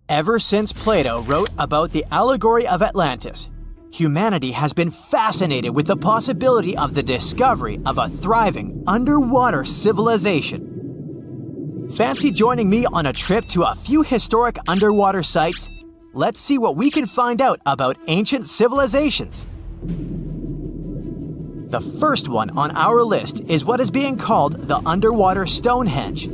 Ever since Plato wrote about the allegory of Atlantis, humanity has been fascinated with the possibility of the discovery of a thriving underwater civilization. Fancy joining me on a trip to a few historic underwater sites? Let's see what we can find out about ancient civilizations. The first one on our list is what is being called the underwater Stonehenge.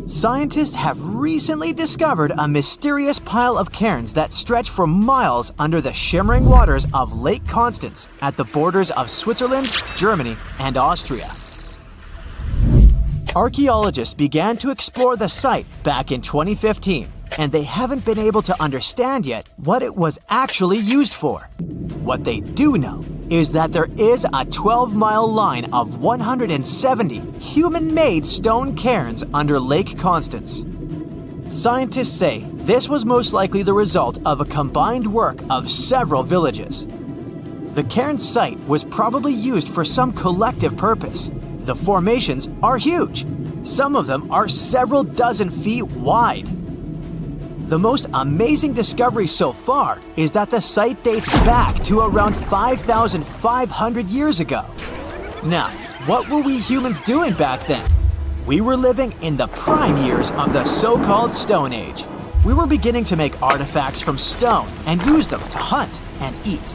Scientists have recently discovered a mysterious pile of cairns that stretch for miles under the shimmering waters of Lake Constance at the borders of Switzerland, Germany, and Austria. Archaeologists began to explore the site back in 2015, and they haven't been able to understand yet what it was actually used for. What they do know is that there is a 12-mile line of 170 human-made stone cairns under Lake Constance. Scientists say this was most likely the result of a combined work of several villages. The cairn site was probably used for some collective purpose. The formations are huge. Some of them are several dozen feet wide. The most amazing discovery so far is that the site dates back to around 5,500 years ago. Now, what were we humans doing back then? We were living in the prime years of the so-called Stone Age. We were beginning to make artifacts from stone and use them to hunt and eat.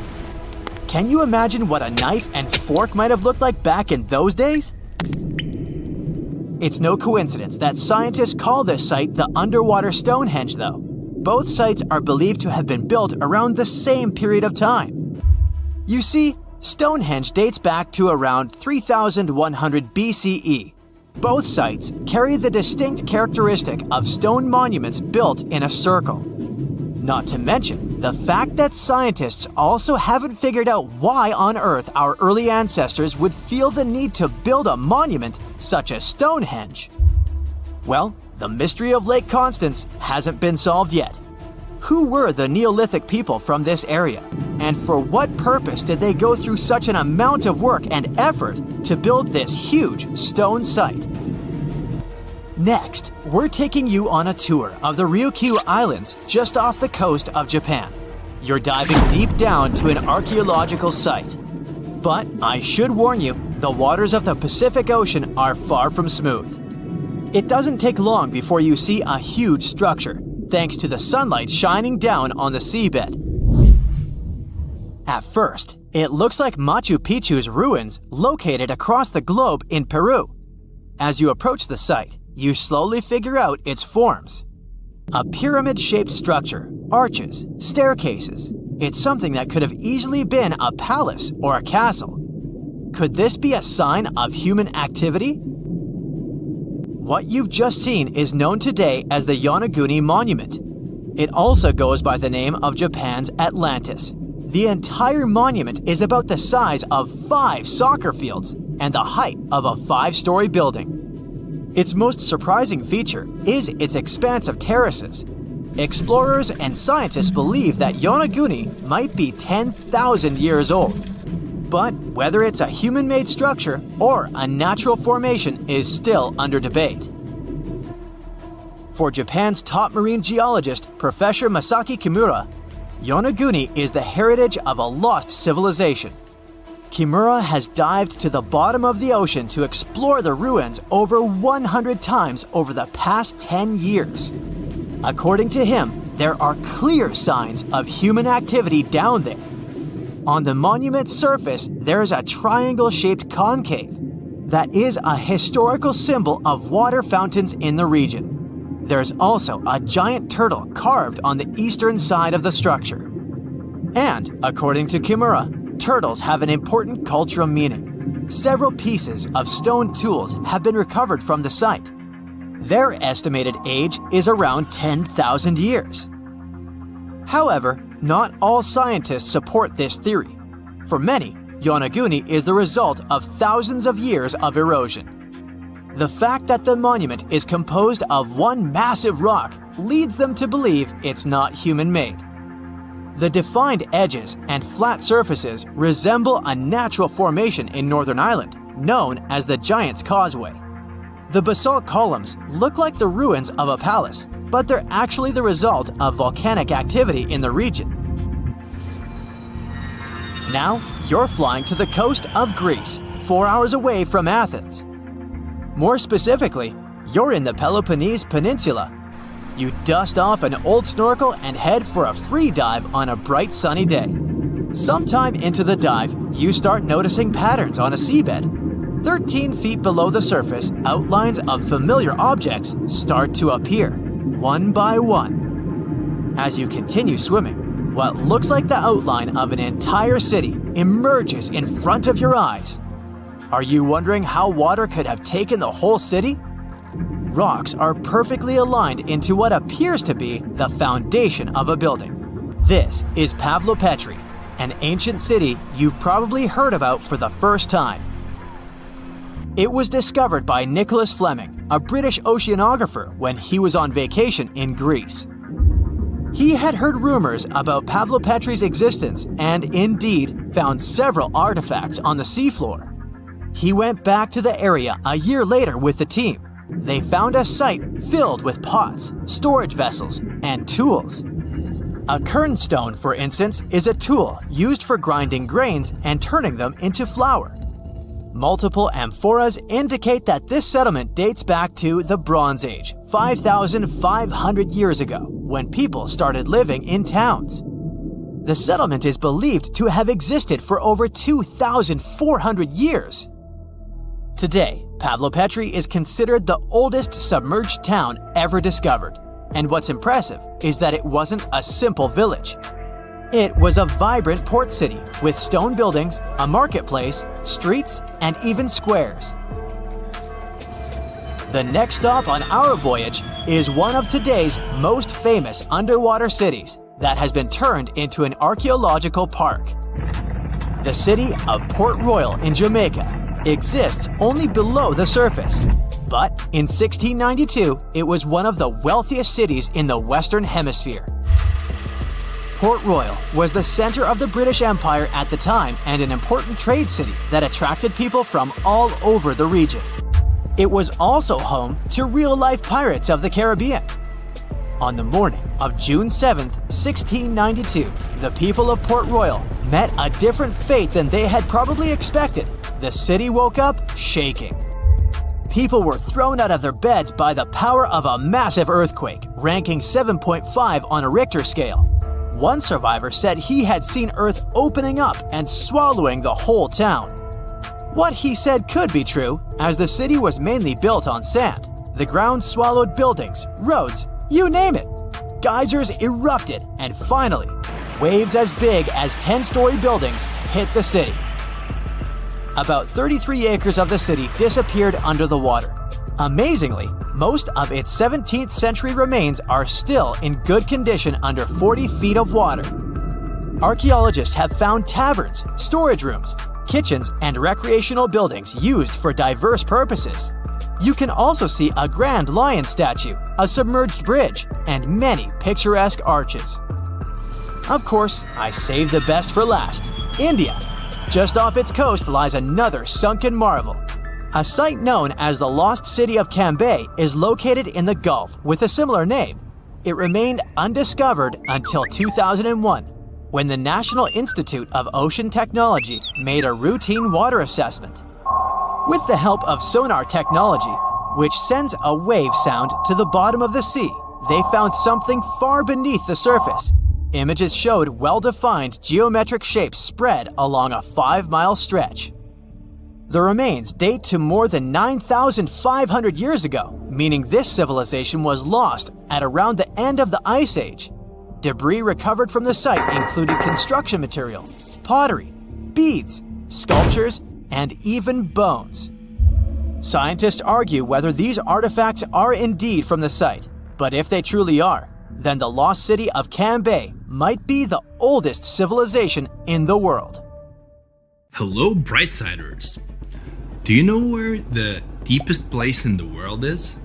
Can you imagine what a knife and fork might have looked like back in those days? It's no coincidence that scientists call this site the underwater Stonehenge, though. Both sites are believed to have been built around the same period of time. You see, Stonehenge dates back to around 3,100 BCE. Both sites carry the distinct characteristic of stone monuments built in a circle. Not to mention the fact that scientists also haven't figured out why on Earth our early ancestors would feel the need to build a monument such as Stonehenge. Well, the mystery of Lake Constance hasn't been solved yet. Who were the Neolithic people from this area? And for what purpose did they go through such an amount of work and effort to build this huge stone site? Next, we're taking you on a tour of the Ryukyu Islands just off the coast of Japan. You're diving deep down to an archaeological site. But I should warn you, the waters of the Pacific Ocean are far from smooth. It doesn't take long before you see a huge structure, thanks to the sunlight shining down on the seabed. At first, it looks like Machu Picchu's ruins located across the globe in Peru. As you approach the site, you slowly figure out its forms. A pyramid-shaped structure, arches, staircases. It's something that could have easily been a palace or a castle. Could this be a sign of human activity? What you've just seen is known today as the Yanaguni Monument. It also goes by the name of Japan's Atlantis. The entire monument is about the size of 5 soccer fields and the height of a 5-story building. Its most surprising feature is its expanse of terraces. Explorers and scientists believe that Yanaguni might be 10,000 years old. But whether it's a human-made structure or a natural formation is still under debate. For Japan's top marine geologist, Professor Masaki Kimura, Yanaguni is the heritage of a lost civilization. Kimura has dived to the bottom of the ocean to explore the ruins over 100 times over the past 10 years. According to him, there are clear signs of human activity down there. On the monument's surface, there is a triangle-shaped concave that is a historical symbol of water fountains in the region. There's also a giant turtle carved on the eastern side of the structure. And, according to Kimura, turtles have an important cultural meaning. Several pieces of stone tools have been recovered from the site. Their estimated age is around 10,000 years. However, not all scientists support this theory. For many, Yanaguni is the result of thousands of years of erosion. The fact that the monument is composed of one massive rock leads them to believe it's not human-made. The defined edges and flat surfaces resemble a natural formation in Northern Ireland, known as the Giant's Causeway. The basalt columns look like the ruins of a palace, but they're actually the result of volcanic activity in the region. Now, you're flying to the coast of Greece, 4 hours away from Athens. More specifically, you're in the Peloponnese Peninsula. You dust off an old snorkel and head for a free dive on a bright sunny day. Sometime into the dive, you start noticing patterns on a seabed. 13 feet below the surface, outlines of familiar objects start to appear, one by one. As you continue swimming, what looks like the outline of an entire city emerges in front of your eyes. Are you wondering how water could have taken the whole city? Rocks are perfectly aligned into what appears to be the foundation of a building. This is Pavlo Petri, an ancient city you've probably heard about for the first time. It was discovered by Nicholas Fleming, a British oceanographer, when he was on vacation in Greece. He had heard rumors about Pavlo Petri's existence and indeed found several artifacts on the seafloor. He went back to the area a year later with the team. They found a site filled with pots, storage vessels, and tools. A kernstone, for instance, is a tool used for grinding grains and turning them into flour. Multiple amphoras indicate that this settlement dates back to the Bronze Age, 5,500 years ago, when people started living in towns. The settlement is believed to have existed for over 2,400 years. Today, Pavlo Petri is considered the oldest submerged town ever discovered, and what's impressive is that it wasn't a simple village. It was a vibrant port city with stone buildings, a marketplace, streets, and even squares. The next stop on our voyage is one of today's most famous underwater cities that has been turned into an archaeological park. The city of Port Royal in Jamaica exists only below the surface, but in 1692 it was one of the wealthiest cities in the Western Hemisphere. Port Royal was the center of the British Empire at the time and an important trade city that attracted people from all over the region. It was also home to real-life pirates of the Caribbean. On the morning of June 7, 1692, the people of Port Royal met a different fate than they had probably expected. The city woke up shaking. People were thrown out of their beds by the power of a massive earthquake, ranking 7.5 on a Richter scale. One survivor said he had seen Earth opening up and swallowing the whole town. What he said could be true, as the city was mainly built on sand. The ground swallowed buildings, roads, you name it. Geysers erupted, and finally, waves as big as 10-story buildings hit the city. About 33 acres of the city disappeared under the water. Amazingly, most of its 17th century remains are still in good condition under 40 feet of water. Archaeologists have found taverns, storage rooms, kitchens, and recreational buildings used for diverse purposes. You can also see a grand lion statue, a submerged bridge, and many picturesque arches. Of course, I saved the best for last: India. Just off its coast lies another sunken marvel. A site known as the Lost City of Cambay is located in the Gulf with a similar name. It remained undiscovered until 2001, when the National Institute of Ocean Technology made a routine water assessment. With the help of sonar technology, which sends a wave sound to the bottom of the sea, they found something far beneath the surface. Images showed well-defined geometric shapes spread along a 5-mile stretch. The remains date to more than 9,500 years ago, meaning this civilization was lost at around the end of the Ice Age. Debris recovered from the site included construction material, pottery, beads, sculptures, and even bones. Scientists argue whether these artifacts are indeed from the site, but if they truly are, then the lost city of Cambay might be the oldest civilization in the world. Hello, Brightsiders! Do you know where the deepest place in the world is?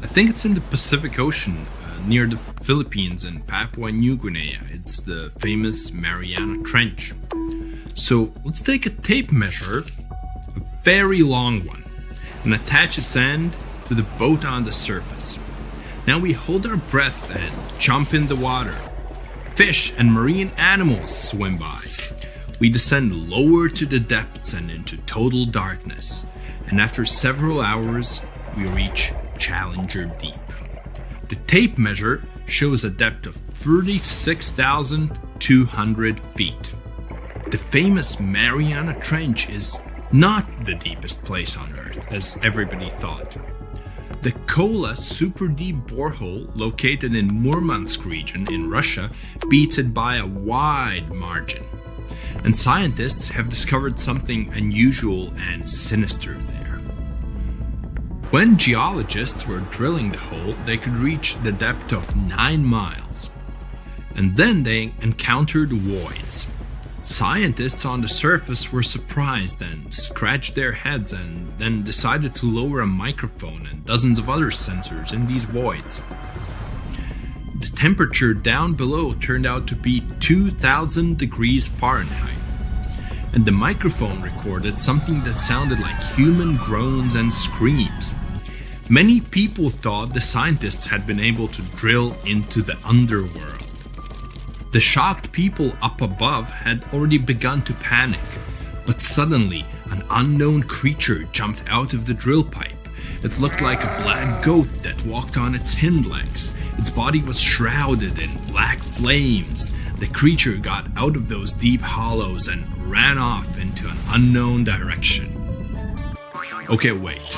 I think it's in the Pacific Ocean, near the Philippines and Papua New Guinea. It's the famous Mariana Trench. So let's take a tape measure, a very long one, and attach its end to the boat on the surface. Now we hold our breath and jump in the water. Fish and marine animals swim by. We descend lower to the depths and into total darkness. And after several hours, we reach Challenger Deep. The tape measure shows a depth of 36,200 feet. The famous Mariana Trench is not the deepest place on Earth, as everybody thought. The Kola superdeep borehole, located in Murmansk region in Russia, beats it by a wide margin. And scientists have discovered something unusual and sinister there. When geologists were drilling the hole, they could reach the depth of 9 miles. And then they encountered voids. Scientists on the surface were surprised and scratched their heads and then decided to lower a microphone and dozens of other sensors in these voids. The temperature down below turned out to be 2,000 degrees Fahrenheit. And the microphone recorded something that sounded like human groans and screams. Many people thought the scientists had been able to drill into the underworld. The shocked people up above had already begun to panic, but suddenly an unknown creature jumped out of the drill pipe. It looked like a black goat that walked on its hind legs. Its body was shrouded in black flames. The creature got out of those deep hollows and ran off into an unknown direction. Okay, wait.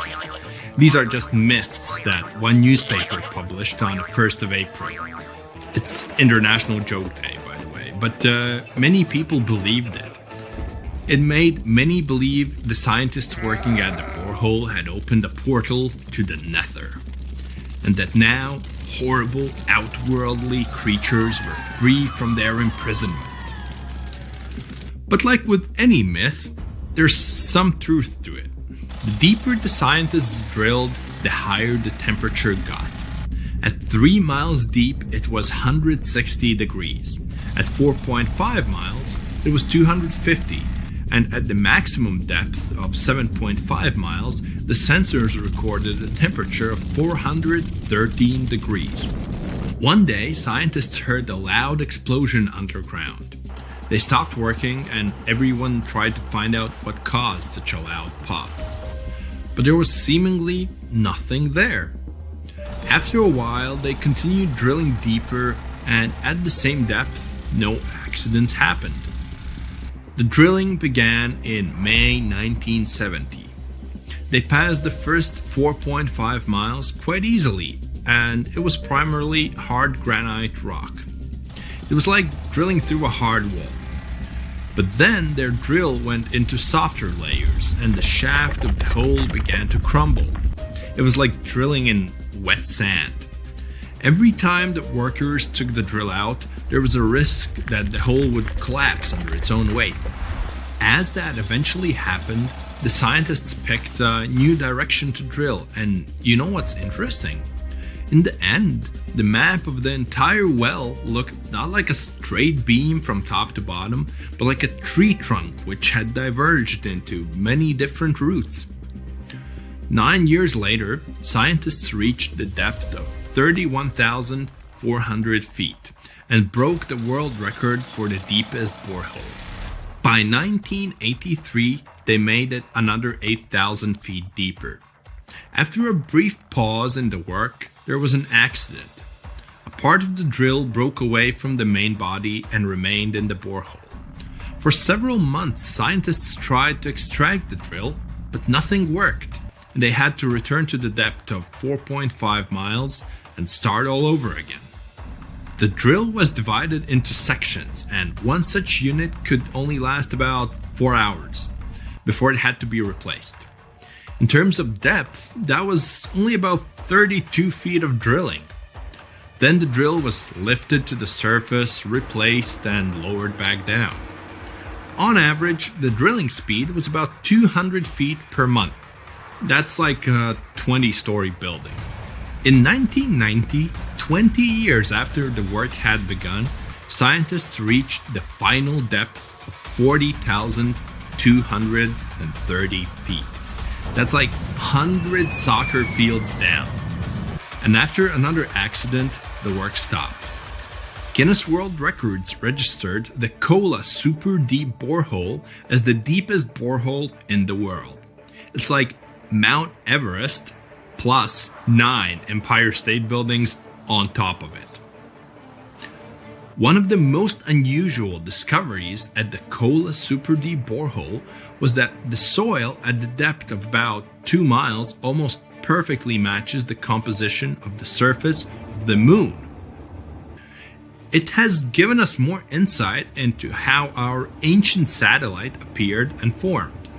These are just myths that one newspaper published on the 1st of April. It's International Joke Day, by the way, but many people believed it. It made many believe the scientists working at the borehole had opened a portal to the nether, and that now horrible outworldly creatures were free from their imprisonment. But like with any myth, there's some truth to it. The deeper the scientists drilled, the higher the temperature got. At 3 miles deep, it was 160 degrees. At 4.5 miles, it was 250. And at the maximum depth of 7.5 miles, the sensors recorded a temperature of 413 degrees. One day, scientists heard a loud explosion underground. They stopped working and everyone tried to find out what caused such a loud pop. But there was seemingly nothing there. After a while, they continued drilling deeper, and at the same depth, no accidents happened. The drilling began in May 1970. They passed the first 4.5 miles quite easily, and it was primarily hard granite rock. It was like drilling through a hard wall. But then their drill went into softer layers, and the shaft of the hole began to crumble. It was like drilling in wet sand. Every time the workers took the drill out, there was a risk that the hole would collapse under its own weight. As that eventually happened, the scientists picked a new direction to drill, and you know what's interesting? In the end, the map of the entire well looked not like a straight beam from top to bottom, but like a tree trunk which had diverged into many different routes. 9 years later, scientists reached the depth of 31,400 feet and broke the world record for the deepest borehole. By 1983, they made it another 8,000 feet deeper. After a brief pause in the work, there was an accident. A part of the drill broke away from the main body and remained in the borehole. For several months, scientists tried to extract the drill, but nothing worked, and they had to return to the depth of 4.5 miles and start all over again. The drill was divided into sections, and one such unit could only last about 4 hours before it had to be replaced. In terms of depth, that was only about 32 feet of drilling. Then the drill was lifted to the surface, replaced, and lowered back down. On average, the drilling speed was about 200 feet per month. That's like a 20-story building. In 1990, 20 years after the work had begun, scientists reached the final depth of 40,230 feet. That's like 100 soccer fields down. And after another accident, the work stopped. Guinness World Records registered the Kola superdeep borehole as the deepest borehole in the world. It's like Mount Everest plus 9 Empire State Buildings on top of it. One of the most unusual discoveries at the Kola superdeep borehole was that the soil at the depth of about 2 miles almost perfectly matches the composition of the surface of the moon. It has given us more insight into how our ancient satellite appeared and formed.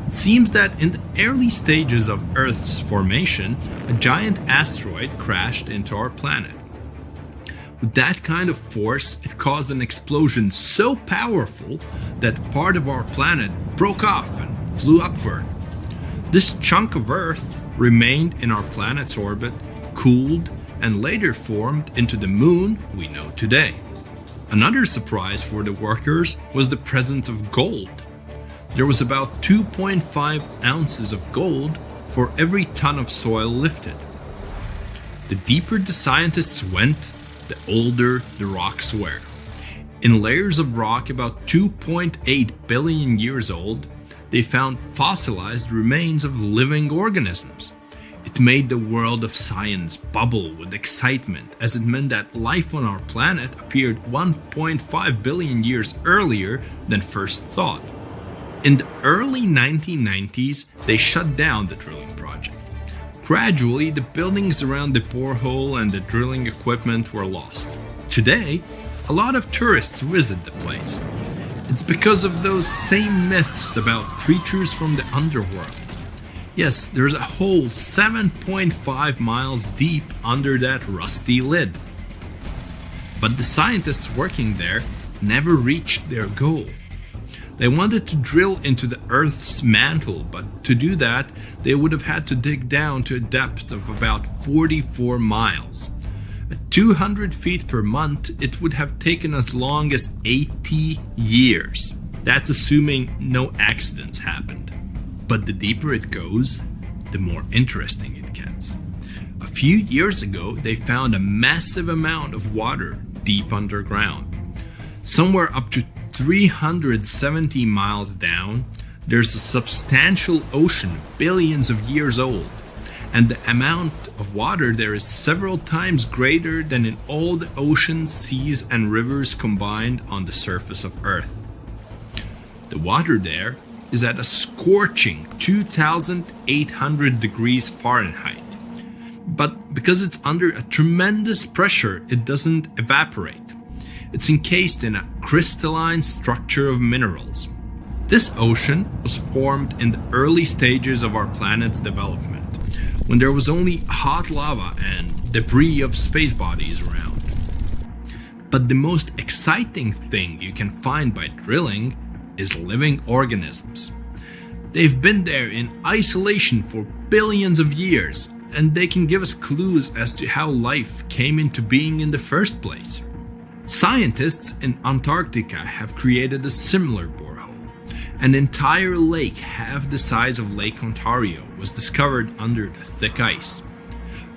It seems that in the early stages of Earth's formation, a giant asteroid crashed into our planet. With that kind of force, it caused an explosion so powerful that part of our planet broke off and flew upward. This chunk of Earth remained in our planet's orbit, cooled, and later formed into the moon we know today. Another surprise for the workers was the presence of gold. There was about 2.5 ounces of gold for every ton of soil lifted. The deeper the scientists went, the older the rocks were. In layers of rock about 2.8 billion years old, they found fossilized remains of living organisms. It made the world of science bubble with excitement, as it meant that life on our planet appeared 1.5 billion years earlier than first thought. In the early 1990s, they shut down the drilling project. Gradually, the buildings around the borehole and the drilling equipment were lost. Today, a lot of tourists visit the place. It's because of those same myths about creatures from the underworld. Yes, there's a hole 7.5 miles deep under that rusty lid. But the scientists working there never reached their goal. They wanted to drill into the Earth's mantle, but to do that, they would have had to dig down to a depth of about 44 miles. At 200 feet per month, it would have taken as long as 80 years. That's assuming no accidents happened. But the deeper it goes, the more interesting it gets. A few years ago, they found a massive amount of water deep underground. Somewhere up to 370 miles down, there's a substantial ocean billions of years old, and the amount of water there is several times greater than in all the oceans, seas, and rivers combined on the surface of Earth. The water there is at a scorching 2,800 degrees Fahrenheit, but because it's under a tremendous pressure, it doesn't evaporate. It's encased in a crystalline structure of minerals. This ocean was formed in the early stages of our planet's development, when there was only hot lava and debris of space bodies around. But the most exciting thing you can find by drilling is living organisms. They've been there in isolation for billions of years, and they can give us clues as to how life came into being in the first place. Scientists in Antarctica have created a similar borehole. An entire lake half the size of Lake Ontario was discovered under the thick ice.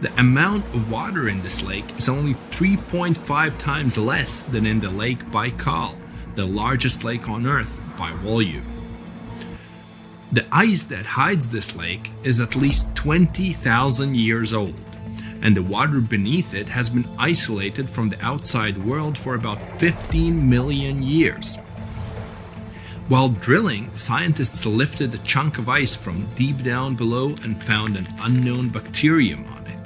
The amount of water in this lake is only 3.5 times less than in the Lake Baikal, the largest lake on Earth by volume. The ice that hides this lake is at least 20,000 years old, and the water beneath it has been isolated from the outside world for about 15 million years. While drilling, scientists lifted a chunk of ice from deep down below and found an unknown bacterium on it.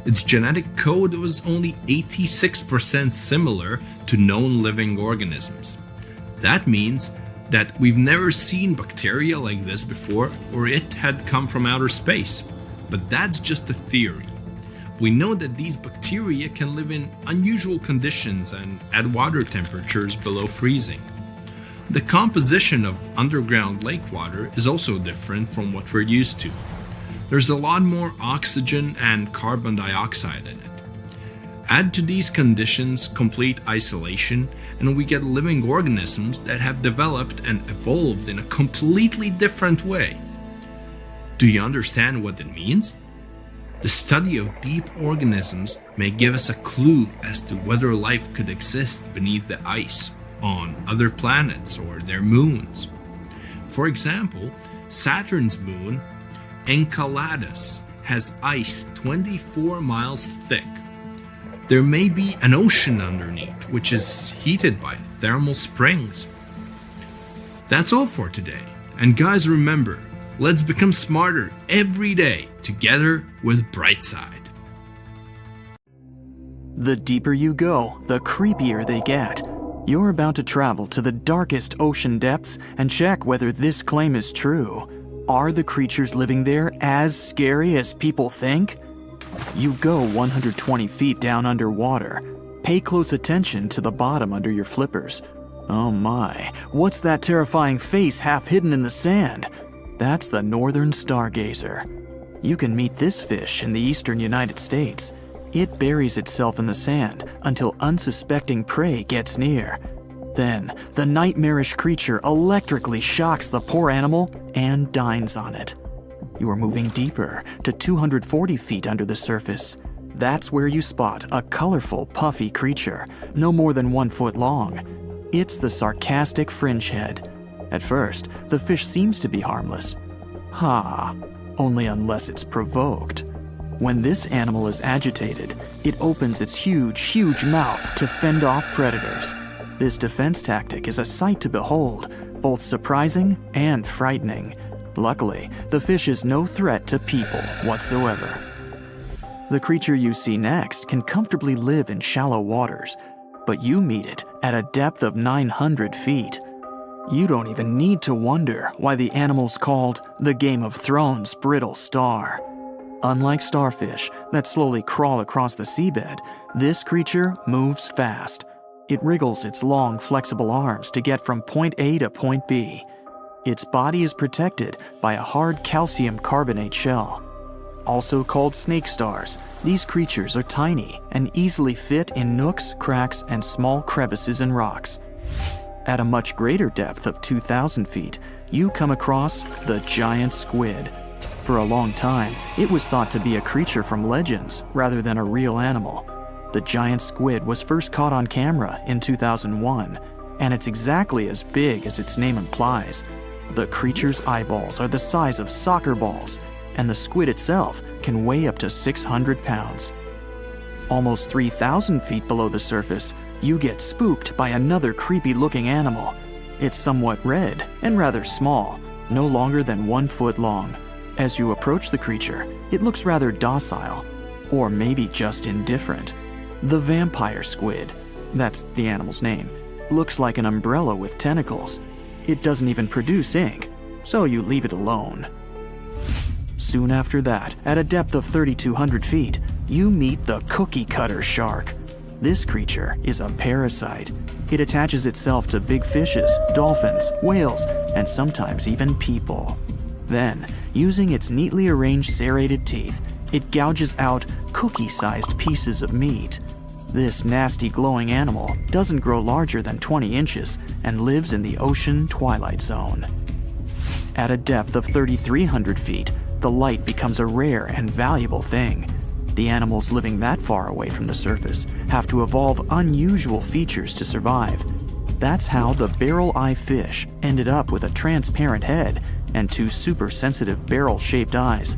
Its genetic code was only 86% similar to known living organisms. That means that we've never seen bacteria like this before, or it had come from outer space. But that's just a theory. We know that these bacteria can live in unusual conditions and at water temperatures below freezing. The composition of underground lake water is also different from what we're used to. There's a lot more oxygen and carbon dioxide in it. Add to these conditions complete isolation, and we get living organisms that have developed and evolved in a completely different way. Do you understand what it means? The study of deep organisms may give us a clue as to whether life could exist beneath the ice on other planets or their moons. For example, Saturn's moon, Enceladus, has ice 24 miles thick. There may be an ocean underneath, which is heated by thermal springs. That's all for today. And guys, remember, let's become smarter every day together with Brightside. The deeper you go, the creepier they get. You're about to travel to the darkest ocean depths and check whether this claim is true. Are the creatures living there as scary as people think? You go 120 feet down underwater. Pay close attention to the bottom under your flippers. Oh my, what's that terrifying face half hidden in the sand? That's the northern stargazer. You can meet this fish in the eastern United States. It buries itself in the sand until unsuspecting prey gets near. Then, the nightmarish creature electrically shocks the poor animal and dines on it. You are moving deeper to 240 feet under the surface. That's where you spot a colorful, puffy creature, no more than 1 foot long. It's the sarcastic fringehead. At first, the fish seems to be harmless. Only unless it's provoked. When this animal is agitated, it opens its huge mouth to fend off predators. This defense tactic is a sight to behold, both surprising and frightening. Luckily, the fish is no threat to people whatsoever. The creature you see next can comfortably live in shallow waters, but you meet it at a depth of 900 feet. You don't even need to wonder why the animal's called the Game of Thrones brittle star. Unlike starfish that slowly crawl across the seabed, this creature moves fast. It wriggles its long, flexible arms to get from point A to point B. Its body is protected by a hard calcium carbonate shell. Also called snake stars, these creatures are tiny and easily fit in nooks, cracks, and small crevices in rocks. At a much greater depth of 2,000 feet, you come across the giant squid. For a long time, it was thought to be a creature from legends rather than a real animal. The giant squid was first caught on camera in 2001, and it's exactly as big as its name implies. The creature's eyeballs are the size of soccer balls, and the squid itself can weigh up to 600 pounds. Almost 3,000 feet below the surface, you get spooked by another creepy-looking animal. It's somewhat red and rather small, no longer than 1 foot long. As you approach the creature, it looks rather docile, or maybe just indifferent. The vampire squid, that's the animal's name, looks like an umbrella with tentacles. It doesn't even produce ink, so you leave it alone. Soon after that, at a depth of 3,200 feet, you meet the cookie cutter shark. This creature is a parasite. It attaches itself to big fishes, dolphins, whales, and sometimes even people. Then, using its neatly arranged serrated teeth, it gouges out cookie-sized pieces of meat. This nasty glowing animal doesn't grow larger than 20 inches and lives in the ocean twilight zone. At a depth of 3,300 feet, the light becomes a rare and valuable thing. The animals living that far away from the surface have to evolve unusual features to survive. That's how the barrel-eye fish ended up with a transparent head and 2 super-sensitive barrel-shaped eyes.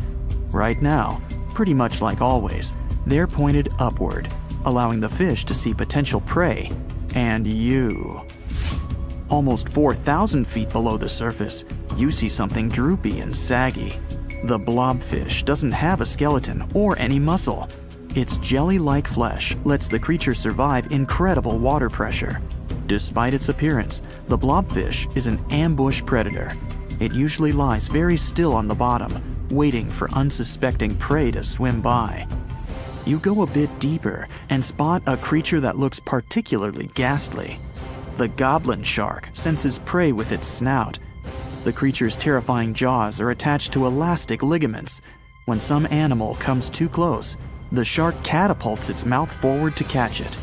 Right now, pretty much like always, they're pointed upward, allowing the fish to see potential prey and you. Almost 4,000 feet below the surface, you see something droopy and saggy. The blobfish doesn't have a skeleton or any muscle. Its jelly-like flesh lets the creature survive incredible water pressure. Despite its appearance, the blobfish is an ambush predator. It usually lies very still on the bottom, waiting for unsuspecting prey to swim by. You go a bit deeper and spot a creature that looks particularly ghastly. The goblin shark senses prey with its snout. The creature's terrifying jaws are attached to elastic ligaments. When some animal comes too close, the shark catapults its mouth forward to catch it.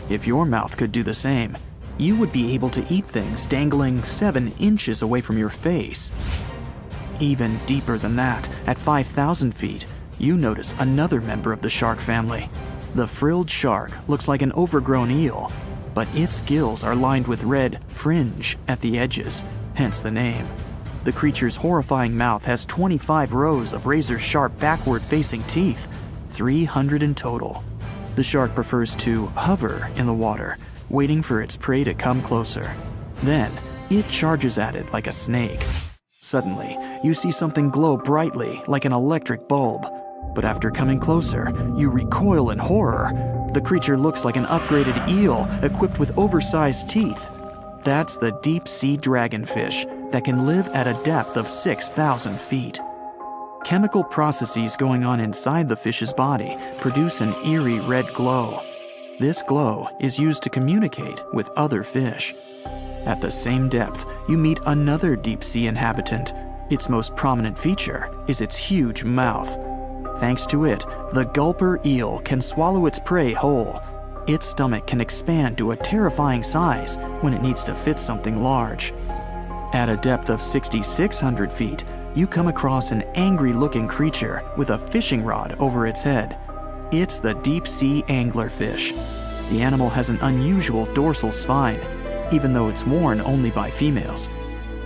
If your mouth could do the same, you would be able to eat things dangling 7 inches away from your face. Even deeper than that, at 5,000 feet, you notice another member of the shark family. The frilled shark looks like an overgrown eel, but its gills are lined with red fringe at the edges, hence the name. The creature's horrifying mouth has 25 rows of razor-sharp backward-facing teeth, 300 in total. The shark prefers to hover in the water, waiting for its prey to come closer. Then, it charges at it like a snake. Suddenly, you see something glow brightly like an electric bulb. But after coming closer, you recoil in horror. The creature looks like an upgraded eel equipped with oversized teeth. That's the deep-sea dragonfish that can live at a depth of 6,000 feet. Chemical processes going on inside the fish's body produce an eerie red glow. This glow is used to communicate with other fish. At the same depth, you meet another deep-sea inhabitant. Its most prominent feature is its huge mouth. Thanks to it, the gulper eel can swallow its prey whole. Its stomach can expand to a terrifying size when it needs to fit something large. At a depth of 6,600 feet, you come across an angry-looking creature with a fishing rod over its head. It's the deep-sea anglerfish. The animal has an unusual dorsal spine, even though it's worn only by females.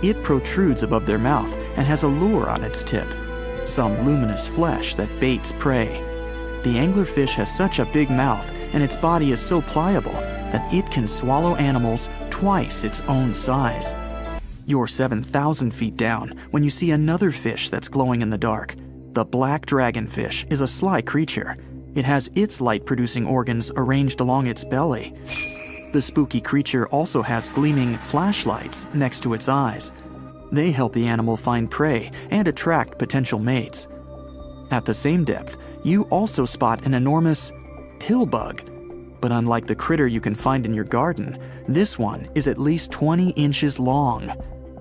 It protrudes above their mouth and has a lure on its tip, some luminous flesh that baits prey. The anglerfish has such a big mouth and its body is so pliable that it can swallow animals twice its own size. You're 7,000 feet down when you see another fish that's glowing in the dark. The black dragonfish is a sly creature. It has its light-producing organs arranged along its belly. The spooky creature also has gleaming flashlights next to its eyes. They help the animal find prey and attract potential mates. At the same depth, you also spot an enormous pill bug. But unlike the critter you can find in your garden, this one is at least 20 inches long.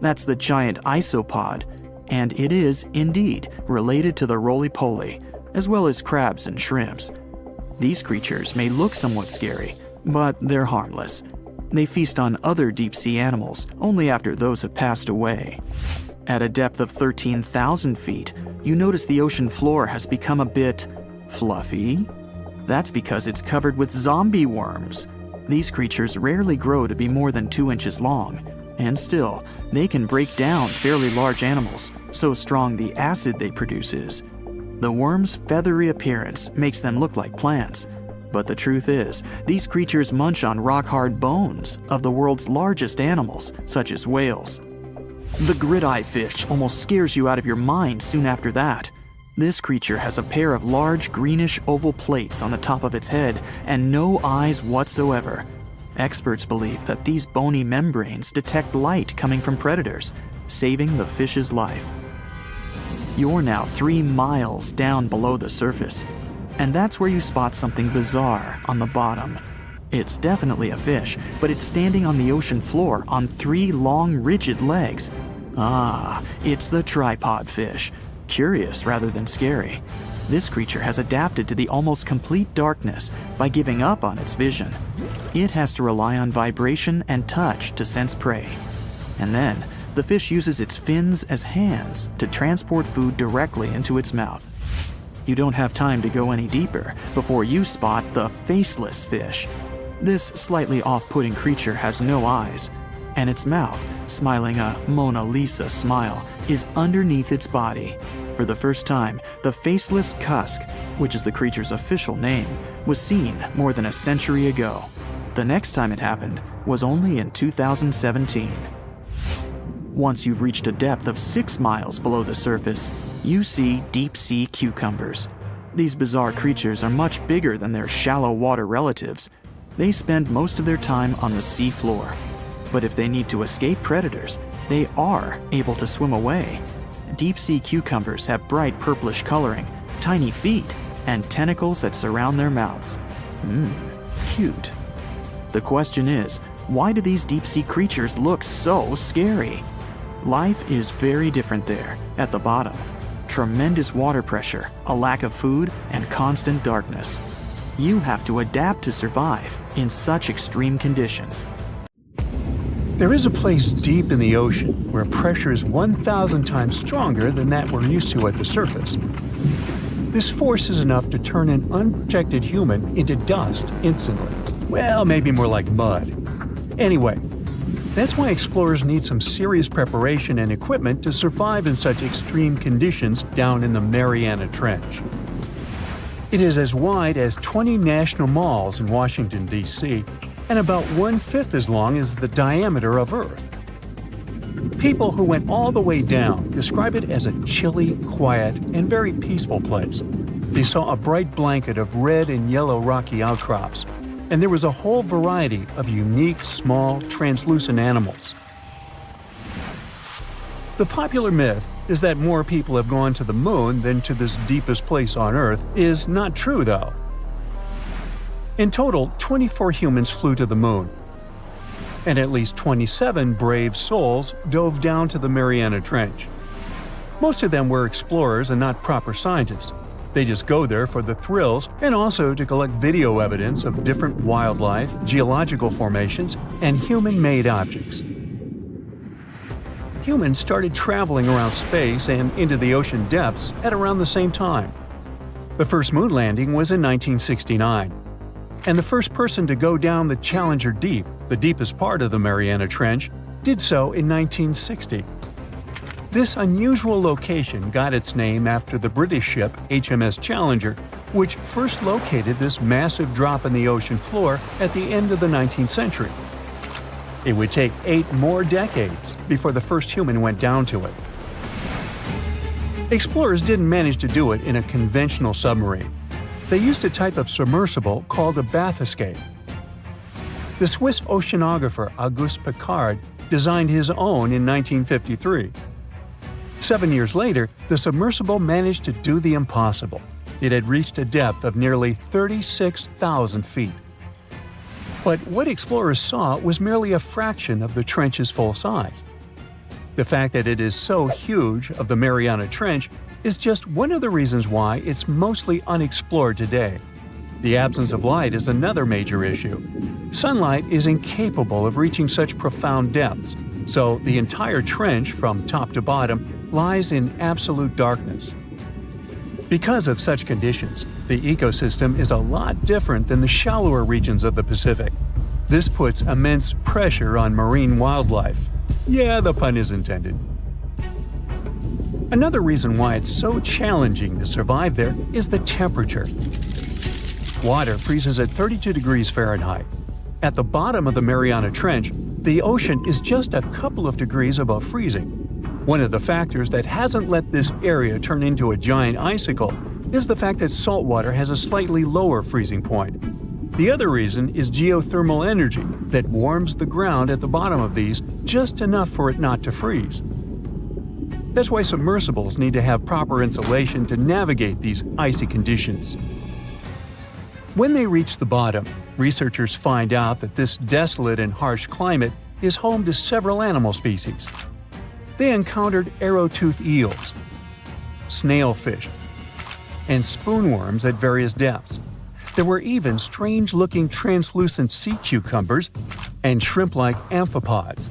That's the giant isopod, and it is, indeed, related to the roly-poly, as well as crabs and shrimps. These creatures may look somewhat scary, but they're harmless. They feast on other deep-sea animals only after those have passed away. At a depth of 13,000 feet, you notice the ocean floor has become a bit fluffy. That's because it's covered with zombie worms. These creatures rarely grow to be more than 2 inches long, and still, they can break down fairly large animals, so strong the acid they produce is. The worms' feathery appearance makes them look like plants. But the truth is, these creatures munch on rock-hard bones of the world's largest animals, such as whales. The grid-eye fish almost scares you out of your mind soon after that. This creature has a pair of large greenish oval plates on the top of its head and no eyes whatsoever. Experts believe that these bony membranes detect light coming from predators, saving the fish's life. You're now 3 miles down below the surface. And that's where you spot something bizarre on the bottom. It's definitely a fish, but it's standing on the ocean floor on 3 long, rigid legs. Ah, it's the tripod fish. Curious rather than scary. This creature has adapted to the almost complete darkness by giving up on its vision. It has to rely on vibration and touch to sense prey. And then, the fish uses its fins as hands to transport food directly into its mouth. You don't have time to go any deeper before you spot the faceless fish. This slightly off-putting creature has no eyes, and its mouth, smiling a Mona Lisa smile, is underneath its body. For the first time, the faceless cusk, which is the creature's official name, was seen more than a century ago. The next time it happened was only in 2017. Once you've reached a depth of 6 miles below the surface, you see deep-sea cucumbers. These bizarre creatures are much bigger than their shallow water relatives. They spend most of their time on the sea floor. But if they need to escape predators, they are able to swim away. Deep-sea cucumbers have bright purplish coloring, tiny feet, and tentacles that surround their mouths. Cute. The question is, why do these deep-sea creatures look so scary? Life is very different there, at the bottom. Tremendous water pressure, a lack of food, and constant darkness. You have to adapt to survive in such extreme conditions. There is a place deep in the ocean where pressure is 1,000 times stronger than that we're used to at the surface. This force is enough to turn an unprotected human into dust instantly. Well, maybe more like mud. Anyway, that's why explorers need some serious preparation and equipment to survive in such extreme conditions down in the Mariana Trench. It is as wide as 20 national malls in Washington, D.C., and about 1/5 as long as the diameter of Earth. People who went all the way down describe it as a chilly, quiet, and very peaceful place. They saw a bright blanket of red and yellow rocky outcrops, and there was a whole variety of unique, small, translucent animals. The popular myth is that more people have gone to the moon than to this deepest place on Earth is not true, though. In total, 24 humans flew to the moon, and at least 27 brave souls dove down to the Mariana Trench. Most of them were explorers and not proper scientists. They just go there for the thrills and also to collect video evidence of different wildlife, geological formations, and human-made objects. Humans started traveling around space and into the ocean depths at around the same time. The first moon landing was in 1969, and the first person to go down the Challenger Deep, the deepest part of the Mariana Trench, did so in 1960. This unusual location got its name after the British ship HMS Challenger, which first located this massive drop in the ocean floor at the end of the 19th century. It would take 8 more decades before the first human went down to it. Explorers didn't manage to do it in a conventional submarine. They used a type of submersible called a bath escape. The Swiss oceanographer Auguste Piccard designed his own in 1953. 7 years later, the submersible managed to do the impossible. It had reached a depth of nearly 36,000 feet. But what explorers saw was merely a fraction of the trench's full size. The fact that it is so huge of the Mariana Trench is just one of the reasons why it's mostly unexplored today. The absence of light is another major issue. Sunlight is incapable of reaching such profound depths, so the entire trench, from top to bottom, lies in absolute darkness. Because of such conditions, the ecosystem is a lot different than the shallower regions of the Pacific. This puts immense pressure on marine wildlife. Yeah, the pun is intended. Another reason why it's so challenging to survive there is the temperature. Water freezes at 32 degrees Fahrenheit. At the bottom of the Mariana Trench, the ocean is just a couple of degrees above freezing. One of the factors that hasn't let this area turn into a giant icicle is the fact that salt water has a slightly lower freezing point. The other reason is geothermal energy that warms the ground at the bottom of these just enough for it not to freeze. That's why submersibles need to have proper insulation to navigate these icy conditions. When they reach the bottom, researchers find out that this desolate and harsh climate is home to several animal species. They encountered arrow-toothed eels, snailfish, and spoonworms at various depths. There were even strange-looking translucent sea cucumbers and shrimp-like amphipods.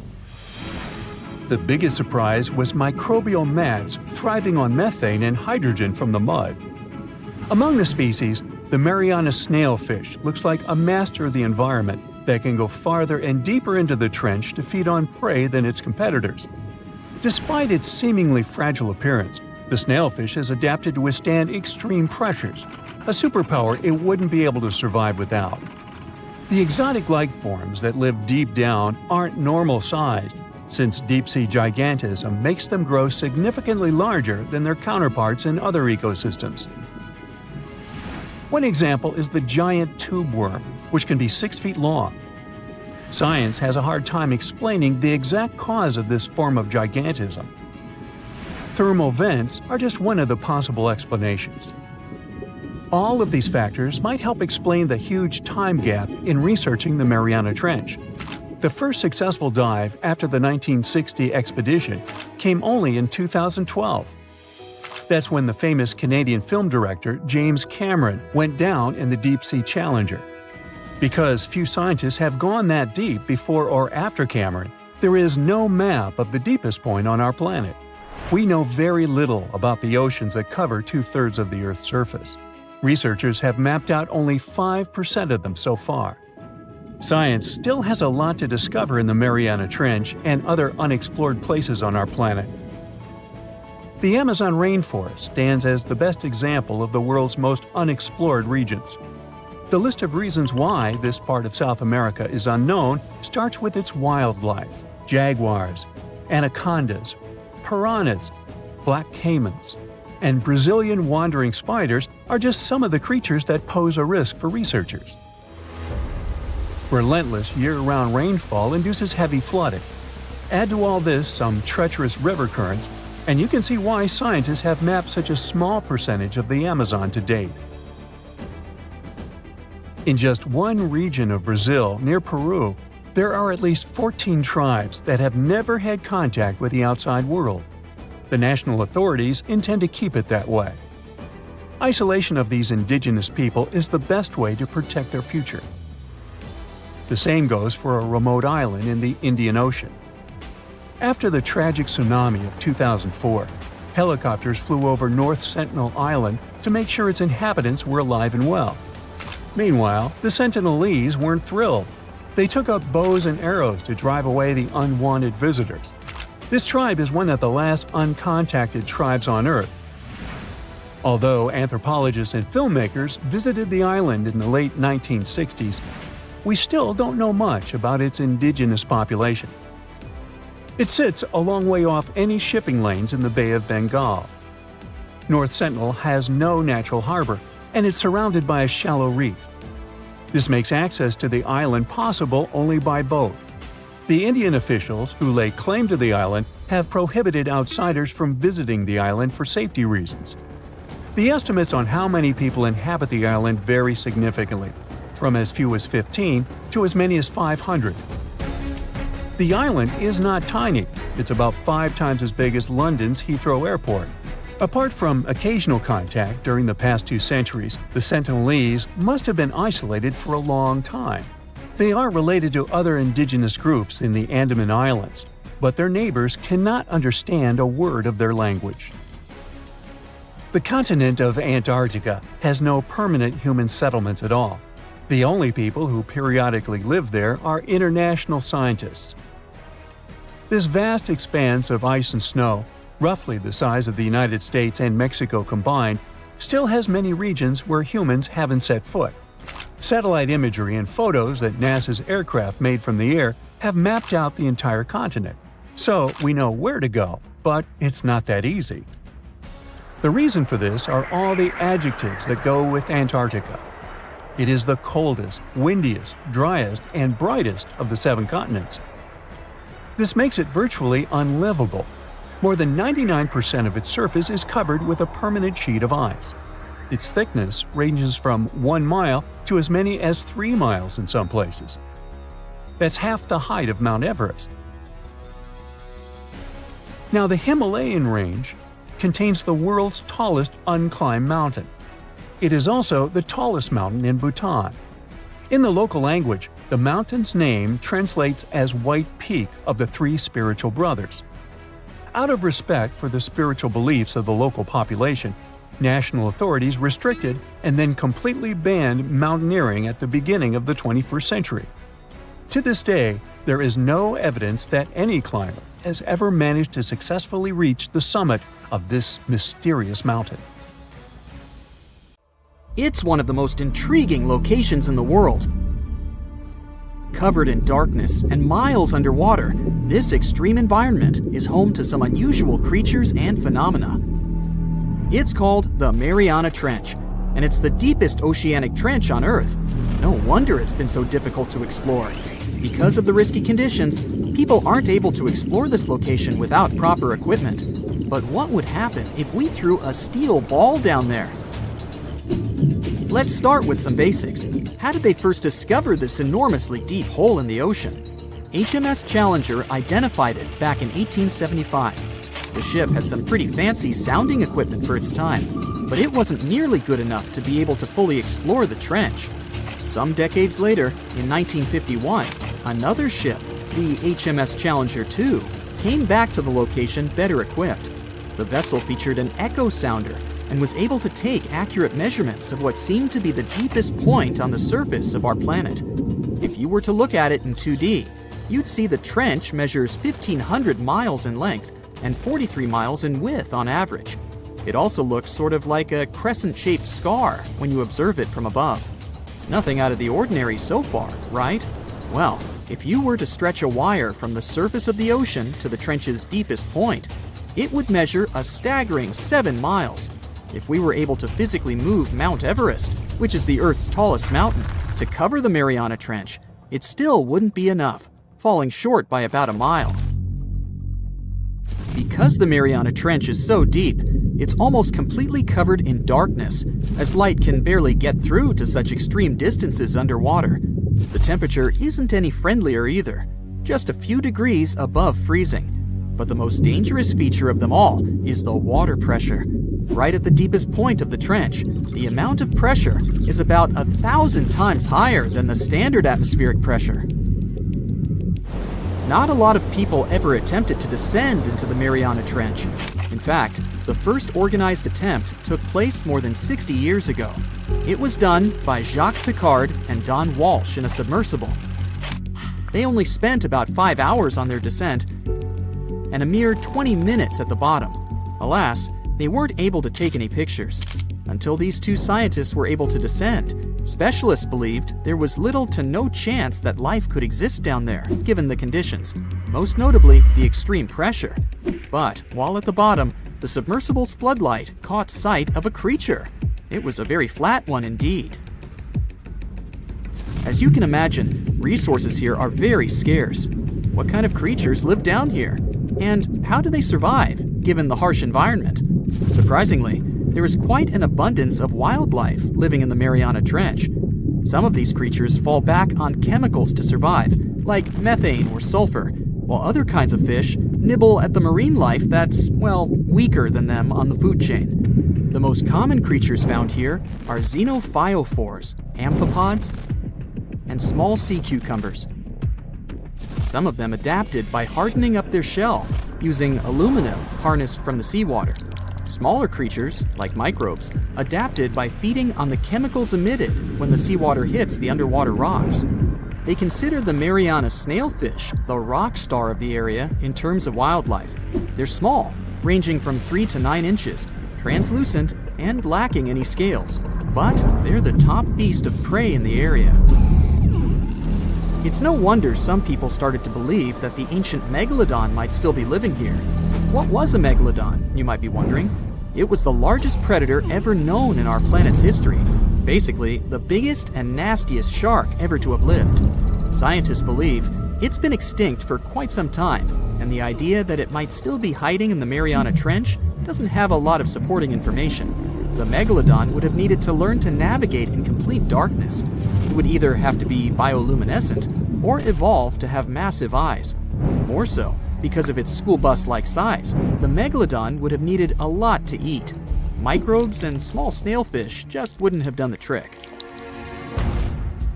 The biggest surprise was microbial mats thriving on methane and hydrogen from the mud. Among the species, the Mariana snailfish looks like a master of the environment that can go farther and deeper into the trench to feed on prey than its competitors. Despite its seemingly fragile appearance, the snailfish has adapted to withstand extreme pressures, a superpower it wouldn't be able to survive without. The exotic life forms that live deep down aren't normal-sized, since deep-sea gigantism makes them grow significantly larger than their counterparts in other ecosystems. One example is the giant tube worm, which can be 6 feet long. Science has a hard time explaining the exact cause of this form of gigantism. Thermal vents are just one of the possible explanations. All of these factors might help explain the huge time gap in researching the Mariana Trench. The first successful dive after the 1960 expedition came only in 2012. That's when the famous Canadian film director James Cameron went down in the deep-sea Challenger. Because few scientists have gone that deep before or after Cameron, there is no map of the deepest point on our planet. We know very little about the oceans that cover 2/3 of the Earth's surface. Researchers have mapped out only 5% of them so far. Science still has a lot to discover in the Mariana Trench and other unexplored places on our planet. The Amazon rainforest stands as the best example of the world's most unexplored regions. The list of reasons why this part of South America is unknown starts with its wildlife: jaguars, anacondas, piranhas, black caimans, and Brazilian wandering spiders are just some of the creatures that pose a risk for researchers. Relentless year-round rainfall induces heavy flooding. Add to all this some treacherous river currents, and you can see why scientists have mapped such a small percentage of the Amazon to date. In just one region of Brazil, near Peru, there are at least 14 tribes that have never had contact with the outside world. The national authorities intend to keep it that way. Isolation of these indigenous people is the best way to protect their future. The same goes for a remote island in the Indian Ocean. After the tragic tsunami of 2004, helicopters flew over North Sentinel Island to make sure its inhabitants were alive and well. Meanwhile, the Sentinelese weren't thrilled. They took up bows and arrows to drive away the unwanted visitors. This tribe is one of the last uncontacted tribes on Earth. Although anthropologists and filmmakers visited the island in the late 1960s, we still don't know much about its indigenous population. It sits a long way off any shipping lanes in the Bay of Bengal. North Sentinel has no natural harbor, and it's surrounded by a shallow reef. This makes access to the island possible only by boat. The Indian officials who lay claim to the island have prohibited outsiders from visiting the island for safety reasons. The estimates on how many people inhabit the island vary significantly, from as few as 15 to as many as 500. The island is not tiny. It's about 5 times as big as London's Heathrow Airport. Apart from occasional contact during the past 2 centuries, the Sentinelese must have been isolated for a long time. They are related to other indigenous groups in the Andaman Islands, but their neighbors cannot understand a word of their language. The continent of Antarctica has no permanent human settlements at all. The only people who periodically live there are international scientists. This vast expanse of ice and snow, roughly the size of the United States and Mexico combined, still has many regions where humans haven't set foot. Satellite imagery and photos that NASA's aircraft made from the air have mapped out the entire continent. So we know where to go, but it's not that easy. The reason for this are all the adjectives that go with Antarctica. It is the coldest, windiest, driest, and brightest of the 7 continents. This makes it virtually unlivable. More than 99% of its surface is covered with a permanent sheet of ice. Its thickness ranges from 1 mile to as many as 3 miles in some places. That's half the height of Mount Everest. Now, the Himalayan range contains the world's tallest unclimbed mountain. It is also the tallest mountain in Bhutan. In the local language, the mountain's name translates as White Peak of the 3 spiritual brothers. Out of respect for the spiritual beliefs of the local population, national authorities restricted and then completely banned mountaineering at the beginning of the 21st century. To this day, there is no evidence that any climber has ever managed to successfully reach the summit of this mysterious mountain. It's one of the most intriguing locations in the world. Covered in darkness and miles underwater, this extreme environment is home to some unusual creatures and phenomena. It's called the Mariana Trench, and it's the deepest oceanic trench on Earth. No wonder it's been so difficult to explore. Because of the risky conditions, people aren't able to explore this location without proper equipment. But what would happen if we threw a steel ball down there? Let's start with some basics. How did they first discover this enormously deep hole in the ocean? HMS Challenger identified it back in 1875. The ship had some pretty fancy sounding equipment for its time, but it wasn't nearly good enough to be able to fully explore the trench. Some decades later, in 1951, another ship, the HMS Challenger II, came back to the location better equipped. The vessel featured an echo sounder and was able to take accurate measurements of what seemed to be the deepest point on the surface of our planet. If you were to look at it in 2D, you'd see the trench measures 1,500 miles in length and 43 miles in width on average. It also looks sort of like a crescent-shaped scar when you observe it from above. Nothing out of the ordinary so far, right? Well, if you were to stretch a wire from the surface of the ocean to the trench's deepest point, it would measure a staggering 7 miles. If we were able to physically move Mount Everest, which is the Earth's tallest mountain, to cover the Mariana Trench, it still wouldn't be enough, falling short by about a mile. Because the Mariana Trench is so deep, it's almost completely covered in darkness, as light can barely get through to such extreme distances underwater. The temperature isn't any friendlier either, just a few degrees above freezing. But the most dangerous feature of them all is the water pressure. Right at the deepest point of the trench, the amount of pressure is about 1,000 times higher than the standard atmospheric pressure. Not a lot of people ever attempted to descend into the Mariana Trench. In fact, the first organized attempt took place more than 60 years ago. It was done by Jacques Piccard and Don Walsh in a submersible. They only spent about 5 hours on their descent and a mere 20 minutes at the bottom. Alas, they weren't able to take any pictures. Until these two scientists were able to descend, specialists believed there was little to no chance that life could exist down there, given the conditions, most notably the extreme pressure. But while at the bottom, the submersible's floodlight caught sight of a creature. It was a very flat one indeed. As you can imagine, resources here are very scarce. What kind of creatures live down here? And how do they survive, given the harsh environment? Surprisingly, there is quite an abundance of wildlife living in the Mariana Trench. Some of these creatures fall back on chemicals to survive, like methane or sulfur, while other kinds of fish nibble at the marine life that's, well, weaker than them on the food chain. The most common creatures found here are xenophyophores, amphipods, and small sea cucumbers. Some of them adapted by hardening up their shell using aluminum harnessed from the seawater. Smaller creatures, like microbes, adapted by feeding on the chemicals emitted when the seawater hits the underwater rocks. They consider the Mariana snailfish the rock star of the area in terms of wildlife. They're small, ranging from 3 to 9 inches, translucent, and lacking any scales. But they're the top beast of prey in the area. It's no wonder some people started to believe that the ancient Megalodon might still be living here. What was a Megalodon, you might be wondering? It was the largest predator ever known in our planet's history. Basically, the biggest and nastiest shark ever to have lived. Scientists believe it's been extinct for quite some time, and the idea that it might still be hiding in the Mariana Trench doesn't have a lot of supporting information. The Megalodon would have needed to learn to navigate in complete darkness. It would either have to be bioluminescent or evolve to have massive eyes. More so, because of its school bus-like size, the Megalodon would have needed a lot to eat. Microbes and small snailfish just wouldn't have done the trick.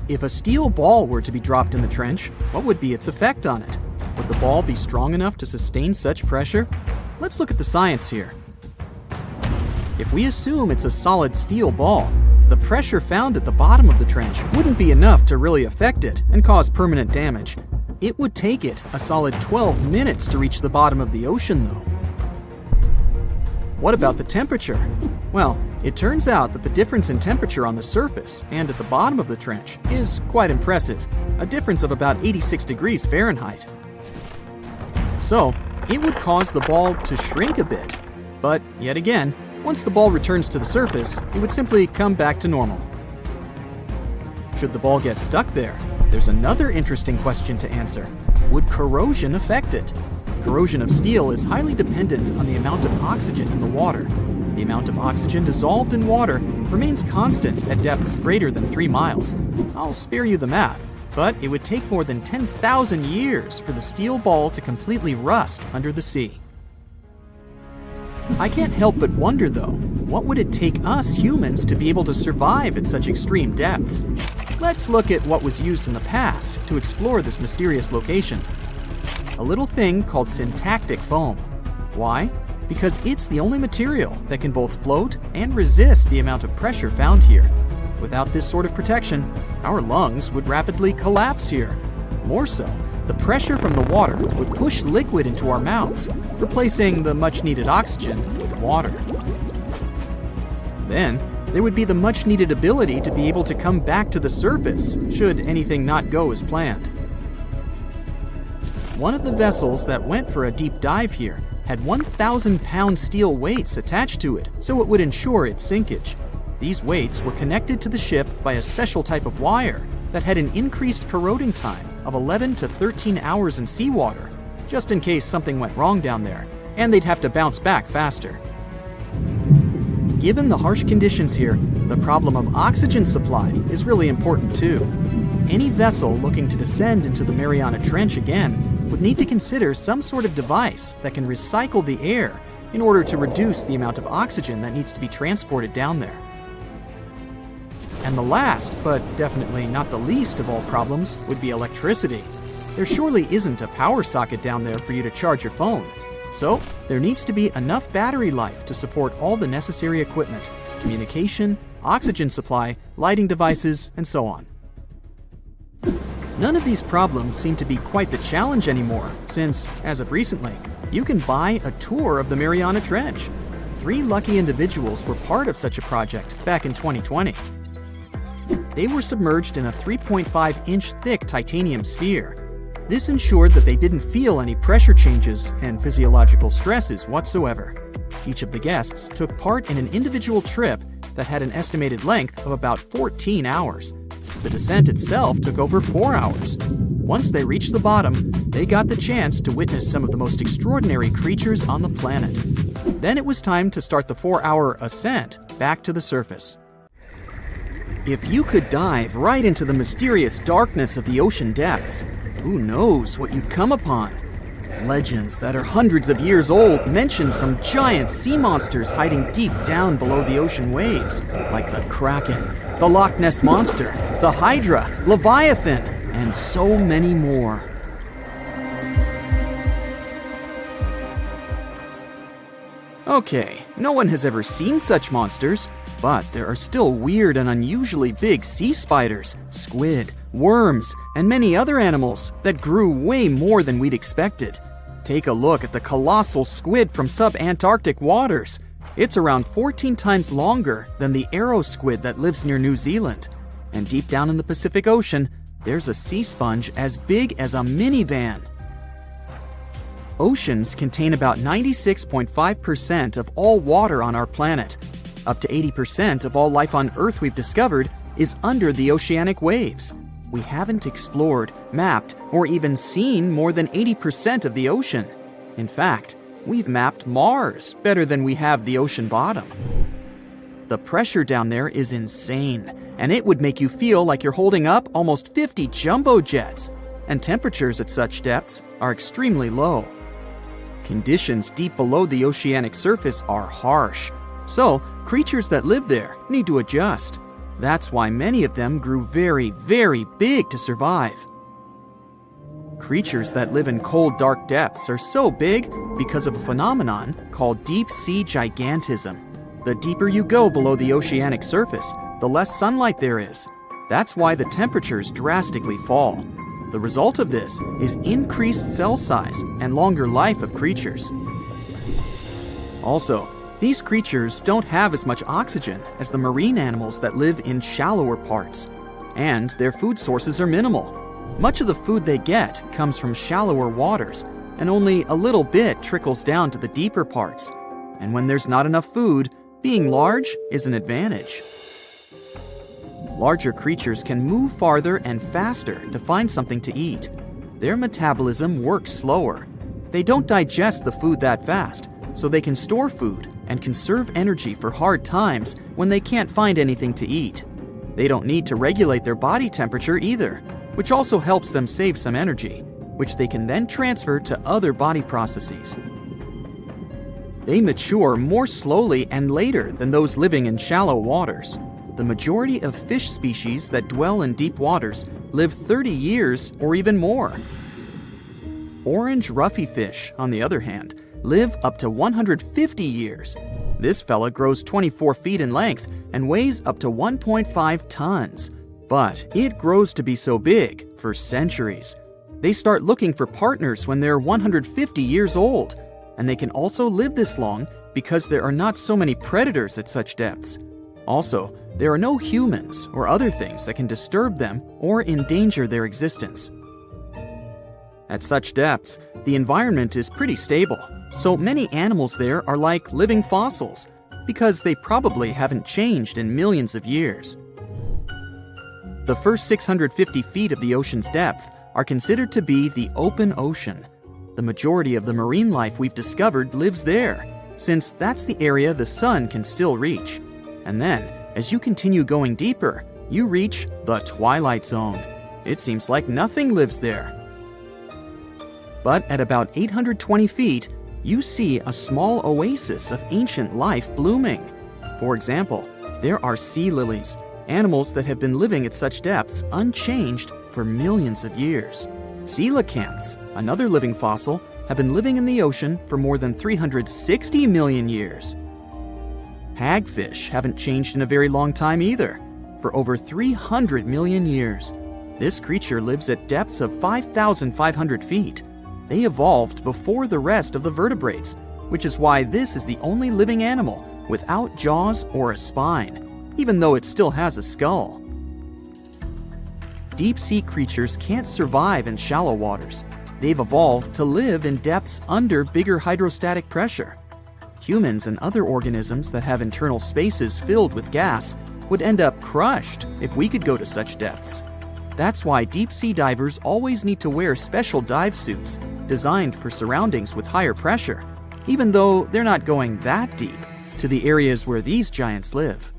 If a steel ball were to be dropped in the trench, what would be its effect on it? Would the ball be strong enough to sustain such pressure? Let's look at the science here. If we assume it's a solid steel ball, the pressure found at the bottom of the trench wouldn't be enough to really affect it and cause permanent damage. It would take it a solid 12 minutes to reach the bottom of the ocean, though. What about the temperature? Well, it turns out that the difference in temperature on the surface and at the bottom of the trench is quite impressive, a difference of about 86 degrees Fahrenheit. So, it would cause the ball to shrink a bit, but yet again, once the ball returns to the surface, it would simply come back to normal. Should the ball get stuck there, there's another interesting question to answer. Would corrosion affect it? Corrosion of steel is highly dependent on the amount of oxygen in the water. The amount of oxygen dissolved in water remains constant at depths greater than 3 miles. I'll spare you the math, but it would take more than 10,000 years for the steel ball to completely rust under the sea. I can't help but wonder, though, what would it take us humans to be able to survive at such extreme depths? Let's look at what was used in the past to explore this mysterious location. A little thing called syntactic foam. Why? because it's the only material that can both float and resist the amount of pressure found here. Without this sort of protection, our lungs would rapidly collapse here. More so, the pressure from the water would push liquid into our mouths, replacing the much-needed oxygen with water. Then, there would be the much-needed ability to be able to come back to the surface, should anything not go as planned. One of the vessels that went for a deep dive here had 1,000-pound steel weights attached to it, so it would ensure its sinkage. These weights were connected to the ship by a special type of wire that had an increased corroding time of 11 to 13 hours in seawater, just in case something went wrong down there, and they'd have to bounce back faster. Given the harsh conditions here, the problem of oxygen supply is really important too. Any vessel looking to descend into the Mariana Trench again would need to consider some sort of device that can recycle the air in order to reduce the amount of oxygen that needs to be transported down there. And the last, but definitely not the least of all problems, would be electricity. There surely isn't a power socket down there for you to charge your phone. So, there needs to be enough battery life to support all the necessary equipment, communication, oxygen supply, lighting devices, and so on. None of these problems seem to be quite the challenge anymore, since, as of recently, you can buy a tour of the Mariana Trench. 3 lucky individuals were part of such a project back in 2020. They were submerged in a 3.5-inch thick titanium sphere. This ensured that they didn't feel any pressure changes and physiological stresses whatsoever. Each of the guests took part in an individual trip that had an estimated length of about 14 hours. The descent itself took over 4 hours. Once they reached the bottom, they got the chance to witness some of the most extraordinary creatures on the planet. Then it was time to start the 4-hour ascent back to the surface. If you could dive right into the mysterious darkness of the ocean depths, who knows what you'd come upon? Legends that are hundreds of years old mention some giant sea monsters hiding deep down below the ocean waves, like the Kraken, the Loch Ness Monster, the Hydra, Leviathan, and so many more. Okay, no one has ever seen such monsters, but there are still weird and unusually big sea spiders, squid, worms, and many other animals that grew way more than we'd expected. Take a look at the colossal squid from sub-Antarctic waters. It's around 14 times longer than the arrow squid that lives near New Zealand. And deep down in the Pacific Ocean, there's a sea sponge as big as a minivan. Oceans contain about 96.5% of all water on our planet. Up to 80% of all life on Earth we've discovered is under the oceanic waves. We haven't explored, mapped, or even seen more than 80% of the ocean. In fact, we've mapped Mars better than we have the ocean bottom. The pressure down there is insane, and it would make you feel like you're holding up almost 50 jumbo jets. And temperatures at such depths are extremely low. Conditions deep below the oceanic surface are harsh, so creatures that live there need to adjust. That's why many of them grew very, very big to survive. Creatures that live in cold, dark depths are so big because of a phenomenon called deep sea gigantism. The deeper you go below the oceanic surface, the less sunlight there is. That's why the temperatures drastically fall. The result of this is increased cell size and longer life of creatures. Also, these creatures don't have as much oxygen as the marine animals that live in shallower parts, and their food sources are minimal. Much of the food they get comes from shallower waters, and only a little bit trickles down to the deeper parts. And when there's not enough food, being large is an advantage. Larger creatures can move farther and faster to find something to eat. Their metabolism works slower. They don't digest the food that fast, so they can store food and conserve energy for hard times when they can't find anything to eat. They don't need to regulate their body temperature either, which also helps them save some energy, which they can then transfer to other body processes. They mature more slowly and later than those living in shallow waters. The majority of fish species that dwell in deep waters live 30 years or even more. Orange ruffy fish, on the other hand, live up to 150 years. This fella grows 24 feet in length and weighs up to 1.5 tons. But it grows to be so big for centuries. They start looking for partners when they're 150 years old, and they can also live this long because there are not so many predators at such depths. Also, there are no humans or other things that can disturb them or endanger their existence. At such depths, the environment is pretty stable, so many animals there are like living fossils, because they probably haven't changed in millions of years. The first 650 feet of the ocean's depth are considered to be the open ocean. The majority of the marine life we've discovered lives there, since that's the area the sun can still reach. And then, as you continue going deeper, you reach the twilight zone. It seems like nothing lives there. But at about 820 feet, you see a small oasis of ancient life blooming. For example, there are sea lilies, animals that have been living at such depths unchanged for millions of years. Coelacanths, another living fossil, have been living in the ocean for more than 360 million years. Hagfish haven't changed in a very long time either, for over 300 million years. This creature lives at depths of 5,500 feet. They evolved before the rest of the vertebrates, which is why this is the only living animal without jaws or a spine, even though it still has a skull. Deep-sea creatures can't survive in shallow waters. They've evolved to live in depths under bigger hydrostatic pressure. Humans and other organisms that have internal spaces filled with gas would end up crushed if we could go to such depths. That's why deep-sea divers always need to wear special dive suits designed for surroundings with higher pressure, even though they're not going that deep to the areas where these giants live.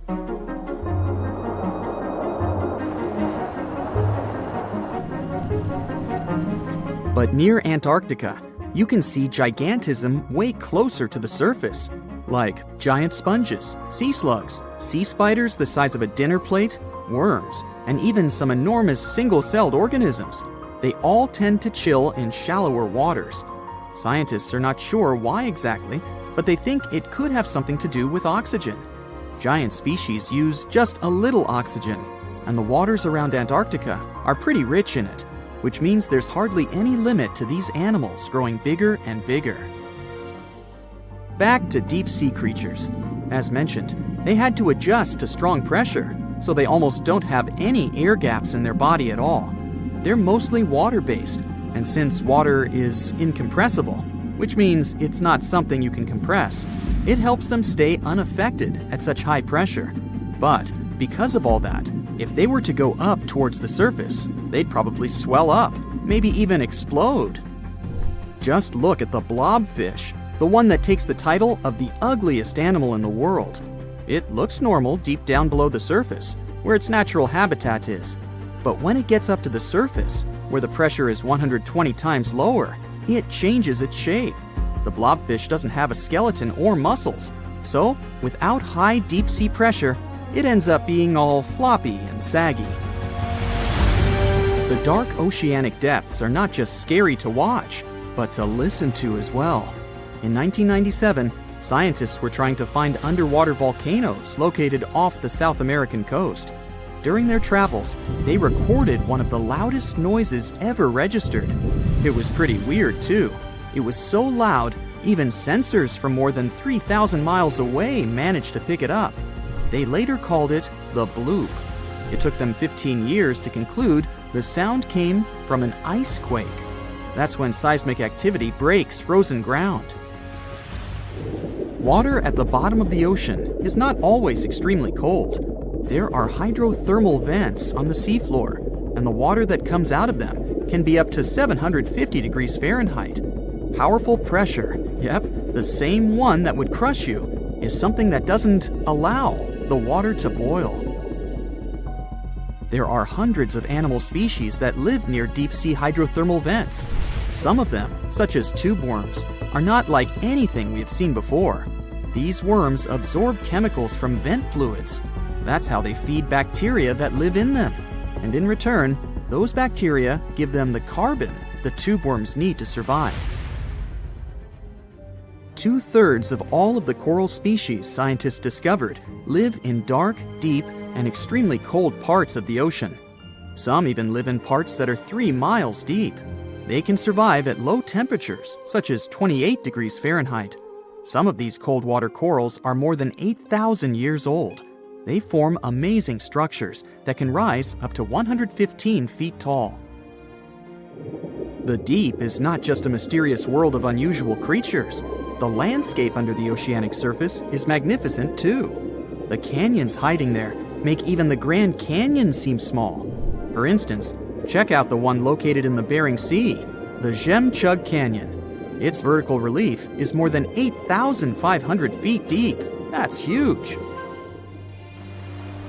But near Antarctica, you can see gigantism way closer to the surface, like giant sponges, sea slugs, sea spiders the size of a dinner plate, worms, and even some enormous single-celled organisms. They all tend to chill in shallower waters. Scientists are not sure why exactly, but they think it could have something to do with oxygen. Giant species use just a little oxygen, and the waters around Antarctica are pretty rich in it, which means there's hardly any limit to these animals growing bigger and bigger. Back to deep-sea creatures. As mentioned, they had to adjust to strong pressure, so they almost don't have any air gaps in their body at all. They're mostly water-based, and since water is incompressible, which means it's not something you can compress, it helps them stay unaffected at such high pressure. But because of all that, if they were to go up towards the surface, they'd probably swell up, maybe even explode. Just look at the blobfish, the one that takes the title of the ugliest animal in the world. It looks normal deep down below the surface, where its natural habitat is. But when it gets up to the surface, where the pressure is 120 times lower, it changes its shape. The blobfish doesn't have a skeleton or muscles, so without high deep-sea pressure, it ends up being all floppy and saggy. The dark oceanic depths are not just scary to watch, but to listen to as well. In 1997, scientists were trying to find underwater volcanoes located off the South American coast. During their travels, they recorded one of the loudest noises ever registered. It was pretty weird, too. It was so loud, even sensors from more than 3,000 miles away managed to pick it up. They later called it the bloop. It took them 15 years to conclude the sound came from an ice quake. That's when seismic activity breaks frozen ground. Water at the bottom of the ocean is not always extremely cold. There are hydrothermal vents on the seafloor, and the water that comes out of them can be up to 750 degrees Fahrenheit. Powerful pressure, yep, the same one that would crush you, is something that doesn't allow the water to boil. There are hundreds of animal species that live near deep-sea hydrothermal vents. Some of them, such as tube worms, are not like anything we have seen before. These worms absorb chemicals from vent fluids. That's how they feed bacteria that live in them. And in return, those bacteria give them the carbon the tube worms need to survive. 2/3 of all of the coral species scientists discovered live in dark, deep, and extremely cold parts of the ocean. Some even live in parts that are 3 miles deep. They can survive at low temperatures, such as 28 degrees Fahrenheit. Some of these cold water corals are more than 8,000 years old. They form amazing structures that can rise up to 115 feet tall. The deep is not just a mysterious world of unusual creatures. The landscape under the oceanic surface is magnificent too. The canyons hiding there make even the Grand Canyon seem small. For instance, check out the one located in the Bering Sea, the Jemchug Canyon. Its vertical relief is more than 8,500 feet deep. That's huge.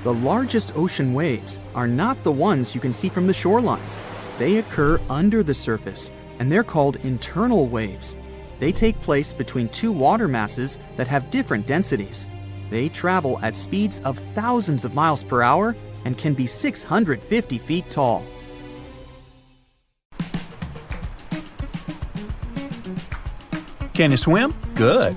The largest ocean waves are not the ones you can see from the shoreline. They occur under the surface, and they're called internal waves. They take place between two water masses that have different densities. They travel at speeds of thousands of miles per hour and can be 650 feet tall. Can you swim? Good.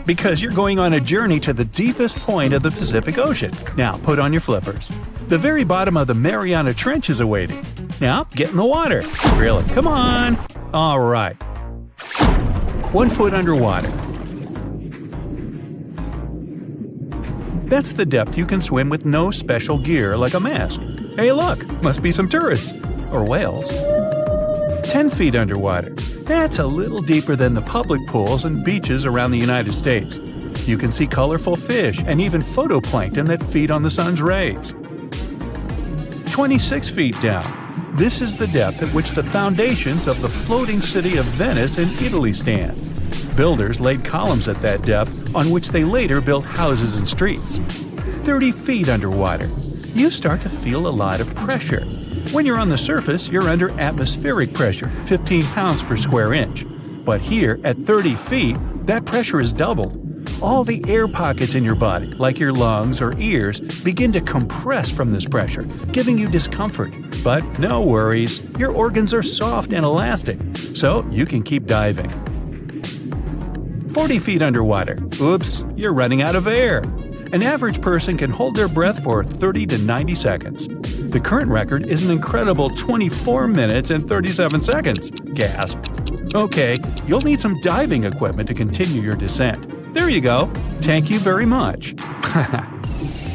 Because you're going on a journey to the deepest point of the Pacific Ocean. Now put on your flippers. The very bottom of the Mariana Trench is awaiting. Now get in the water. Really, come on. All right. 1 foot underwater. That's the depth you can swim with no special gear like a mask. Hey look, must be some tourists. Or whales. 10 feet underwater. That's a little deeper than the public pools and beaches around the United States. You can see colorful fish and even phytoplankton that feed on the sun's rays. 26 feet down. This is the depth at which the foundations of the floating city of Venice in Italy stand. Builders laid columns at that depth on which they later built houses and streets. 30 feet underwater. You start to feel a lot of pressure. When you're on the surface, you're under atmospheric pressure, 15 pounds per square inch. But here, at 30 feet, that pressure is doubled. All the air pockets in your body, like your lungs or ears, begin to compress from this pressure, giving you discomfort. But no worries, your organs are soft and elastic, so you can keep diving. 40 feet underwater. Oops, you're running out of air. An average person can hold their breath for 30 to 90 seconds. The current record is an incredible 24 minutes and 37 seconds. Gasp. Okay, you'll need some diving equipment to continue your descent. There you go. Thank you very much.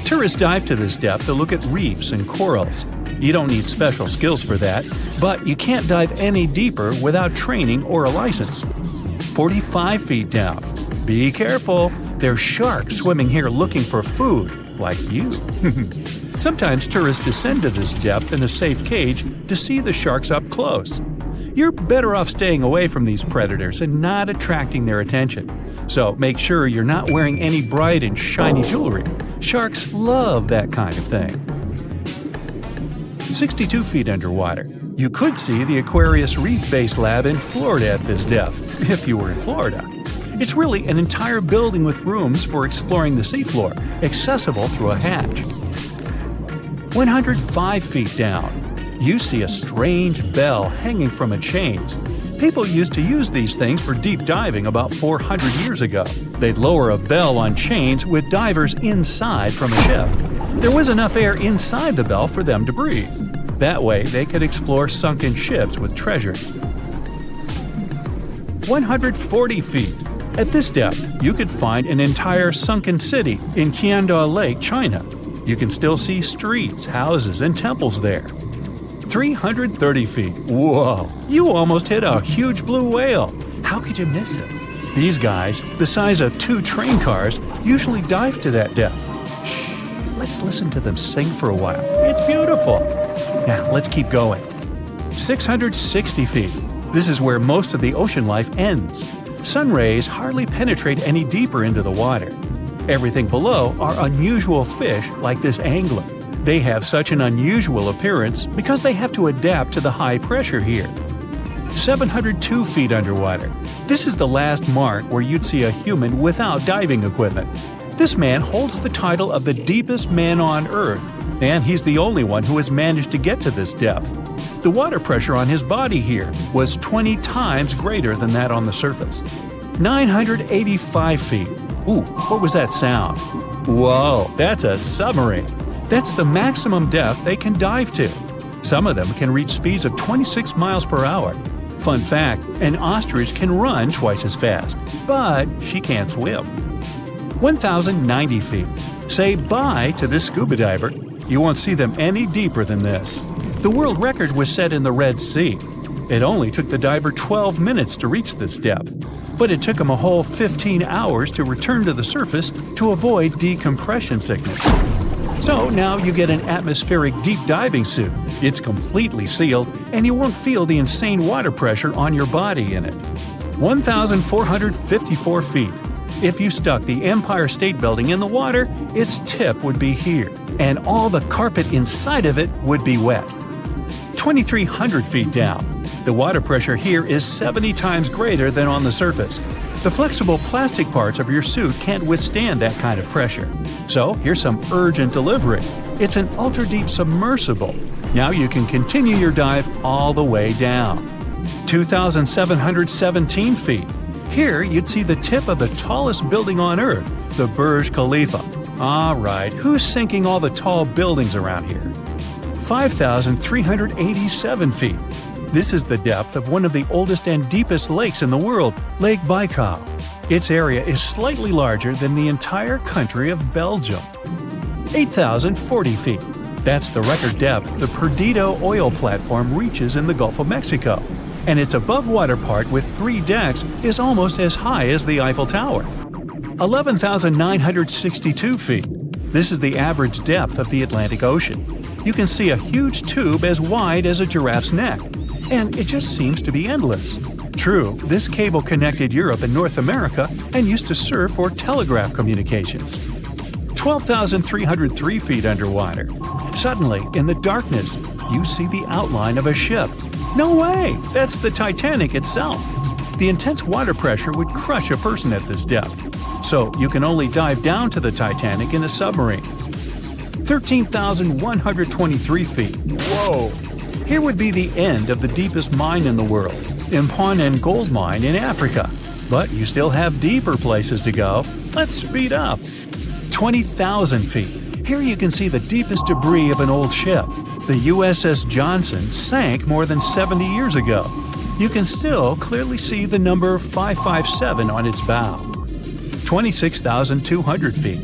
Tourists dive to this depth to look at reefs and corals. You don't need special skills for that, but you can't dive any deeper without training or a license. 45 feet down. Be careful. There's sharks swimming here looking for food, like you. Sometimes tourists descend to this depth in a safe cage to see the sharks up close. You're better off staying away from these predators and not attracting their attention. So make sure you're not wearing any bright and shiny jewelry. Sharks love that kind of thing. 62 feet underwater. You could see the Aquarius Reef Base Lab in Florida at this depth, if you were in Florida. It's really an entire building with rooms for exploring the seafloor, accessible through a hatch. 105 feet down. You see a strange bell hanging from a chain. People used to use these things for deep diving about 400 years ago. They'd lower a bell on chains with divers inside from a ship. There was enough air inside the bell for them to breathe. That way, they could explore sunken ships with treasures. 140 feet. At this depth, you could find an entire sunken city in Qianda Lake, China. You can still see streets, houses, and temples there. 330 feet. Whoa! You almost hit a huge blue whale. How could you miss it? These guys, the size of 2 train cars, usually dive to that depth. Shh! Let's listen to them sing for a while. It's beautiful. Now, let's keep going. 660 feet. This is where most of the ocean life ends. Sun rays hardly penetrate any deeper into the water. Everything below are unusual fish like this angler. They have such an unusual appearance because they have to adapt to the high pressure here. 702 feet underwater. This is the last mark where you'd see a human without diving equipment. This man holds the title of the deepest man on Earth, and he's the only one who has managed to get to this depth. The water pressure on his body here was 20 times greater than that on the surface. 985 feet. Ooh, what was that sound? Whoa, that's a submarine. That's the maximum depth they can dive to. Some of them can reach speeds of 26 miles per hour. Fun fact, an ostrich can run twice as fast, but she can't swim. 1,090 feet. Say bye to this scuba diver. You won't see them any deeper than this. The world record was set in the Red Sea. It only took the diver 12 minutes to reach this depth, but it took him a whole 15 hours to return to the surface to avoid decompression sickness. So now you get an atmospheric deep diving suit. It's completely sealed, and you won't feel the insane water pressure on your body in it. 1,454 feet. If you stuck the Empire State Building in the water, its tip would be here, and all the carpet inside of it would be wet. 2,300 feet down. The water pressure here is 70 times greater than on the surface. The flexible plastic parts of your suit can't withstand that kind of pressure. So here's some urgent delivery. It's an ultra-deep submersible. Now you can continue your dive all the way down. 2,717 feet. Here you'd see the tip of the tallest building on Earth, the Burj Khalifa. All right, who's sinking all the tall buildings around here? 5,387 feet. This is the depth of one of the oldest and deepest lakes in the world, Lake Baikal. Its area is slightly larger than the entire country of Belgium. 8,040 feet. That's the record depth the Perdido oil platform reaches in the Gulf of Mexico. And its above-water part with 3 decks is almost as high as the Eiffel Tower. 11,962 feet. This is the average depth of the Atlantic Ocean. You can see a huge tube as wide as a giraffe's neck. And it just seems to be endless. True, this cable connected Europe and North America and used to serve for telegraph communications. 12,303 feet underwater. Suddenly, in the darkness, you see the outline of a ship. No way! That's the Titanic itself. The intense water pressure would crush a person at this depth. So you can only dive down to the Titanic in a submarine. 13,123 feet. Whoa! Here would be the end of the deepest mine in the world, Imponen Gold Mine in Africa. But you still have deeper places to go. Let's speed up. 20,000 feet. Here you can see the deepest debris of an old ship. The USS Johnson sank more than 70 years ago. You can still clearly see the number 557 on its bow. 26,200 feet.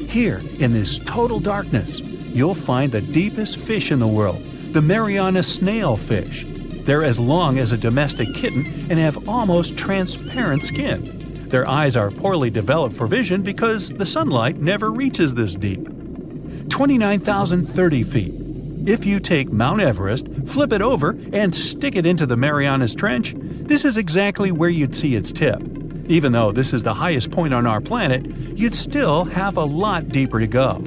Here, in this total darkness, you'll find the deepest fish in the world, the Mariana snailfish. They're as long as a domestic kitten and have almost transparent skin. Their eyes are poorly developed for vision because the sunlight never reaches this deep. 29,030 feet. If you take Mount Everest, flip it over, and stick it into the Marianas Trench, this is exactly where you'd see its tip. Even though this is the highest point on our planet, you'd still have a lot deeper to go.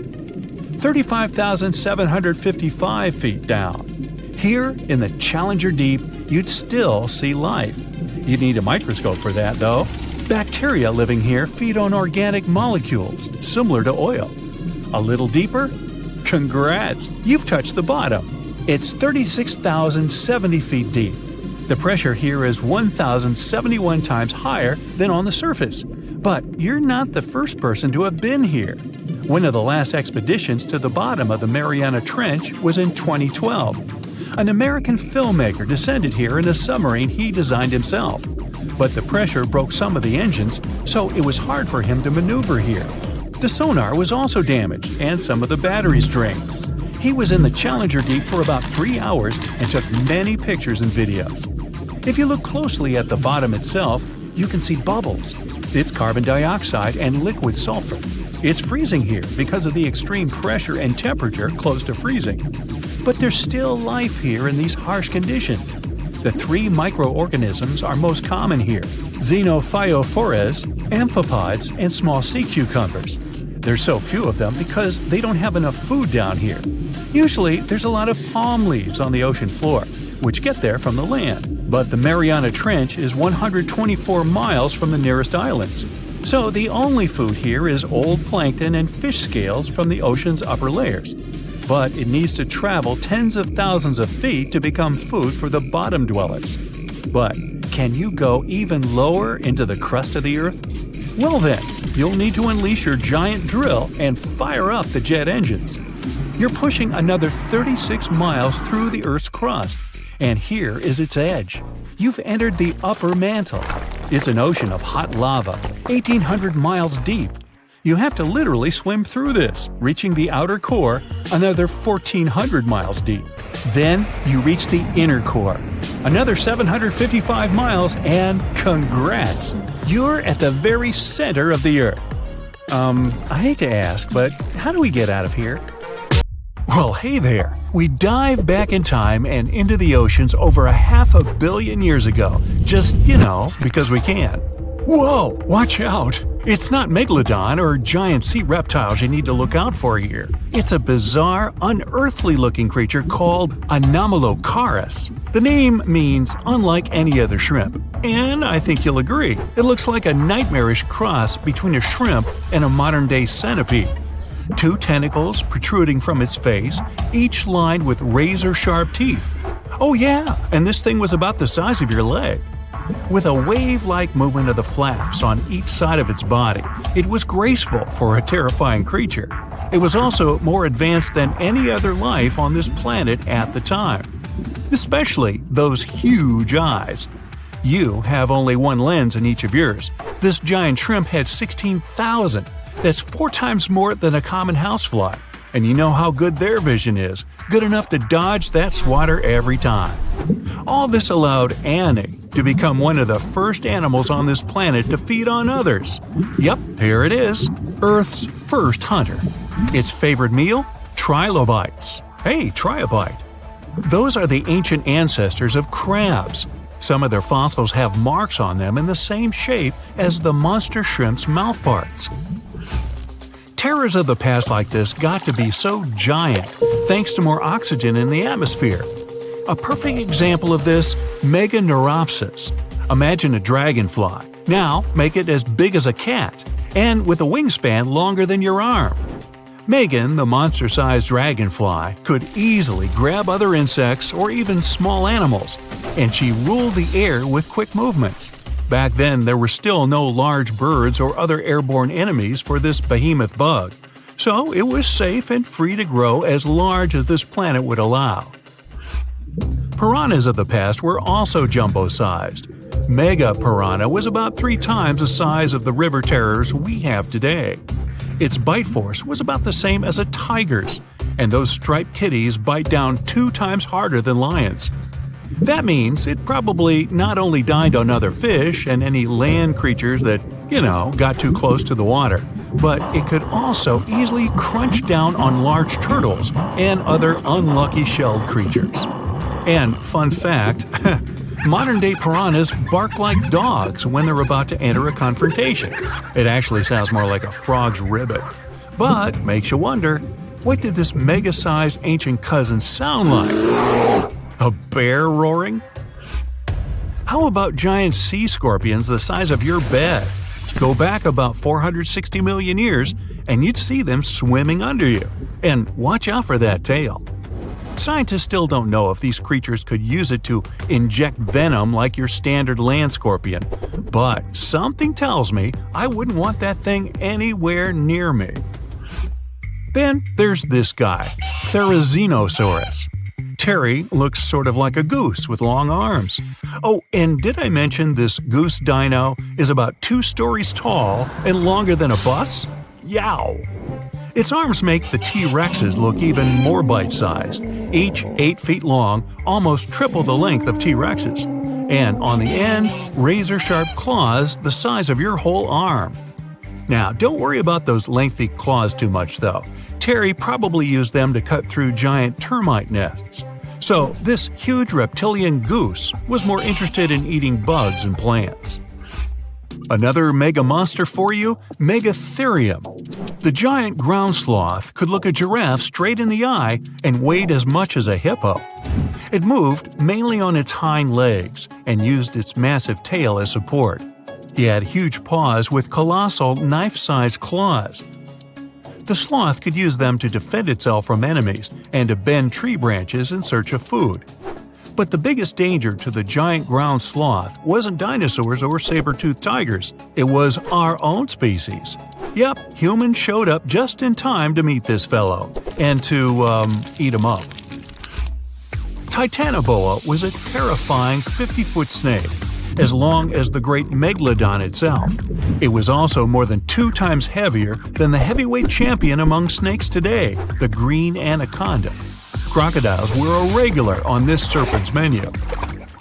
35,755 feet down. Here, in the Challenger Deep, you'd still see life. You'd need a microscope for that, though. Bacteria living here feed on organic molecules, similar to oil. A little deeper? Congrats! You've touched the bottom. It's 36,070 feet deep. The pressure here is 1,071 times higher than on the surface. But you're not the first person to have been here. One of the last expeditions to the bottom of the Mariana Trench was in 2012. An American filmmaker descended here in a submarine he designed himself. But the pressure broke some of the engines, so it was hard for him to maneuver here. The sonar was also damaged, and some of the batteries drained. He was in the Challenger Deep for about 3 hours and took many pictures and videos. If you look closely at the bottom itself, you can see bubbles. It's carbon dioxide and liquid sulfur. It's freezing here because of the extreme pressure and temperature close to freezing. But there's still life here in these harsh conditions. The 3 microorganisms are most common here: xenophytophores, amphipods, and small sea cucumbers. There's so few of them because they don't have enough food down here. Usually, there's a lot of palm leaves on the ocean floor, which get there from the land. But the Mariana Trench is 124 miles from the nearest islands. So the only food here is old plankton and fish scales from the ocean's upper layers. But it needs to travel tens of thousands of feet to become food for the bottom dwellers. But can you go even lower into the crust of the Earth? Well then, you'll need to unleash your giant drill and fire up the jet engines. You're pushing another 36 miles through the Earth's crust, and here is its edge. You've entered the upper mantle. It's an ocean of hot lava, 1,800 miles deep. You have to literally swim through this, reaching the outer core, another 1,400 miles deep. Then you reach the inner core, another 755 miles, and congrats! You're at the very center of the Earth. I hate to ask, but how do we get out of here? Well, hey there! We dive back in time and into the oceans over 500 million years ago, just, because we can. Whoa! Watch out! It's not Megalodon or giant sea reptiles you need to look out for here. It's a bizarre, unearthly-looking creature called Anomalocaris. The name means unlike any other shrimp, and I think you'll agree, it looks like a nightmarish cross between a shrimp and a modern-day centipede. 2 tentacles protruding from its face, each lined with razor-sharp teeth. Oh yeah, and this thing was about the size of your leg. With a wave-like movement of the flaps on each side of its body, it was graceful for a terrifying creature. It was also more advanced than any other life on this planet at the time. Especially those huge eyes. You have only one lens in each of yours. This giant shrimp had 16,000. That's 4 times more than a common housefly. And you know how good their vision is. Good enough to dodge that swatter every time. All this allowed Annie to become one of the first animals on this planet to feed on others. Yep, here it is. Earth's first hunter. Its favorite meal? Trilobites. Hey, try a bite. Those are the ancient ancestors of crabs. Some of their fossils have marks on them in the same shape as the monster shrimp's mouthparts. Terrors of the past like this got to be so giant thanks to more oxygen in the atmosphere. A perfect example of this, Meganeuropsis. Imagine a dragonfly. Now make it as big as a cat, and with a wingspan longer than your arm. Megan, the monster-sized dragonfly, could easily grab other insects or even small animals, and she ruled the air with quick movements. Back then, there were still no large birds or other airborne enemies for this behemoth bug, so it was safe and free to grow as large as this planet would allow. Piranhas of the past were also jumbo-sized. Mega piranha was about 3 times the size of the river terrors we have today. Its bite force was about the same as a tiger's, and those striped kitties bite down 2 times harder than lions. That means it probably not only dined on other fish and any land creatures that, got too close to the water, but it could also easily crunch down on large turtles and other unlucky shelled creatures. And fun fact, modern-day piranhas bark like dogs when they're about to enter a confrontation. It actually sounds more like a frog's ribbit. But makes you wonder, what did this mega-sized ancient cousin sound like? A bear roaring? How about giant sea scorpions the size of your bed? Go back about 460 million years, and you'd see them swimming under you. And watch out for that tail. Scientists still don't know if these creatures could use it to inject venom like your standard land scorpion, but something tells me I wouldn't want that thing anywhere near me. Then there's this guy, Therizinosaurus. Terry looks sort of like a goose with long arms. Oh, and did I mention this goose dino is about 2 stories tall and longer than a bus? Yow! Its arms make the T-Rexes look even more bite-sized, each 8 feet long, almost triple the length of T-Rexes. And on the end, razor-sharp claws the size of your whole arm. Now, don't worry about those lengthy claws too much, though. Terry probably used them to cut through giant termite nests. So, this huge reptilian goose was more interested in eating bugs and plants. Another mega monster for you, Megatherium. The giant ground sloth could look a giraffe straight in the eye and weighed as much as a hippo. It moved mainly on its hind legs and used its massive tail as support. He had huge paws with colossal knife-sized claws. The sloth could use them to defend itself from enemies and to bend tree branches in search of food. But the biggest danger to the giant ground sloth wasn't dinosaurs or saber-toothed tigers. It was our own species. Yep, humans showed up just in time to meet this fellow and to, eat him up. Titanoboa was a terrifying 50-foot snake, as long as the great Megalodon itself. It was also more than 2 times heavier than the heavyweight champion among snakes today, the green anaconda. Crocodiles were a regular on this serpent's menu.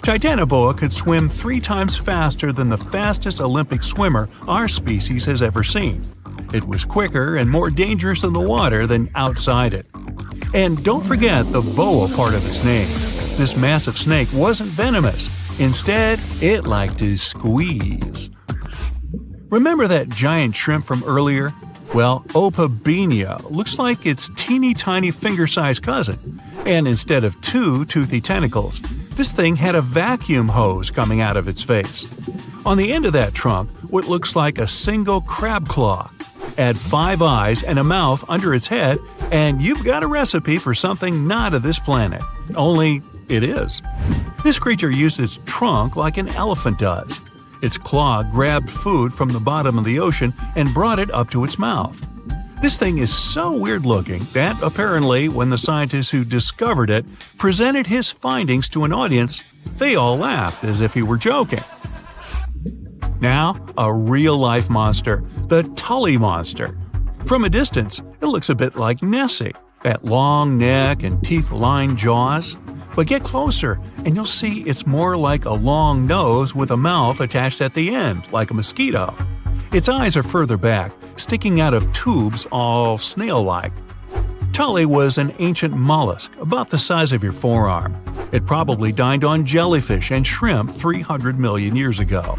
Titanoboa could swim 3 times faster than the fastest Olympic swimmer our species has ever seen. It was quicker and more dangerous in the water than outside it. And don't forget the boa part of its name. This massive snake wasn't venomous. Instead, it liked to squeeze. Remember that giant shrimp from earlier? Well, Opabenia looks like its teeny-tiny finger-sized cousin. And instead of 2 toothy tentacles, this thing had a vacuum hose coming out of its face. On the end of that trunk, what looks like a single crab claw. Add 5 eyes and a mouth under its head, and you've got a recipe for something not of this planet. Only it is. This creature used its trunk like an elephant does. Its claw grabbed food from the bottom of the ocean and brought it up to its mouth. This thing is so weird-looking that, apparently, when the scientists who discovered it presented his findings to an audience, they all laughed as if he were joking. Now, a real-life monster, the Tully monster. From a distance, it looks a bit like Nessie, that long neck and teeth-lined jaws. But get closer, and you'll see it's more like a long nose with a mouth attached at the end, like a mosquito. Its eyes are further back, sticking out of tubes all snail-like. Tully was an ancient mollusk, about the size of your forearm. It probably dined on jellyfish and shrimp 300 million years ago.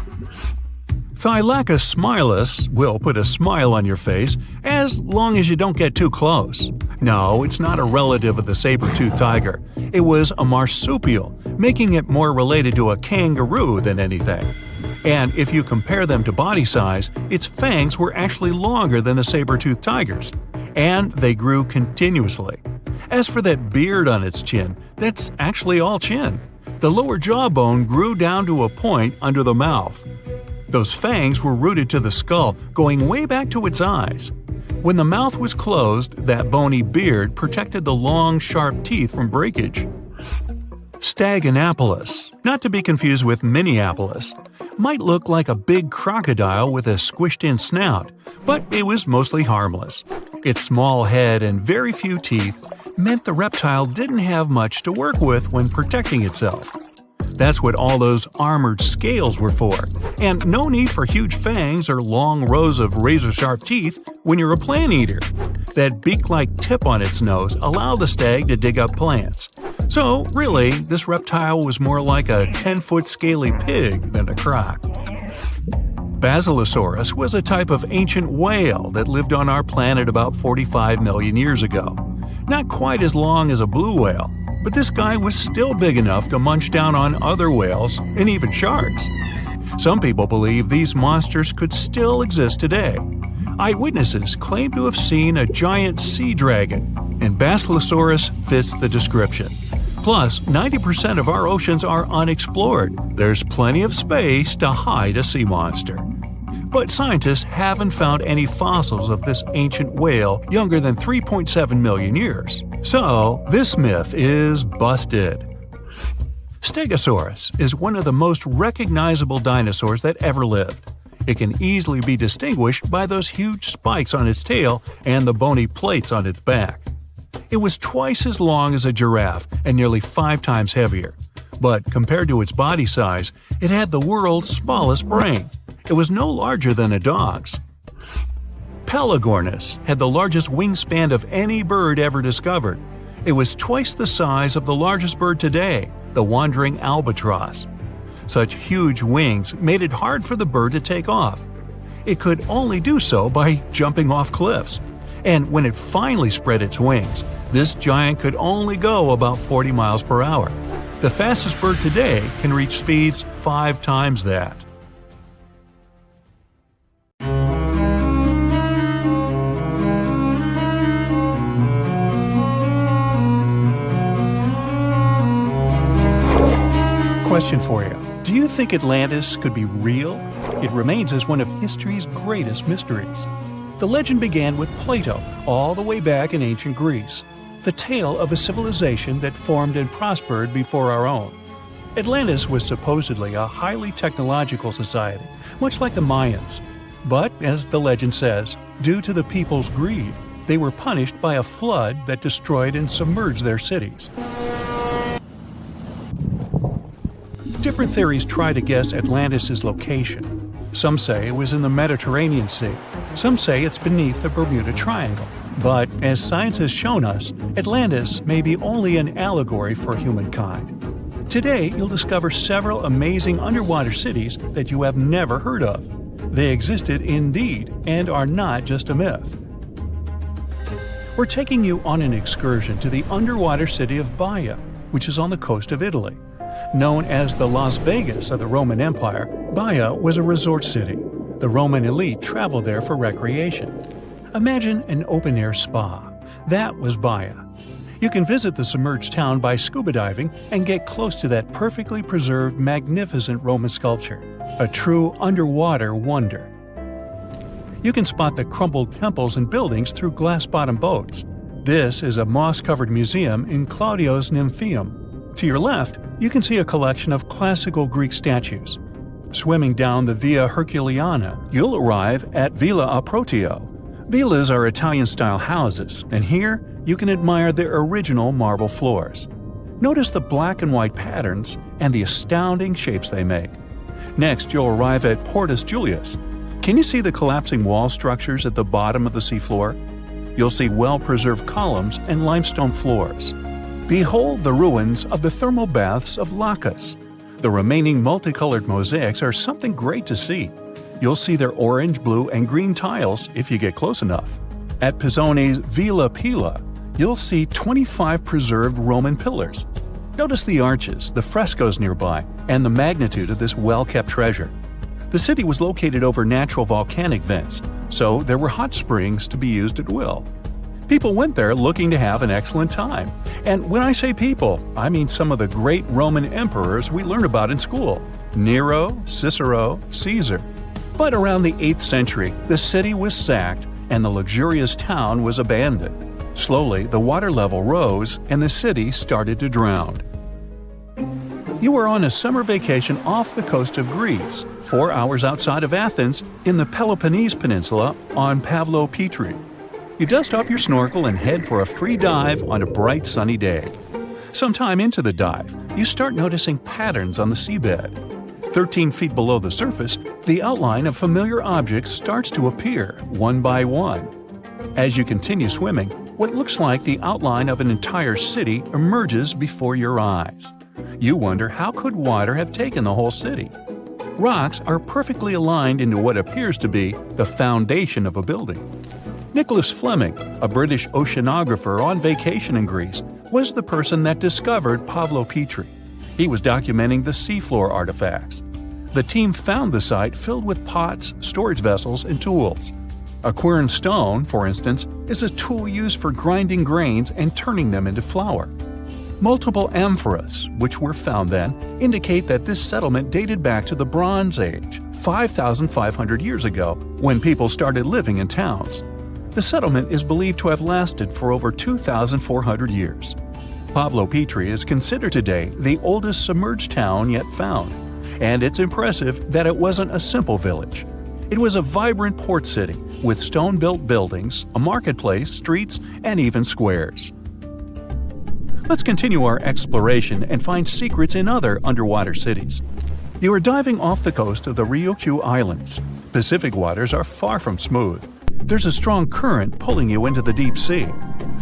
Thylacus smilus will put a smile on your face as long as you don't get too close. No, it's not a relative of the saber-toothed tiger. It was a marsupial, making it more related to a kangaroo than anything. And if you compare them to body size, its fangs were actually longer than a saber-toothed tiger's. And they grew continuously. As for that beard on its chin, that's actually all chin. The lower jawbone grew down to a point under the mouth. Those fangs were rooted to the skull, going way back to its eyes. When the mouth was closed, that bony beard protected the long, sharp teeth from breakage. Staganapolis, not to be confused with Minneapolis, might look like a big crocodile with a squished-in snout, but it was mostly harmless. Its small head and very few teeth meant the reptile didn't have much to work with when protecting itself. That's what all those armored scales were for, and no need for huge fangs or long rows of razor-sharp teeth when you're a plant eater. That beak-like tip on its nose allowed the stag to dig up plants. So, really, this reptile was more like a 10-foot scaly pig than a croc. Basilosaurus was a type of ancient whale that lived on our planet about 45 million years ago. Not quite as long as a blue whale, but this guy was still big enough to munch down on other whales and even sharks. Some people believe these monsters could still exist today. Eyewitnesses claim to have seen a giant sea dragon, and Basilosaurus fits the description. Plus, 90% of our oceans are unexplored. There's plenty of space to hide a sea monster. But scientists haven't found any fossils of this ancient whale younger than 3.7 million years. So, this myth is busted. Stegosaurus is one of the most recognizable dinosaurs that ever lived. It can easily be distinguished by those huge spikes on its tail and the bony plates on its back. It was twice as long as a giraffe and nearly 5 times heavier. But compared to its body size, it had the world's smallest brain. It was no larger than a dog's. Pelagornis had the largest wingspan of any bird ever discovered. It was twice the size of the largest bird today, the wandering albatross. Such huge wings made it hard for the bird to take off. It could only do so by jumping off cliffs. And when it finally spread its wings, this giant could only go about 40 miles per hour. The fastest bird today can reach speeds 5 times that. question for you. Do you think Atlantis could be real? It remains as one of history's greatest mysteries. The legend began with Plato all the way back in ancient Greece, the tale of a civilization that formed and prospered before our own. Atlantis was supposedly a highly technological society, much like the Mayans. But, as the legend says, due to the people's greed, they were punished by a flood that destroyed and submerged their cities. Different theories try to guess Atlantis' location. Some say it was in the Mediterranean Sea. Some say it's beneath the Bermuda Triangle. But, as science has shown us, Atlantis may be only an allegory for humankind. Today, you'll discover several amazing underwater cities that you have never heard of. They existed indeed and are not just a myth. We're taking you on an excursion to the underwater city of Baya, which is on the coast of Italy. Known as the Las Vegas of the Roman Empire, Baya was a resort city. The Roman elite traveled there for recreation. Imagine an open-air spa. That was Baya. You can visit the submerged town by scuba diving and get close to that perfectly preserved, magnificent Roman sculpture, a true underwater wonder. You can spot the crumbled temples and buildings through glass-bottom boats. This is a moss-covered museum in Claudio's Nymphaeum. To your left, you can see a collection of classical Greek statues. Swimming down the Via Herculeana, you'll arrive at Villa Aprotio. Villas are Italian-style houses, and here you can admire their original marble floors. Notice the black and white patterns and the astounding shapes they make. Next, you'll arrive at Portus Julius. Can you see the collapsing wall structures at the bottom of the seafloor? You'll see well-preserved columns and limestone floors. Behold the ruins of the thermal baths of Lacus. The remaining multicolored mosaics are something great to see. You'll see their orange, blue, and green tiles if you get close enough. At Pisoni's Villa Pila, you'll see 25 preserved Roman pillars. Notice the arches, the frescoes nearby, and the magnitude of this well-kept treasure. The city was located over natural volcanic vents, so there were hot springs to be used at will. People went there looking to have an excellent time. And when I say people, I mean some of the great Roman emperors we learn about in school: Nero, Cicero, Caesar. But around the 8th century, the city was sacked and the luxurious town was abandoned. Slowly, the water level rose and the city started to drown. You are on a summer vacation off the coast of Greece, 4 hours outside of Athens, in the Peloponnese Peninsula on Pavlo Petri. You dust off your snorkel and head for a free dive on a bright sunny day. Sometime into the dive, you start noticing patterns on the seabed. 13 feet below the surface, the outline of familiar objects starts to appear, one by one. As you continue swimming, what looks like the outline of an entire city emerges before your eyes. You wonder, how could water have taken the whole city? Rocks are perfectly aligned into what appears to be the foundation of a building. Nicholas Fleming, a British oceanographer on vacation in Greece, was the person that discovered Pavlo Petri. He was documenting the seafloor artifacts. The team found the site filled with pots, storage vessels, and tools. A quern stone, for instance, is a tool used for grinding grains and turning them into flour. Multiple amphoras, which were found then, indicate that this settlement dated back to the Bronze Age, 5,500 years ago, when people started living in towns. The settlement is believed to have lasted for over 2,400 years. Pavlo Petri is considered today the oldest submerged town yet found, and it's impressive that it wasn't a simple village. It was a vibrant port city with stone-built buildings, a marketplace, streets, and even squares. Let's continue our exploration and find secrets in other underwater cities. You are diving off the coast of the Ryukyu Islands. Pacific waters are far from smooth. There's a strong current pulling you into the deep sea.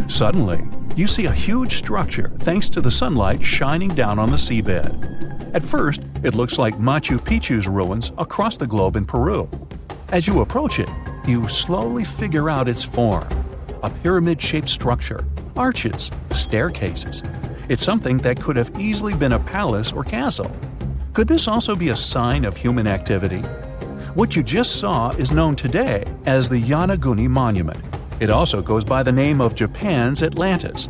Suddenly, you see a huge structure thanks to the sunlight shining down on the seabed. At first, it looks like Machu Picchu's ruins across the globe in Peru. As you approach it, you slowly figure out its form. A pyramid-shaped structure, arches, staircases. It's something that could have easily been a palace or castle. Could this also be a sign of human activity? What you just saw is known today as the Yanaguni Monument. It also goes by the name of Japan's Atlantis.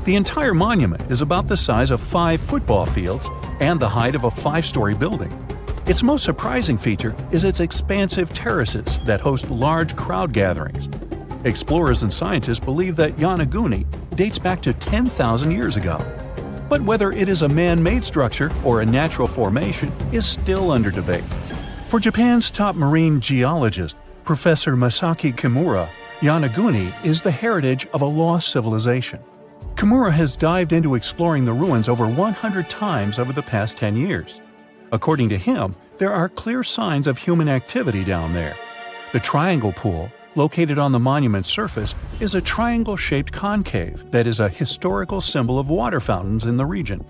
The entire monument is about the size of 5 football fields and the height of a 5-story building. Its most surprising feature is its expansive terraces that host large crowd gatherings. Explorers and scientists believe that Yanaguni dates back to 10,000 years ago. But whether it is a man-made structure or a natural formation is still under debate. For Japan's top marine geologist, Professor Masaki Kimura, Yanaguni is the heritage of a lost civilization. Kimura has dived into exploring the ruins over 100 times over the past 10 years. According to him, there are clear signs of human activity down there. The Triangle Pool, located on the monument's surface, is a triangle-shaped concave that is a historical symbol of water fountains in the region.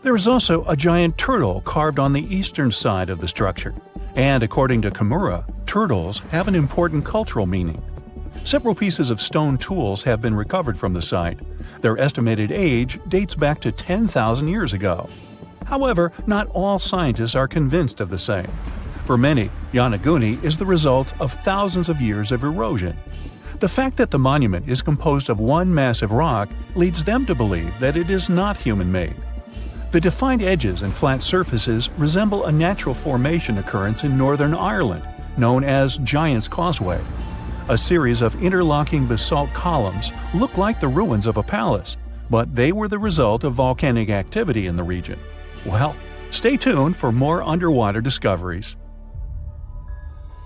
There is also a giant turtle carved on the eastern side of the structure. And according to Kimura, turtles have an important cultural meaning. Several pieces of stone tools have been recovered from the site. Their estimated age dates back to 10,000 years ago. However, not all scientists are convinced of the same. For many, Yanaguni is the result of thousands of years of erosion. The fact that the monument is composed of one massive rock leads them to believe that it is not human-made. The defined edges and flat surfaces resemble a natural formation occurrence in Northern Ireland, known as Giant's Causeway. A series of interlocking basalt columns look like the ruins of a palace, but they were the result of volcanic activity in the region. Well, stay tuned for more underwater discoveries.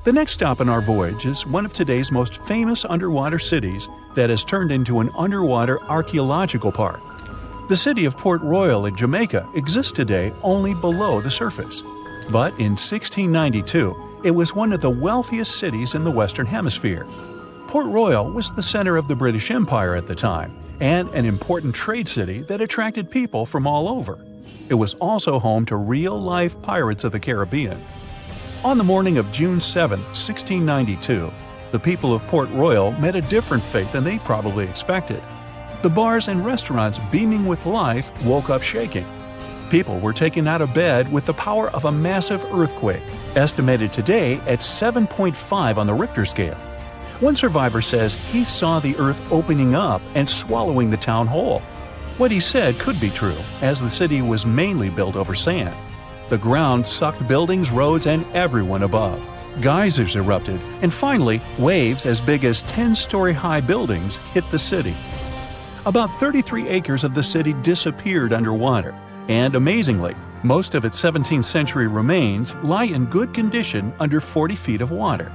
The next stop on our voyage is one of today's most famous underwater cities that has turned into an underwater archaeological park. The city of Port Royal in Jamaica exists today only below the surface. But in 1692, it was one of the wealthiest cities in the Western Hemisphere. Port Royal was the center of the British Empire at the time, and an important trade city that attracted people from all over. It was also home to real-life pirates of the Caribbean. On the morning of June 7, 1692, the people of Port Royal met a different fate than they probably expected. The bars and restaurants beaming with life woke up shaking. People were taken out of bed with the power of a massive earthquake, estimated today at 7.5 on the Richter scale. One survivor says he saw the earth opening up and swallowing the town whole. What he said could be true, as the city was mainly built over sand. The ground sucked buildings, roads, and everyone above. Geysers erupted, and finally, waves as big as 10-story-high buildings hit the city. About 33 acres of the city disappeared underwater, and amazingly, most of its 17th century remains lie in good condition under 40 feet of water.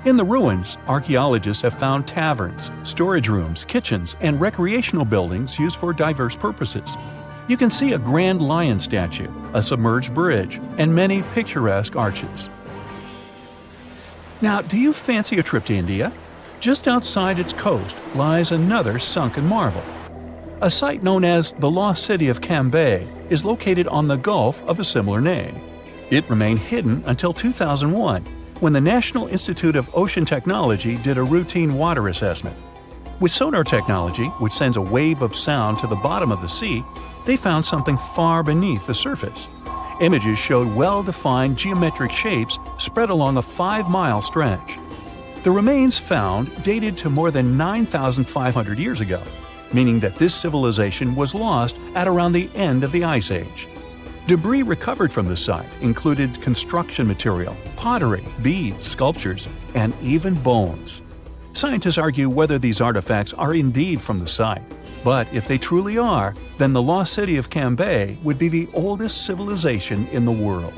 In the ruins, archaeologists have found taverns, storage rooms, kitchens, and recreational buildings used for diverse purposes. You can see a grand lion statue, a submerged bridge, and many picturesque arches. Now, do you fancy a trip to India? Just outside its coast lies another sunken marvel. A site known as the Lost City of Cambay is located on the Gulf of a similar name. It remained hidden until 2001, when the National Institute of Ocean Technology did a routine water assessment. With sonar technology, which sends a wave of sound to the bottom of the sea, they found something far beneath the surface. Images showed well-defined geometric shapes spread along a 5-mile stretch. The remains found dated to more than 9,500 years ago, meaning that this civilization was lost at around the end of the Ice Age. Debris recovered from the site included construction material, pottery, beads, sculptures, and even bones. Scientists argue whether these artifacts are indeed from the site, but if they truly are, then the lost city of Cambay would be the oldest civilization in the world.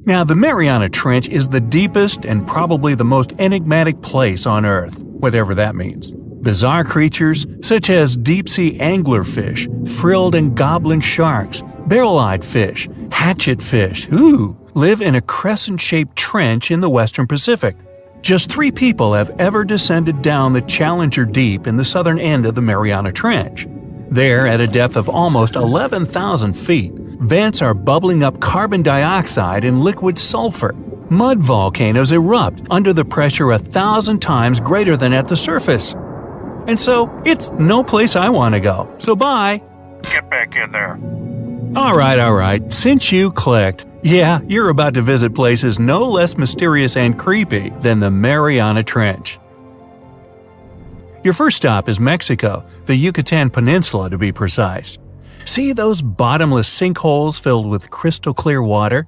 Now, the Mariana Trench is the deepest and probably the most enigmatic place on Earth, whatever that means. Bizarre creatures, such as deep-sea anglerfish, frilled and goblin sharks, barrel-eyed fish, hatchetfish, live in a crescent-shaped trench in the western Pacific. Just 3 people have ever descended down the Challenger Deep in the southern end of the Mariana Trench. There, at a depth of almost 11,000 feet, vents are bubbling up carbon dioxide and liquid sulfur. Mud volcanoes erupt under the pressure 1,000 times greater than at the surface. And so, it's no place I want to go. So bye! Get back in there. Alright, since you clicked, yeah, you're about to visit places no less mysterious and creepy than the Mariana Trench. Your first stop is Mexico, the Yucatan Peninsula to be precise. See those bottomless sinkholes filled with crystal clear water?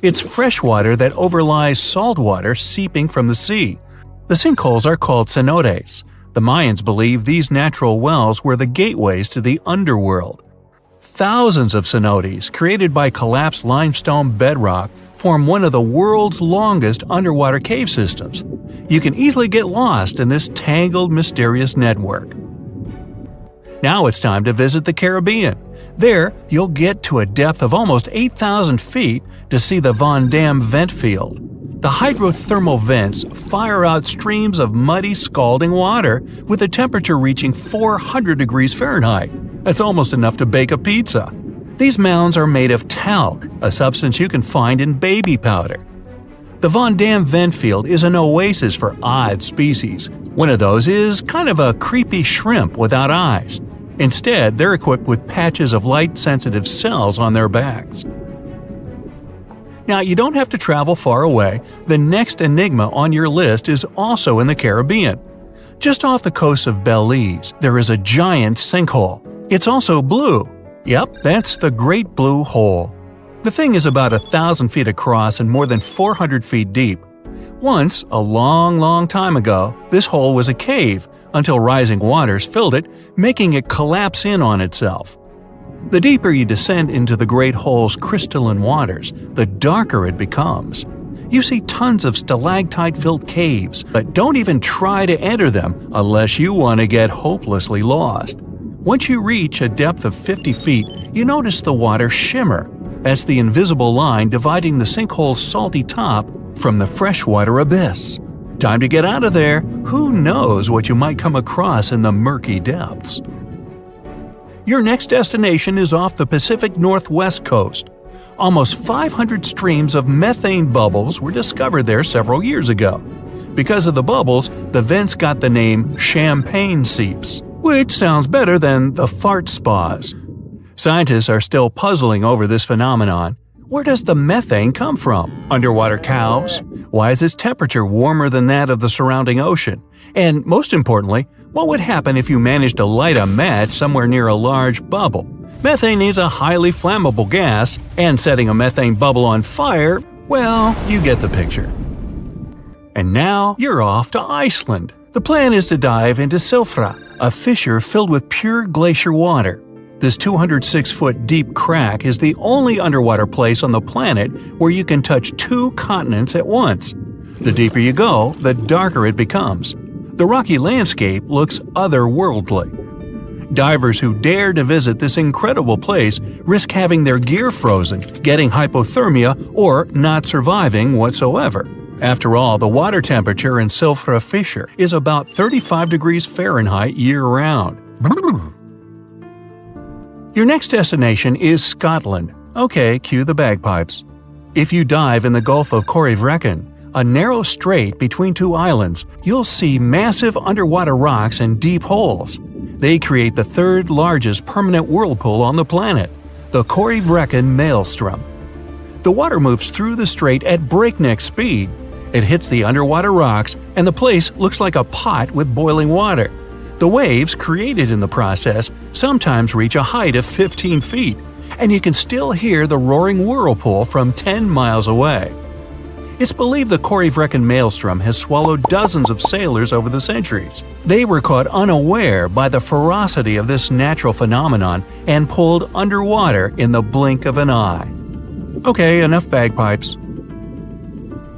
It's fresh water that overlies salt water seeping from the sea. The sinkholes are called cenotes. The Mayans believed these natural wells were the gateways to the underworld. Thousands of cenotes, created by collapsed limestone bedrock, form one of the world's longest underwater cave systems. You can easily get lost in this tangled, mysterious network. Now it's time to visit the Caribbean. There, you'll get to a depth of almost 8,000 feet to see the Van Dam vent field. The hydrothermal vents fire out streams of muddy, scalding water, with a temperature reaching 400 degrees Fahrenheit. That's almost enough to bake a pizza. These mounds are made of talc, a substance you can find in baby powder. The Van Dam vent field is an oasis for odd species. One of those is kind of a creepy shrimp without eyes. Instead, they're equipped with patches of light-sensitive cells on their backs. Now, you don't have to travel far away. The next enigma on your list is also in the Caribbean. Just off the coast of Belize, there is a giant sinkhole. It's also blue. Yep, that's the Great Blue Hole. The thing is about 1,000 feet across and more than 400 feet deep. Once, a long time ago, this hole was a cave until rising waters filled it, making it collapse in on itself. The deeper you descend into the Great Hole's crystalline waters, the darker it becomes. You see tons of stalactite-filled caves, but don't even try to enter them unless you want to get hopelessly lost. Once you reach a depth of 50 feet, you notice the water shimmer. That's the invisible line dividing the sinkhole's salty top from the freshwater abyss. Time to get out of there. Who knows what you might come across in the murky depths? Your next destination is off the Pacific Northwest coast. Almost 500 streams of methane bubbles were discovered there several years ago. Because of the bubbles, the vents got the name Champagne Seeps, which sounds better than the fart spas. Scientists are still puzzling over this phenomenon. Where does the methane come from? Underwater cows? Why is its temperature warmer than that of the surrounding ocean? And most importantly, what would happen if you managed to light a match somewhere near a large bubble? Methane is a highly flammable gas, and setting a methane bubble on fire, well, you get the picture. And now you're off to Iceland. The plan is to dive into Silfra, a fissure filled with pure glacier water. This 206-foot deep crack is the only underwater place on the planet where you can touch two continents at once. The deeper you go, the darker it becomes. The rocky landscape looks otherworldly. Divers who dare to visit this incredible place risk having their gear frozen, getting hypothermia, or not surviving whatsoever. After all, the water temperature in Silfra Fissure is about 35 degrees Fahrenheit year-round. Your next destination is Scotland. Okay, cue the bagpipes. If you dive in the Gulf of Corryvreckan, a narrow strait between two islands, you'll see massive underwater rocks and deep holes. They create the third largest permanent whirlpool on the planet, the Corryvreckan Maelstrom. The water moves through the strait at breakneck speed. It hits the underwater rocks, and the place looks like a pot with boiling water. The waves, created in the process, sometimes reach a height of 15 feet, and you can still hear the roaring whirlpool from 10 miles away. It's believed the Corryvreckan Maelstrom has swallowed dozens of sailors over the centuries. They were caught unaware by the ferocity of this natural phenomenon and pulled underwater in the blink of an eye. Okay, enough bagpipes.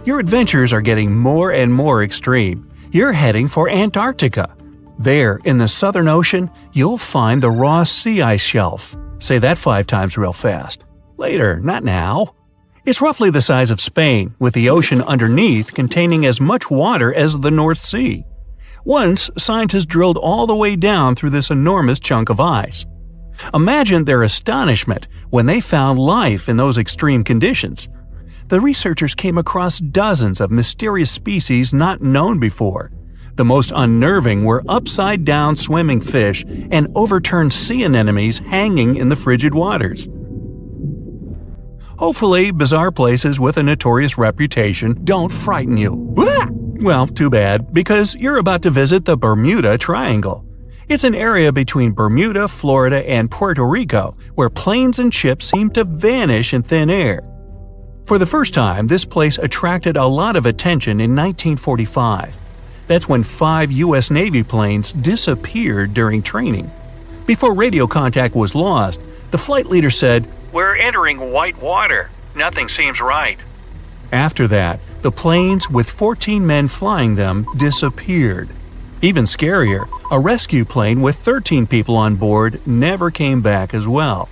Your adventures are getting more and more extreme. You're heading for Antarctica. There, in the Southern Ocean, you'll find the Ross Sea Ice Shelf. Say that 5 times real fast. Later, not now. It's roughly the size of Spain, with the ocean underneath containing as much water as the North Sea. Once, scientists drilled all the way down through this enormous chunk of ice. Imagine their astonishment when they found life in those extreme conditions. The researchers came across dozens of mysterious species not known before. The most unnerving were upside-down swimming fish and overturned sea anemones hanging in the frigid waters. Hopefully, bizarre places with a notorious reputation don't frighten you. Well, too bad, because you're about to visit the Bermuda Triangle. It's an area between Bermuda, Florida, and Puerto Rico where planes and ships seem to vanish in thin air. For the first time, this place attracted a lot of attention in 1945. That's when 5 U.S. Navy planes disappeared during training. Before radio contact was lost, the flight leader said, "We're entering white water. Nothing seems right." After that, the planes with 14 men flying them disappeared. Even scarier, a rescue plane with 13 people on board never came back as well.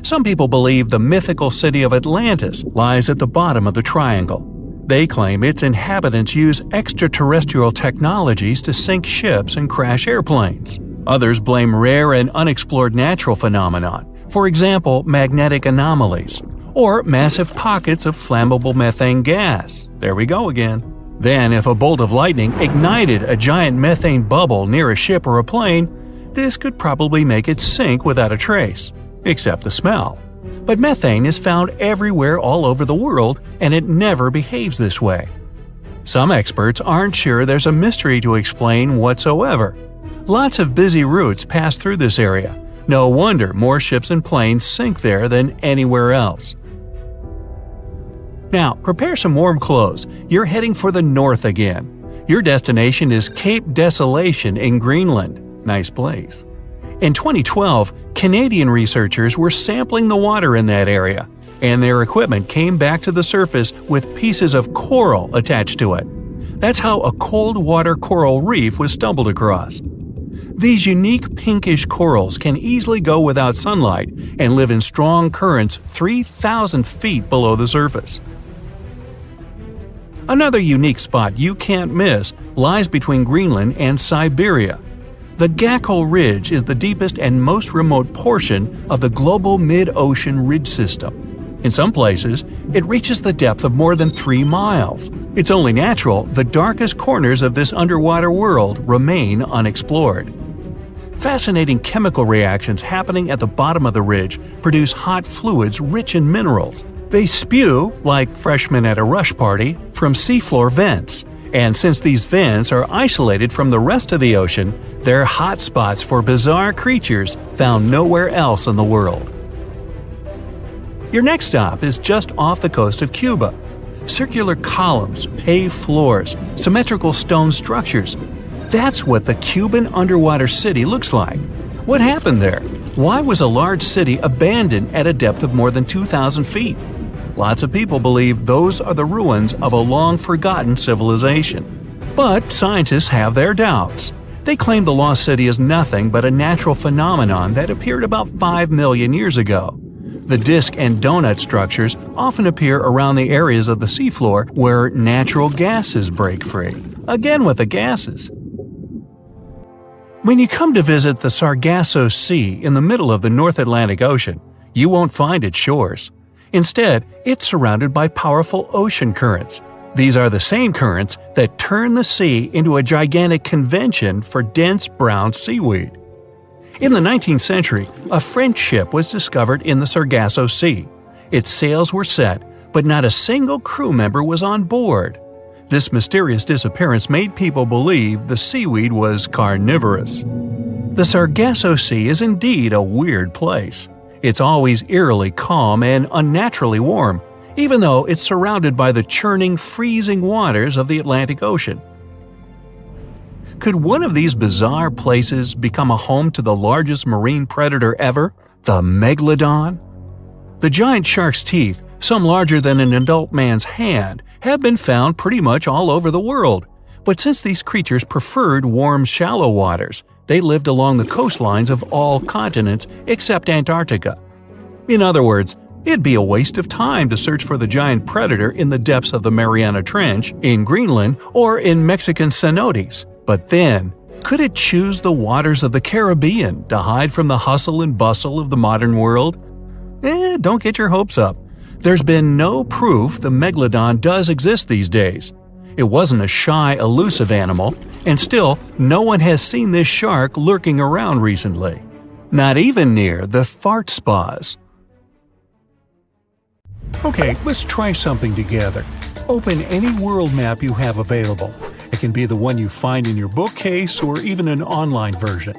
Some people believe the mythical city of Atlantis lies at the bottom of the triangle. They claim its inhabitants use extraterrestrial technologies to sink ships and crash airplanes. Others blame rare and unexplored natural phenomena, for example magnetic anomalies, or massive pockets of flammable methane gas. There we go again. Then, if a bolt of lightning ignited a giant methane bubble near a ship or a plane, this could probably make it sink without a trace, except the smell. But methane is found everywhere all over the world, and it never behaves this way. Some experts aren't sure there's a mystery to explain whatsoever. Lots of busy routes pass through this area. No wonder more ships and planes sink there than anywhere else. Now, prepare some warm clothes. You're heading for the north again. Your destination is Cape Desolation in Greenland. Nice place. In 2012, Canadian researchers were sampling the water in that area, and their equipment came back to the surface with pieces of coral attached to it. That's how a cold water coral reef was stumbled across. These unique pinkish corals can easily go without sunlight and live in strong currents 3,000 feet below the surface. Another unique spot you can't miss lies between Greenland and Siberia. The Gakkel Ridge is the deepest and most remote portion of the global mid-ocean ridge system. In some places, it reaches the depth of more than 3 miles. It's only natural the darkest corners of this underwater world remain unexplored. Fascinating chemical reactions happening at the bottom of the ridge produce hot fluids rich in minerals. They spew, like freshmen at a rush party, from seafloor vents. And since these vents are isolated from the rest of the ocean, they're hot spots for bizarre creatures found nowhere else in the world. Your next stop is just off the coast of Cuba. Circular columns, paved floors, symmetrical stone structures. That's what the Cuban underwater city looks like. What happened there? Why was a large city abandoned at a depth of more than 2,000 feet? Lots of people believe those are the ruins of a long-forgotten civilization. But scientists have their doubts. They claim the lost city is nothing but a natural phenomenon that appeared about 5 million years ago. The disc and donut structures often appear around the areas of the seafloor where natural gases break free. Again with the gases. When you come to visit the Sargasso Sea in the middle of the North Atlantic Ocean, you won't find its shores. Instead, it's surrounded by powerful ocean currents. These are the same currents that turn the sea into a gigantic convention for dense brown seaweed. In the 19th century, a French ship was discovered in the Sargasso Sea. Its sails were set, but not a single crew member was on board. This mysterious disappearance made people believe the seaweed was carnivorous. The Sargasso Sea is indeed a weird place. It's always eerily calm and unnaturally warm, even though it's surrounded by the churning, freezing waters of the Atlantic Ocean. Could one of these bizarre places become a home to the largest marine predator ever, the Megalodon? The giant shark's teeth, some larger than an adult man's hand, have been found pretty much all over the world. But since these creatures preferred warm, shallow waters, they lived along the coastlines of all continents except Antarctica. In other words, it'd be a waste of time to search for the giant predator in the depths of the Mariana Trench, in Greenland, or in Mexican cenotes. But then, could it choose the waters of the Caribbean to hide from the hustle and bustle of the modern world? Don't get your hopes up. There's been no proof the Megalodon does exist these days. It wasn't a shy, elusive animal, and still, no one has seen this shark lurking around recently. Not even near the fart spas. Okay, let's try something together. Open any world map you have available. It can be the one you find in your bookcase or even an online version.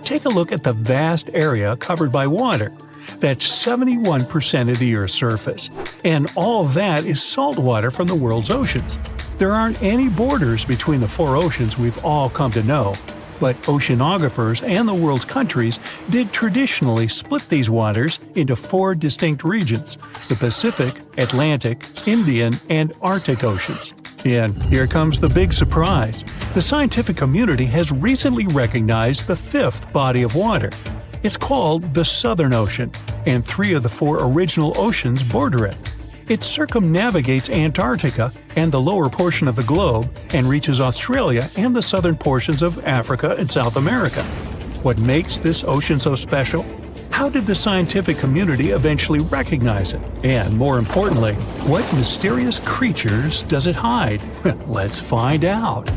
Take a look at the vast area covered by water. That's 71% of the Earth's surface. And all that is salt water from the world's oceans. There aren't any borders between the four oceans we've all come to know. But oceanographers and the world's countries did traditionally split these waters into four distinct regions: the Pacific, Atlantic, Indian, and Arctic Oceans. And here comes the big surprise. The scientific community has recently recognized the fifth body of water. It's called the Southern Ocean, and three of the four original oceans border it. It circumnavigates Antarctica and the lower portion of the globe and reaches Australia and the southern portions of Africa and South America. What makes this ocean so special? How did the scientific community eventually recognize it? And more importantly, what mysterious creatures does it hide? Let's find out.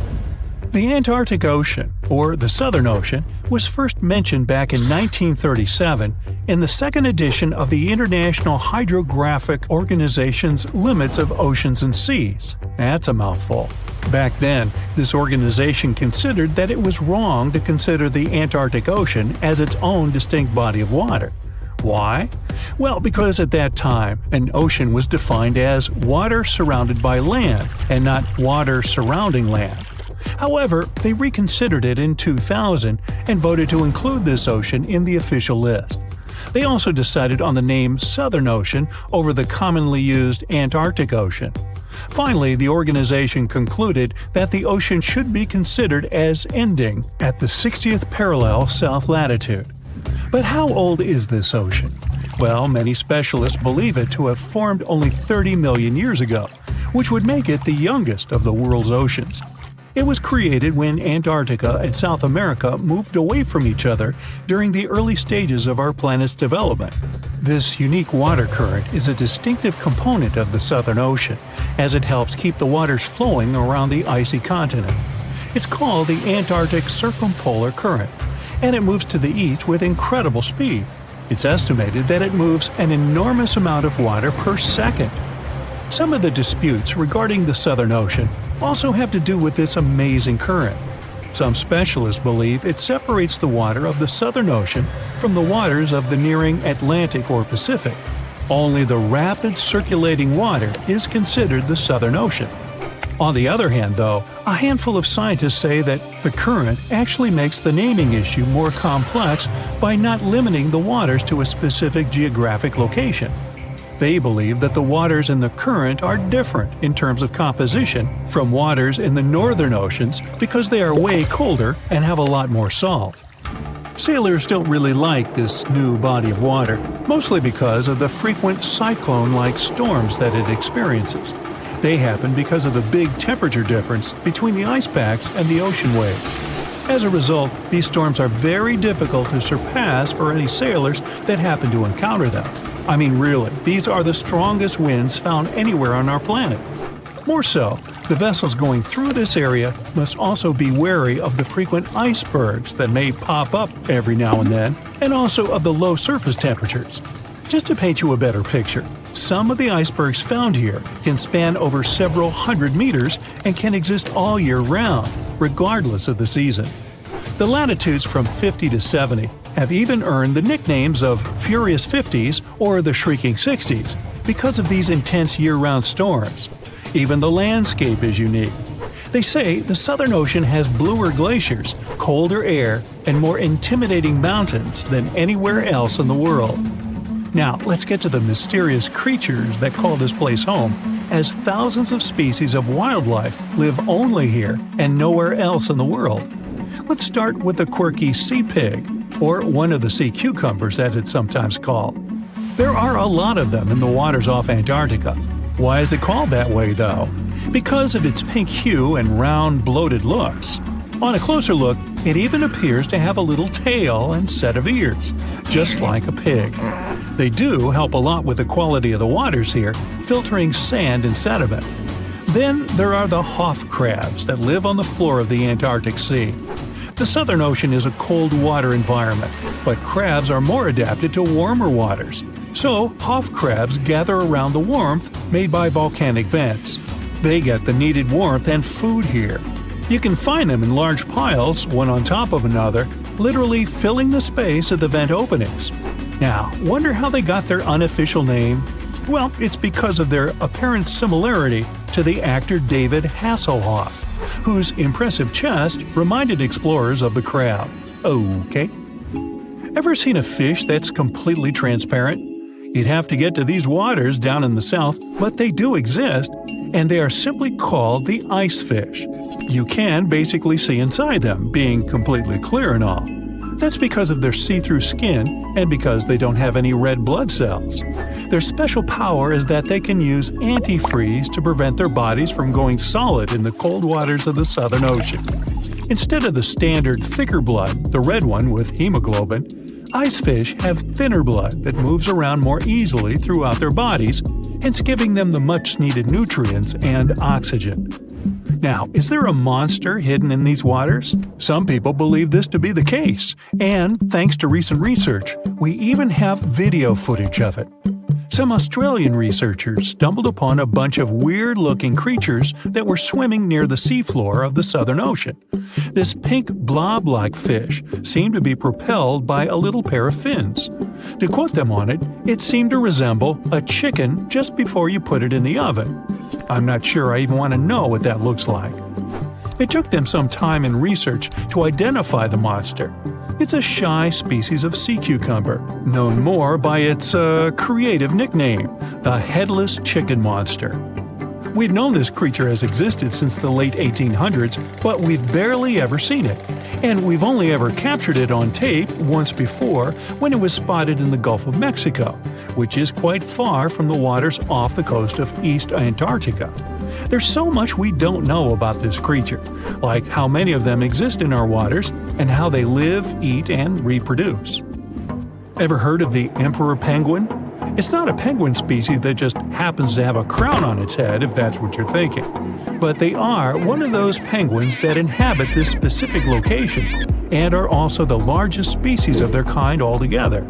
The Antarctic Ocean, or the Southern Ocean, was first mentioned back in 1937 in the second edition of the International Hydrographic Organization's Limits of Oceans and Seas. That's a mouthful. Back then, this organization considered that it was wrong to consider the Antarctic Ocean as its own distinct body of water. Why? Well, because at that time, an ocean was defined as water surrounded by land, and not water surrounding land. However, they reconsidered it in 2000 and voted to include this ocean in the official list. They also decided on the name Southern Ocean over the commonly used Antarctic Ocean. Finally, the organization concluded that the ocean should be considered as ending at the 60th parallel south latitude. But how old is this ocean? Well, many specialists believe it to have formed only 30 million years ago, which would make it the youngest of the world's oceans. It was created when Antarctica and South America moved away from each other during the early stages of our planet's development. This unique water current is a distinctive component of the Southern Ocean, as it helps keep the waters flowing around the icy continent. It's called the Antarctic Circumpolar Current, and it moves to the east with incredible speed. It's estimated that it moves an enormous amount of water per second. Some of the disputes regarding the Southern Ocean also have to do with this amazing current. Some specialists believe it separates the water of the Southern Ocean from the waters of the nearing Atlantic or Pacific. Only the rapid circulating water is considered the Southern Ocean. On the other hand, though, a handful of scientists say that the current actually makes the naming issue more complex by not limiting the waters to a specific geographic location. They believe that the waters in the current are different in terms of composition from waters in the northern oceans because they are way colder and have a lot more salt. Sailors don't really like this new body of water, mostly because of the frequent cyclone-like storms that it experiences. They happen because of the big temperature difference between the ice packs and the ocean waves. As a result, these storms are very difficult to surpass for any sailors that happen to encounter them. I mean, really, these are the strongest winds found anywhere on our planet. More so, the vessels going through this area must also be wary of the frequent icebergs that may pop up every now and then, and also of the low surface temperatures. Just to paint you a better picture, some of the icebergs found here can span over several hundred meters and can exist all year round, regardless of the season. The latitudes from 50 to 70 have even earned the nicknames of Furious 50s or the Shrieking 60s because of these intense year-round storms. Even the landscape is unique. They say the Southern Ocean has bluer glaciers, colder air, and more intimidating mountains than anywhere else in the world. Now, let's get to the mysterious creatures that call this place home, as thousands of species of wildlife live only here and nowhere else in the world. Let's start with the quirky sea pig, or one of the sea cucumbers as it's sometimes called. There are a lot of them in the waters off Antarctica. Why is it called that way, though? Because of its pink hue and round, bloated looks. On a closer look, it even appears to have a little tail and set of ears, just like a pig. They do help a lot with the quality of the waters here, filtering sand and sediment. Then there are the Hoff crabs that live on the floor of the Antarctic Sea. The Southern Ocean is a cold water environment, but crabs are more adapted to warmer waters. So, Hoff crabs gather around the warmth made by volcanic vents. They get the needed warmth and food here. You can find them in large piles, one on top of another, literally filling the space at the vent openings. Now, wonder how they got their unofficial name? Well, it's because of their apparent similarity to the actor David Hasselhoff, whose impressive chest reminded explorers of the crab. Okay. Ever seen a fish that's completely transparent? You'd have to get to these waters down in the south, but they do exist, and they are simply called the ice fish. You can basically see inside them, being completely clear and all. That's because of their see-through skin and because they don't have any red blood cells. Their special power is that they can use antifreeze to prevent their bodies from going solid in the cold waters of the Southern Ocean. Instead of the standard thicker blood, the red one with hemoglobin, ice fish have thinner blood that moves around more easily throughout their bodies, hence giving them the much-needed nutrients and oxygen. Now, is there a monster hidden in these waters? Some people believe this to be the case, and thanks to recent research, we even have video footage of it. Some Australian researchers stumbled upon a bunch of weird-looking creatures that were swimming near the seafloor of the Southern Ocean. This pink blob-like fish seemed to be propelled by a little pair of fins. To quote them on it, it seemed to resemble a chicken just before you put it in the oven. I'm not sure I even want to know what that looks like. It took them some time and research to identify the monster. It's a shy species of sea cucumber, known more by its creative nickname, the headless chicken monster. We've known this creature has existed since the late 1800s, but we've barely ever seen it. And we've only ever captured it on tape once before when it was spotted in the Gulf of Mexico, which is quite far from the waters off the coast of East Antarctica. There's so much we don't know about this creature, like how many of them exist in our waters and how they live, eat, and reproduce. Ever heard of the emperor penguin? It's not a penguin species that just happens to have a crown on its head, if that's what you're thinking. But they are one of those penguins that inhabit this specific location and are also the largest species of their kind altogether.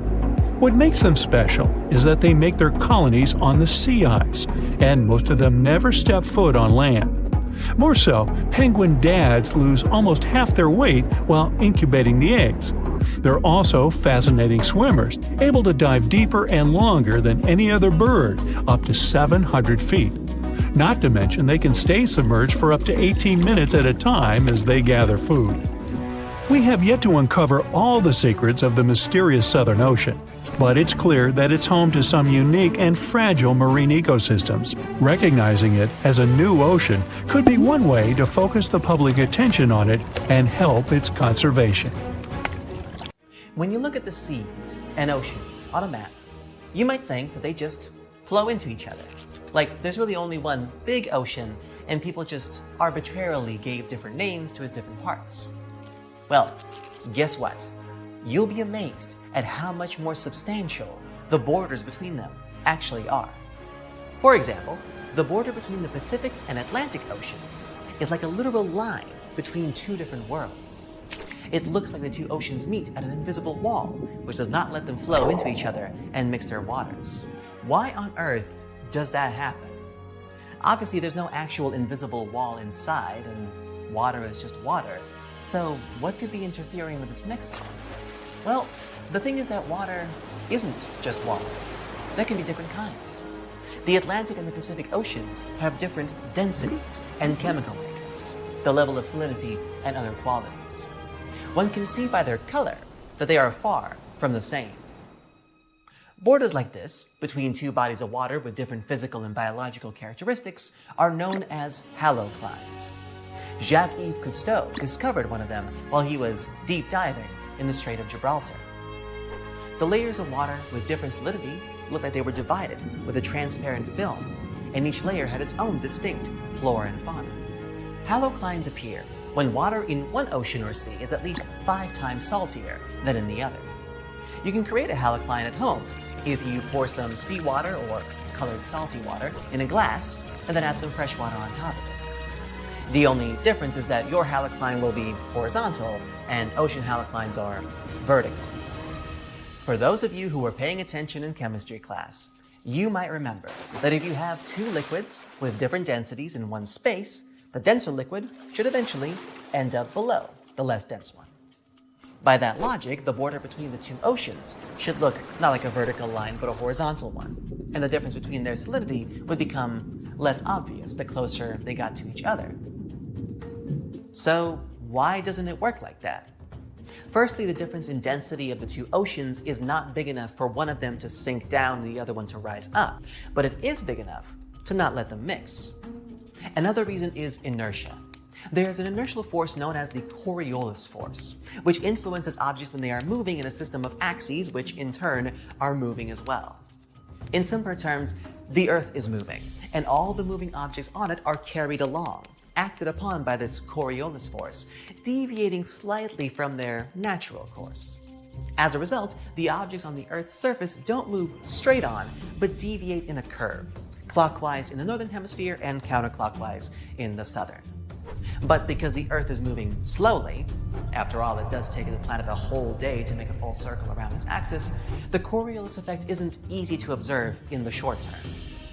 What makes them special is that they make their colonies on the sea ice, and most of them never step foot on land. More so, penguin dads lose almost half their weight while incubating the eggs. They're also fascinating swimmers, able to dive deeper and longer than any other bird, up to 700 feet. Not to mention they can stay submerged for up to 18 minutes at a time as they gather food. We have yet to uncover all the secrets of the mysterious Southern Ocean, but it's clear that it's home to some unique and fragile marine ecosystems. Recognizing it as a new ocean could be one way to focus the public attention on it and help its conservation. When you look at the seas and oceans on a map, you might think that they just flow into each other. Like there's really only one big ocean and people just arbitrarily gave different names to its different parts. Well, guess what? You'll be amazed at how much more substantial the borders between them actually are. For example, the border between the Pacific and Atlantic Oceans is like a literal line between two different worlds. It looks like the two oceans meet at an invisible wall, which does not let them flow into each other and mix their waters. Why on earth does that happen? Obviously, there's no actual invisible wall inside, and water is just water. So what could be interfering with its mixing? Well, the thing is that water isn't just water. There can be different kinds. The Atlantic and the Pacific Oceans have different densities and chemical makeups, the level of salinity and other qualities. One can see by their color that they are far from the same. Borders like this, between two bodies of water with different physical and biological characteristics, are known as haloclines. Jacques-Yves Cousteau discovered one of them while he was deep diving in the Strait of Gibraltar. The layers of water with different salinity looked like they were divided with a transparent film, and each layer had its own distinct flora and fauna. Haloclines appear when water in one ocean or sea is at least 5 times saltier than in the other. You can create a halocline at home if you pour some seawater or colored salty water in a glass and then add some fresh water on top of it. The only difference is that your halocline will be horizontal and ocean haloclines are vertical. For those of you who were paying attention in chemistry class, You might remember that if you have two liquids with different densities in one space, the denser liquid should eventually end up below the less dense one. By that logic, the border between the two oceans should look not like a vertical line but a horizontal one, and the difference between their salinity would become less obvious the closer they got to each other. So why doesn't it work like that? Firstly, the difference in density of the two oceans is not big enough for one of them to sink down and the other one to rise up, but it is big enough to not let them mix. Another reason is inertia. There's an inertial force known as the Coriolis force, which influences objects when they are moving in a system of axes, which in turn are moving as well. In simpler terms, the Earth is moving, and all the moving objects on it are carried along, acted upon by this Coriolis force, deviating slightly from their natural course. As a result, the objects on the Earth's surface don't move straight on, but deviate in a curve, clockwise in the northern hemisphere and counterclockwise in the southern. But because the Earth is moving slowly, after all, it does take the planet a whole day to make a full circle around its axis, the Coriolis effect isn't easy to observe in the short term.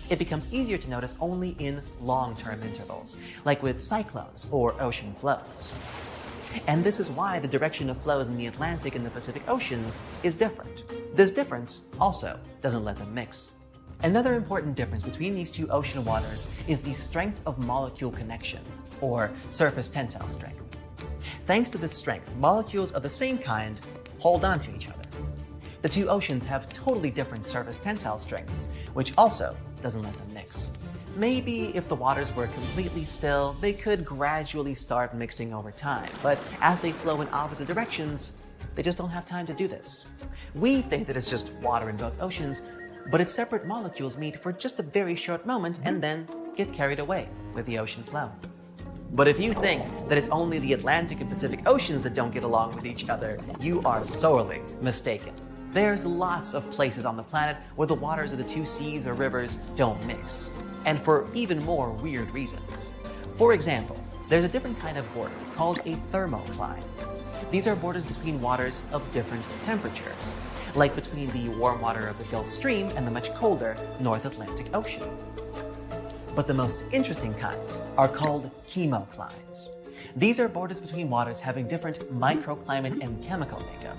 It becomes easier to notice only in long-term intervals, like with cyclones or ocean flows. And this is why the direction of flows in the Atlantic and the Pacific Oceans is different. This difference also doesn't let them mix. Another important difference between these two ocean waters is the strength of molecule connection, or surface tensile strength. Thanks to this strength, molecules of the same kind hold on to each other. The two oceans have totally different surface tensile strengths, which also doesn't let them mix. Maybe if the waters were completely still, they could gradually start mixing over time, but as they flow in opposite directions, they just don't have time to do this. We think that it's just water in both oceans, but its separate molecules meet for just a very short moment and then get carried away with the ocean flow. But if you think that it's only the Atlantic and Pacific Oceans that don't get along with each other, you are sorely mistaken. There's lots of places on the planet where the waters of the two seas or rivers don't mix, and for even more weird reasons. For example, there's a different kind of border called a thermocline. These are borders between waters of different temperatures, like between the warm water of the Gulf Stream and the much colder North Atlantic Ocean. But the most interesting kinds are called chemoclines. These are borders between waters having different microclimate and chemical makeup.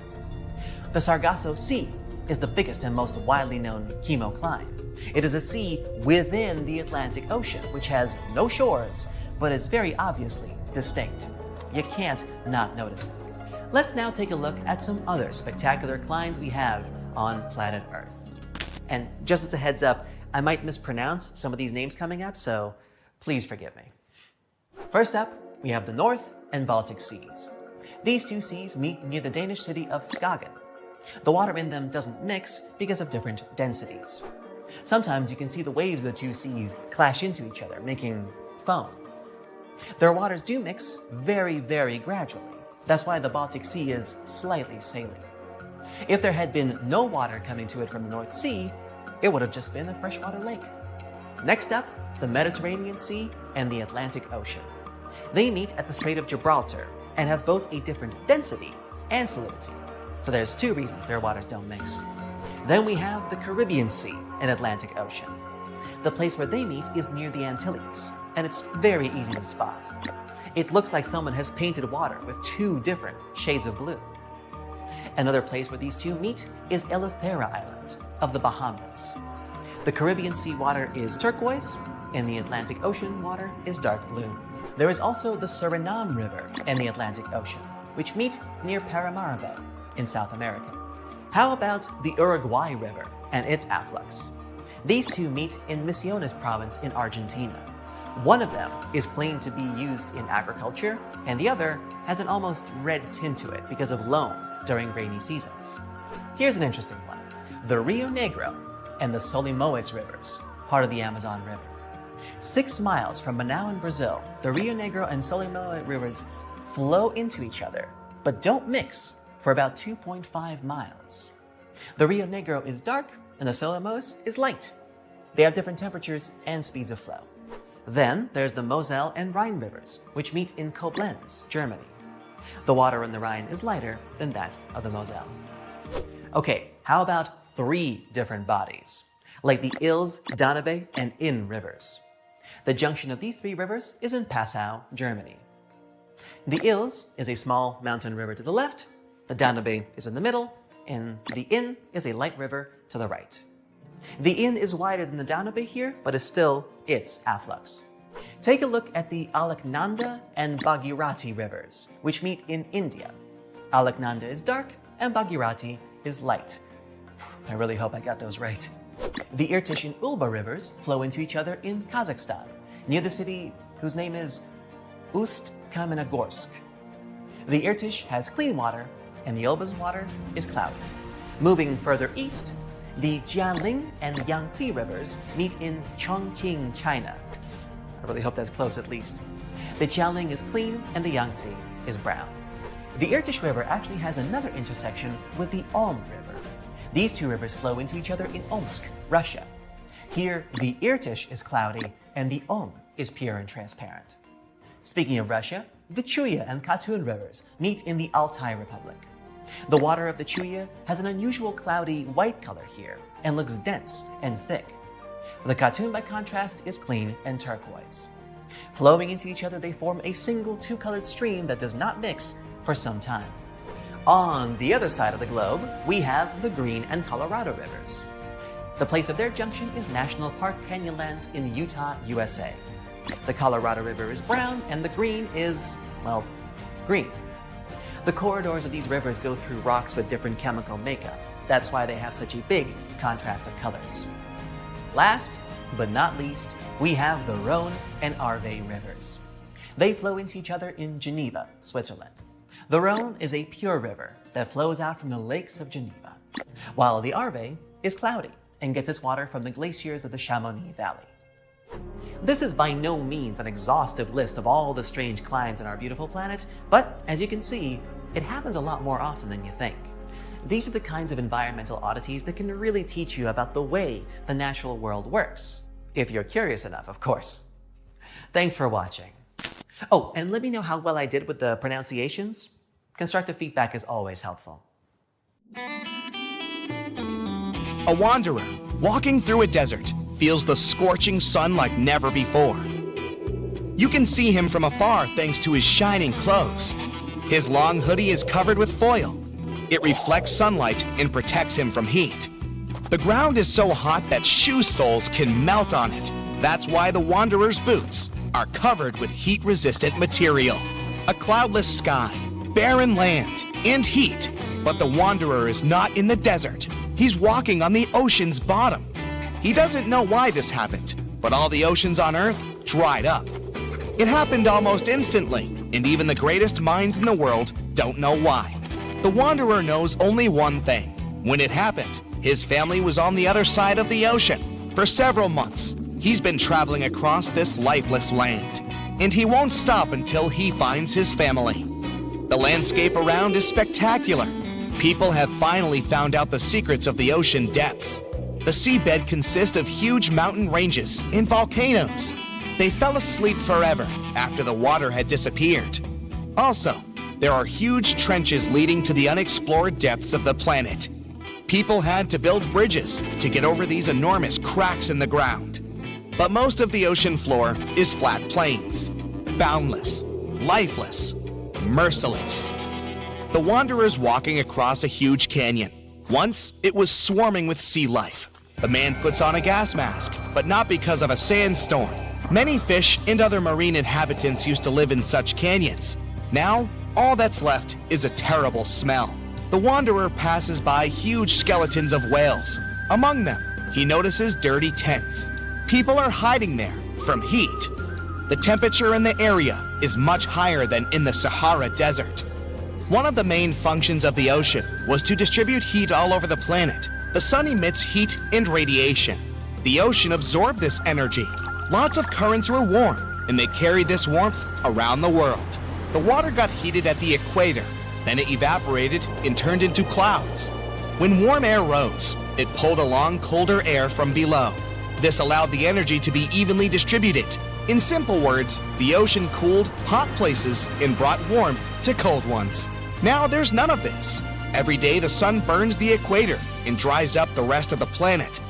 The Sargasso Sea is the biggest and most widely known chemocline. It is a sea within the Atlantic Ocean, which has no shores, but is very obviously distinct. You can't not notice it. Let's now take a look at some other spectacular clines we have on planet Earth. And just as a heads up, I might mispronounce some of these names coming up, so please forgive me. First up, we have the North and Baltic Seas. These two seas meet near the Danish city of Skagen. The water in them doesn't mix because of different densities. Sometimes you can see the waves of the two seas clash into each other, making foam. Their waters do mix very, very gradually. That's why the Baltic Sea is slightly saline. If there had been no water coming to it from the North Sea, it would have just been a freshwater lake. Next up, the Mediterranean Sea and the Atlantic Ocean. They meet at the Strait of Gibraltar and have both a different density and salinity. So there's two reasons their waters don't mix. Then we have the Caribbean Sea and Atlantic Ocean. The place where they meet is near the Antilles, and it's very easy to spot. It looks like someone has painted water with two different shades of blue. Another place where these two meet is Eleuthera Island of the Bahamas. The Caribbean Sea water is turquoise, and the Atlantic Ocean water is dark blue. There is also the Suriname River and the Atlantic Ocean, which meet near Paramaribo in South America. How about the Uruguay River and its afflux? These two meet in Misiones province in Argentina. One of them is claimed to be used in agriculture, and the other has an almost red tint to it because of loam during rainy seasons. Here's an interesting one: the Rio Negro and the Solimões rivers, part of the Amazon River. 6 miles from Manaus in Brazil, the Rio Negro and Solimões rivers flow into each other, but don't mix for about 2.5 miles. The Rio Negro is dark and the Solimões is light. They have different temperatures and speeds of flow. Then there's the Moselle and Rhine rivers, which meet in Koblenz, Germany. The water in the Rhine is lighter than that of the Moselle. Okay, how about 3 different bodies? like the Ilz, Danube, and Inn rivers. The junction of these three rivers is in Passau, Germany. The Ilz is a small mountain river to the left, the Danube is in the middle, and the Inn is a light river to the right. The Inn is wider than the Danube here, but is still its afflux. Take a look at the Alaknanda and Bhagirathi rivers, which meet in India. Alaknanda is dark and Bhagirathi is light. I really hope I got those right. The Irtysh and Ulba rivers flow into each other in Kazakhstan, near the city whose name is Ust-Kamenogorsk. The Irtysh has clean water, and the Ulba's water is cloudy. Moving further east, the Jialing and Yangtze rivers meet in Chongqing, China. I really hope that's close at least. The Jialing is clean and the Yangtze is brown. The Irtysh River actually has another intersection with the Om River. These two rivers flow into each other in Omsk, Russia. Here, the Irtysh is cloudy and the Om is pure and transparent. Speaking of Russia, the Chuya and Katun rivers meet in the Altai Republic. The water of the Chuya has an unusual cloudy white color here and looks dense and thick. The Katun, by contrast, is clean and turquoise. Flowing into each other, they form a single two-colored stream that does not mix for some time. On the other side of the globe, we have the Green and Colorado rivers. The place of their junction is National Park Canyonlands in Utah, USA. The Colorado River is brown and the Green is, well, green. The corridors of these rivers go through rocks with different chemical makeup. That's why they have such a big contrast of colors. Last, but not least, we have the Rhone and Arve rivers. They flow into each other in Geneva, Switzerland. The Rhone is a pure river that flows out from the lakes of Geneva, while the Arve is cloudy and gets its water from the glaciers of the Chamonix Valley. This is by no means an exhaustive list of all the strange climes on our beautiful planet, but as you can see, it happens a lot more often than you think. These are the kinds of environmental oddities that can really teach you about the way the natural world works. If you're curious enough, of course. Thanks for watching. Oh, and let me know how well I did with the pronunciations. Constructive feedback is always helpful. A wanderer walking through a desert feels the scorching sun like never before. You can see him from afar thanks to his shining clothes. His long hoodie is covered with foil. It reflects sunlight and protects him from heat. The ground is so hot that shoe soles can melt on it. That's why the wanderer's boots are covered with heat-resistant material. A cloudless sky, barren land, and heat. But the wanderer is not in the desert. He's walking on the ocean's bottom. He doesn't know why this happened, but all the oceans on Earth dried up. It happened almost instantly, and even the greatest minds in the world don't know why. The wanderer knows only one thing. When it happened, his family was on the other side of the ocean. For several months, he's been traveling across this lifeless land, and he won't stop until he finds his family. The landscape around is spectacular. People have finally found out the secrets of the ocean depths. The seabed consists of huge mountain ranges and volcanoes. They fell asleep forever after the water had disappeared. Also, there are huge trenches leading to the unexplored depths of the planet. People had to build bridges to get over these enormous cracks in the ground. But most of the ocean floor is flat plains, boundless, lifeless, merciless. The wanderer's walking across a huge canyon. Once, it was swarming with sea life. The man puts on a gas mask, but not because of a sandstorm. Many fish and other marine inhabitants used to live in such canyons. Now, all that's left is a terrible smell. The wanderer passes by huge skeletons of whales. Among them, he notices dirty tents. People are hiding there from heat. The temperature in the area is much higher than in the Sahara Desert. One of the main functions of the ocean was to distribute heat all over the planet. The sun emits heat and radiation. The ocean absorbed this energy. Lots of currents were warm, and they carried this warmth around the world. The water got heated at the equator, then it evaporated and turned into clouds. When warm air rose, it pulled along colder air from below. This allowed the energy to be evenly distributed. In simple words, the ocean cooled hot places and brought warmth to cold ones. Now there's none of this. Every day the sun burns the equator and dries up the rest of the planet.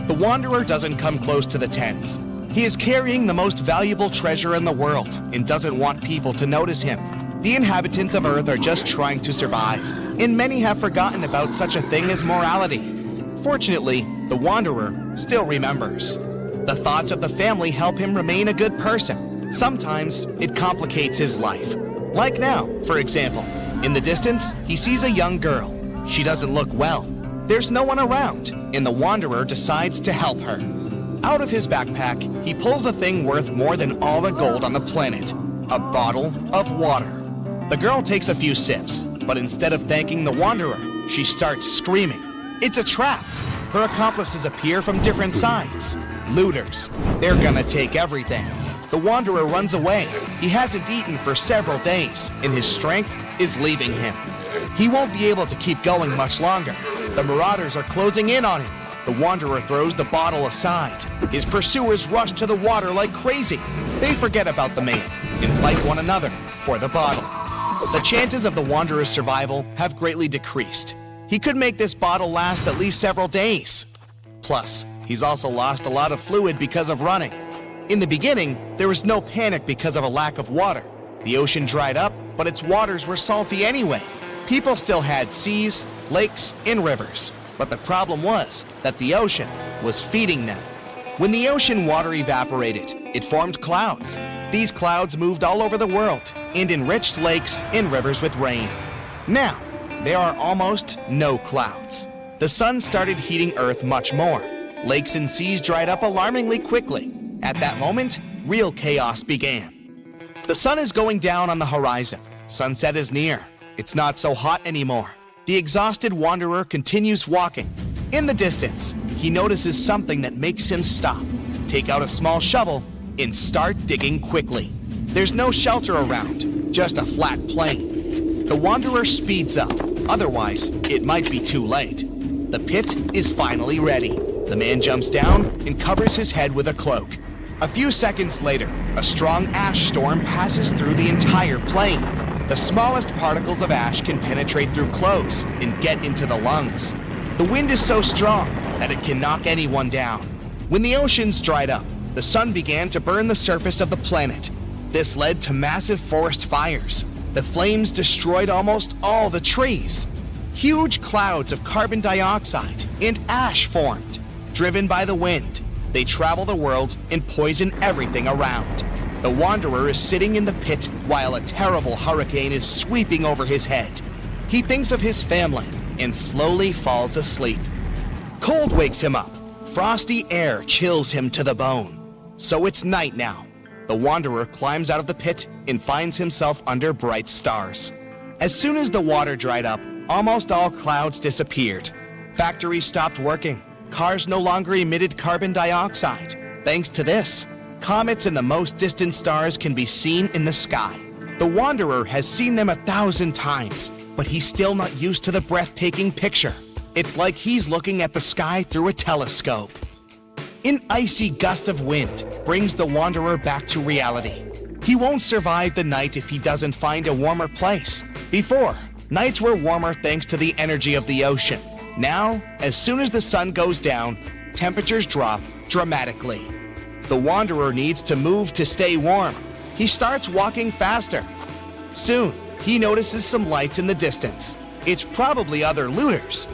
The wanderer doesn't come close to the tents. He is carrying the most valuable treasure in the world and doesn't want people to notice him. The inhabitants of Earth are just trying to survive, and many have forgotten about such a thing as morality. Fortunately, the wanderer still remembers. The thoughts of the family help him remain a good person. Sometimes it complicates his life. Like now, for example. In the distance, he sees a young girl. She doesn't look well. There's no one around, and the wanderer decides to help her. Out of his backpack, he pulls a thing worth more than all the gold on the planet, a bottle of water. The girl takes a few sips, but instead of thanking the wanderer, she starts screaming. It's a trap. Her accomplices appear from different sides. Looters. They're gonna take everything. The wanderer runs away. He hasn't eaten for several days, and his strength is leaving him. He won't be able to keep going much longer. The marauders are closing in on him. The wanderer throws the bottle aside. His pursuers rush to the water like crazy. They forget about the man and fight one another for the bottle. The chances of the wanderer's survival have greatly decreased. He could make this bottle last at least several days. Plus, he's also lost a lot of fluid because of running. In the beginning, there was no panic because of a lack of water. The ocean dried up, but its waters were salty anyway. People still had seas, lakes, and rivers. But the problem was that the ocean was feeding them. When the ocean water evaporated, it formed clouds. These clouds moved all over the world and enriched lakes and rivers with rain. Now, there are almost no clouds. The sun started heating Earth much more. Lakes and seas dried up alarmingly quickly. At that moment, real chaos began. The sun is going down on the horizon. Sunset is near. It's not so hot anymore. The exhausted wanderer continues walking. In the distance, he notices something that makes him stop, take out a small shovel, and start digging quickly. There's no shelter around, just a flat plain. The wanderer speeds up, otherwise it might be too late. The pit is finally ready. The man jumps down and covers his head with a cloak. A few seconds later, a strong ash storm passes through the entire plain. The smallest particles of ash can penetrate through clothes and get into the lungs. The wind is so strong that it can knock anyone down. When the oceans dried up, the sun began to burn the surface of the planet. This led to massive forest fires. The flames destroyed almost all the trees. Huge clouds of carbon dioxide and ash formed. Driven by the wind, they travel the world and poison everything around. The wanderer is sitting in the pit while a terrible hurricane is sweeping over his head. He thinks of his family and slowly falls asleep. Cold wakes him up. Frosty air chills him to the bone. So it's night now. The wanderer climbs out of the pit and finds himself under bright stars. As soon as the water dried up, almost all clouds disappeared. Factories stopped working. Cars no longer emitted carbon dioxide. Thanks to this, comets and the most distant stars can be seen in the sky. The wanderer has seen them 1,000 times, but he's still not used to the breathtaking picture. It's like he's looking at the sky through a telescope. An icy gust of wind brings the wanderer back to reality. He won't survive the night if he doesn't find a warmer place. Before, nights were warmer thanks to the energy of the ocean. Now, as soon as the sun goes down, temperatures drop dramatically. The wanderer needs to move to stay warm. He starts walking faster. Soon, he notices some lights in the distance. It's probably other looters.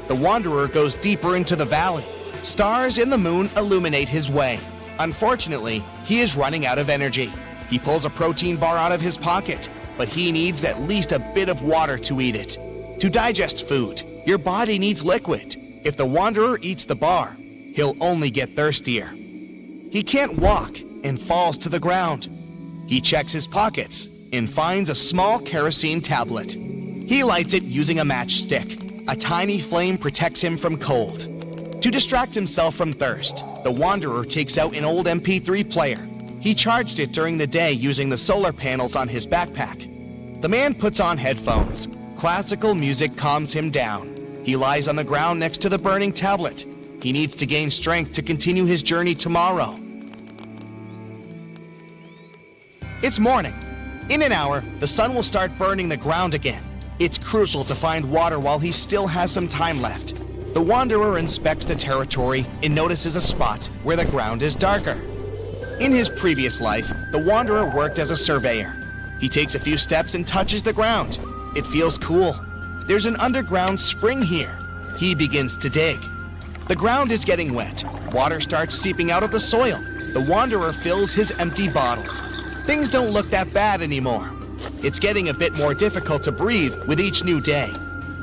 The wanderer goes deeper into the valley. Stars and the moon illuminate his way. Unfortunately, he is running out of energy. He pulls a protein bar out of his pocket, but he needs at least a bit of water to eat it. To digest food, your body needs liquid. If the wanderer eats the bar, he'll only get thirstier. He can't walk and falls to the ground. He checks his pockets and finds a small kerosene tablet. He lights it using a matchstick. A tiny flame protects him from cold. To distract himself from thirst, the wanderer takes out an old MP3 player. He charged it during the day using the solar panels on his backpack. The man puts on headphones. Classical music calms him down. He lies on the ground next to the burning tablet. He needs to gain strength to continue his journey tomorrow. It's morning. In an hour, the sun will start burning the ground again. It's crucial to find water while he still has some time left. The wanderer inspects the territory and notices a spot where the ground is darker. In his previous life, the wanderer worked as a surveyor. He takes a few steps and touches the ground. It feels cool. There's an underground spring here. He begins to dig. The ground is getting wet. Water starts seeping out of the soil. The wanderer fills his empty bottles. Things don't look that bad anymore. It's getting a bit more difficult to breathe with each new day.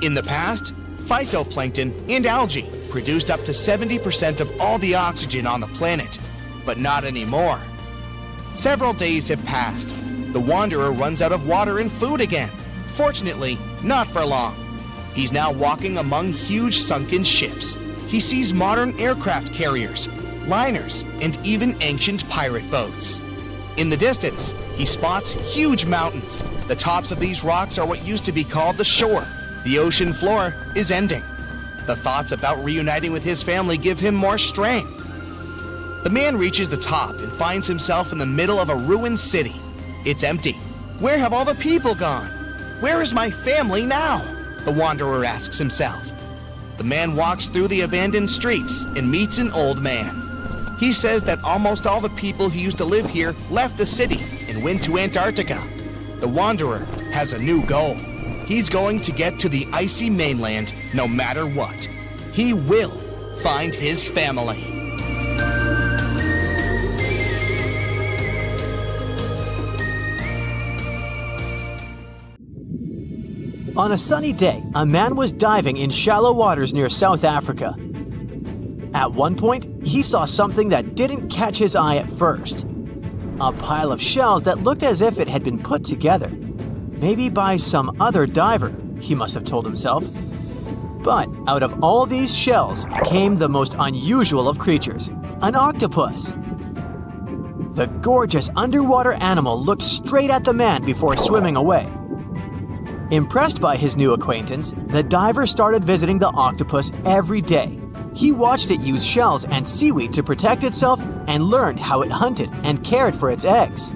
In the past, phytoplankton and algae produced up to 70% of all the oxygen on the planet, but not anymore. Several days have passed. The wanderer runs out of water and food again. Fortunately, not for long. He's now walking among huge sunken ships. He sees modern aircraft carriers, liners, and even ancient pirate boats. In the distance, he spots huge mountains. The tops of these rocks are what used to be called the shore. The ocean floor is ending. The thoughts about reuniting with his family give him more strength. The man reaches the top and finds himself in the middle of a ruined city. It's empty. Where have all the people gone? Where is my family now? The wanderer asks himself. The man walks through the abandoned streets and meets an old man. He says that almost all the people who used to live here left the city and went to Antarctica. The wanderer has a new goal. He's going to get to the icy mainland no matter what. He will find his family. On a sunny day, a man was diving in shallow waters near South Africa. At one point, he saw something that didn't catch his eye at first. A pile of shells that looked as if it had been put together. Maybe by some other diver, he must have told himself. But out of all these shells came the most unusual of creatures, an octopus. The gorgeous underwater animal looked straight at the man before swimming away. Impressed by his new acquaintance, the diver started visiting the octopus every day. He watched it use shells and seaweed to protect itself and learned how it hunted and cared for its eggs.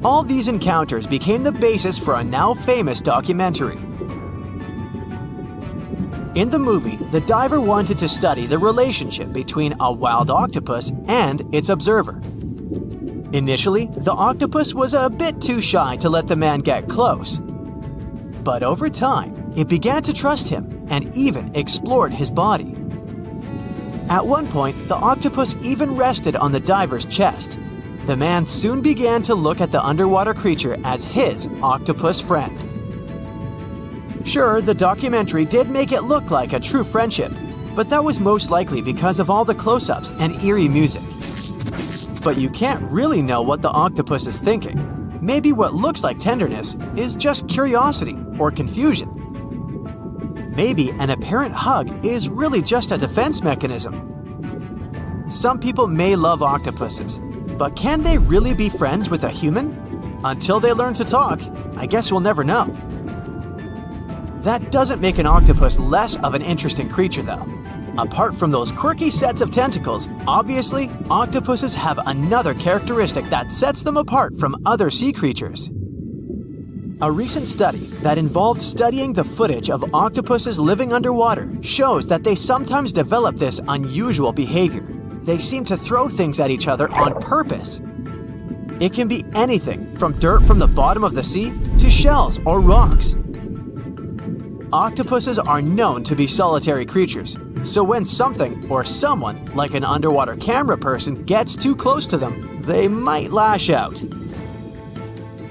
All these encounters became the basis for a now famous documentary. In the movie, the diver wanted to study the relationship between a wild octopus and its observer. Initially, the octopus was a bit too shy to let the man get close. But over time, it began to trust him and even explored his body. At one point, the octopus even rested on the diver's chest. The man soon began to look at the underwater creature as his octopus friend. Sure, the documentary did make it look like a true friendship, but that was most likely because of all the close-ups and eerie music. But you can't really know what the octopus is thinking. Maybe what looks like tenderness is just curiosity or confusion. Maybe an apparent hug is really just a defense mechanism. Some people may love octopuses, but can they really be friends with a human? Until they learn to talk, I guess we'll never know. That doesn't make an octopus less of an interesting creature, though. Apart from those quirky sets of tentacles, obviously, octopuses have another characteristic that sets them apart from other sea creatures. A recent study that involved studying the footage of octopuses living underwater shows that they sometimes develop this unusual behavior. They seem to throw things at each other on purpose. It can be anything from dirt from the bottom of the sea to shells or rocks. Octopuses are known to be solitary creatures, so when something or someone, like an underwater camera person, gets too close to them, they might lash out.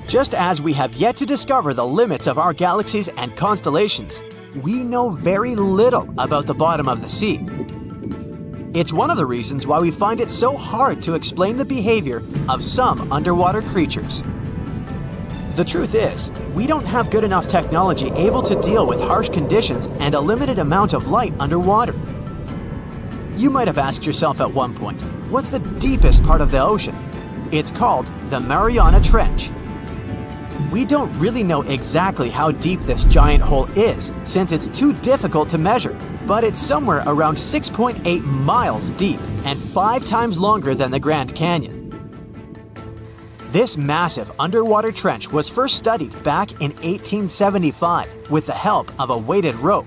Just as we have yet to discover the limits of our galaxies and constellations, we know very little about the bottom of the sea. It's one of the reasons why we find it so hard to explain the behavior of some underwater creatures. The truth is, we don't have good enough technology able to deal with harsh conditions and a limited amount of light underwater. You might have asked yourself at one point, what's the deepest part of the ocean? It's called the Mariana Trench. We don't really know exactly how deep this giant hole is, since it's too difficult to measure, but it's somewhere around 6.8 miles deep and 5 times longer than the Grand Canyon. This massive underwater trench was first studied back in 1875 with the help of a weighted rope.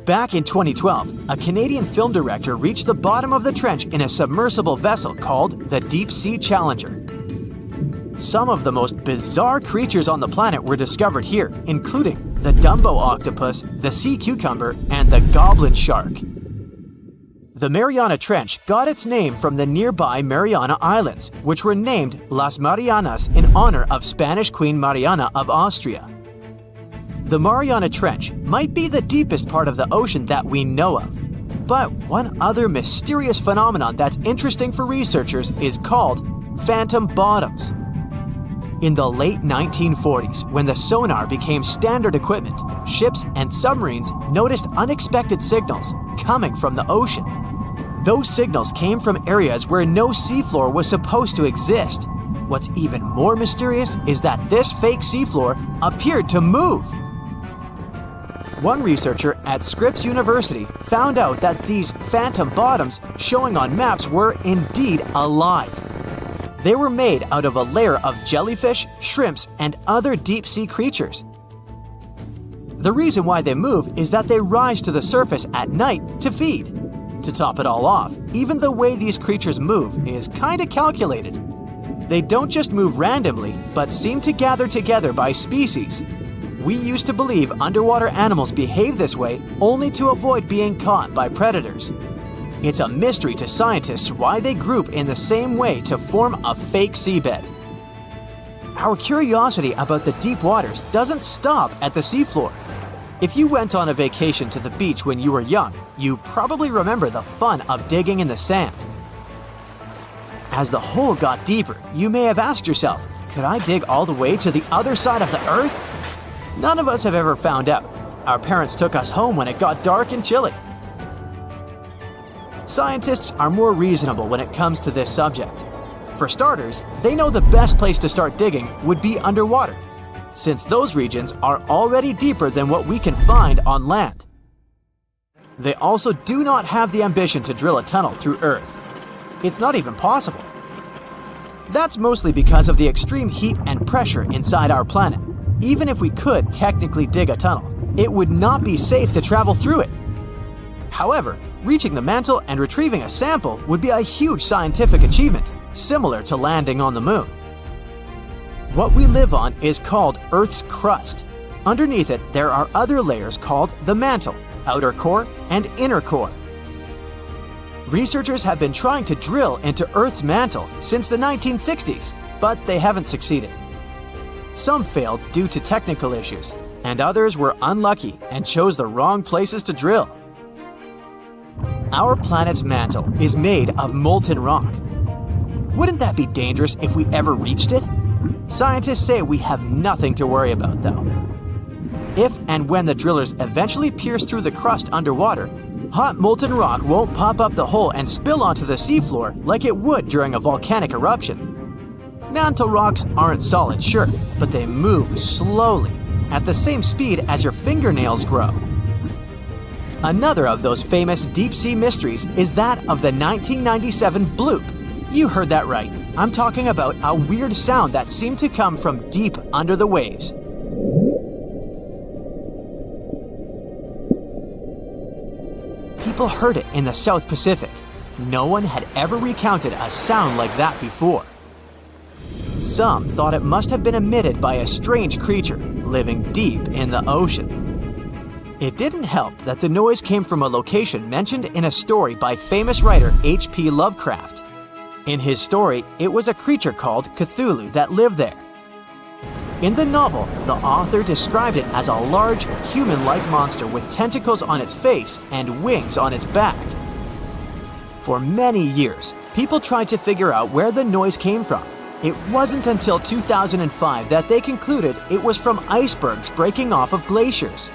Back in 2012, a Canadian film director reached the bottom of the trench in a submersible vessel called the Deep Sea Challenger. Some of the most bizarre creatures on the planet were discovered here, including the Dumbo octopus, the sea cucumber, and the goblin shark. The Mariana Trench got its name from the nearby Mariana Islands, which were named Las Marianas in honor of Spanish Queen Mariana of Austria. The Mariana Trench might be the deepest part of the ocean that we know of. But one other mysterious phenomenon that's interesting for researchers is called phantom bottoms. In the late 1940s, when the sonar became standard equipment, ships and submarines noticed unexpected signals coming from the ocean. Those signals came from areas where no seafloor was supposed to exist. What's even more mysterious is that this fake seafloor appeared to move. One researcher at Scripps University found out that these phantom bottoms showing on maps were indeed alive. They were made out of a layer of jellyfish, shrimps, and other deep-sea creatures. The reason why they move is that they rise to the surface at night to feed. To top it all off, even the way these creatures move is kinda calculated. They don't just move randomly, but seem to gather together by species. We used to believe underwater animals behave this way only to avoid being caught by predators. It's a mystery to scientists why they group in the same way to form a fake seabed. Our curiosity about the deep waters doesn't stop at the seafloor. If you went on a vacation to the beach when you were young, you probably remember the fun of digging in the sand. As the hole got deeper, you may have asked yourself, could I dig all the way to the other side of the Earth? None of us have ever found out. Our parents took us home when it got dark and chilly. Scientists are more reasonable when it comes to this subject. For starters, they know the best place to start digging would be underwater, since those regions are already deeper than what we can find on land. They also do not have the ambition to drill a tunnel through Earth. It's not even possible. That's mostly because of the extreme heat and pressure inside our planet. Even if we could technically dig a tunnel, it would not be safe to travel through it. However, reaching the mantle and retrieving a sample would be a huge scientific achievement, similar to landing on the moon. What we live on is called Earth's crust. Underneath it, there are other layers called the mantle, outer core, and inner core. Researchers have been trying to drill into Earth's mantle since the 1960s, but they haven't succeeded. Some failed due to technical issues, and others were unlucky and chose the wrong places to drill. Our planet's mantle is made of molten rock. Wouldn't that be dangerous if we ever reached it? Scientists say we have nothing to worry about, though. If and when the drillers eventually pierce through the crust underwater, hot molten rock won't pop up the hole and spill onto the seafloor like it would during a volcanic eruption. Mantle rocks aren't solid, sure, but they move slowly, at the same speed as your fingernails grow. Another of those famous deep-sea mysteries is that of the 1997 bloop. You heard that right. I'm talking about a weird sound that seemed to come from deep under the waves. People heard it in the South Pacific. No one had ever recounted a sound like that before. Some thought it must have been emitted by a strange creature living deep in the ocean. It didn't help that the noise came from a location mentioned in a story by famous writer H.P. Lovecraft. In his story, it was a creature called Cthulhu that lived there. In the novel, the author described it as a large, human-like monster with tentacles on its face and wings on its back. For many years, people tried to figure out where the noise came from. It wasn't until 2005 that they concluded it was from icebergs breaking off of glaciers.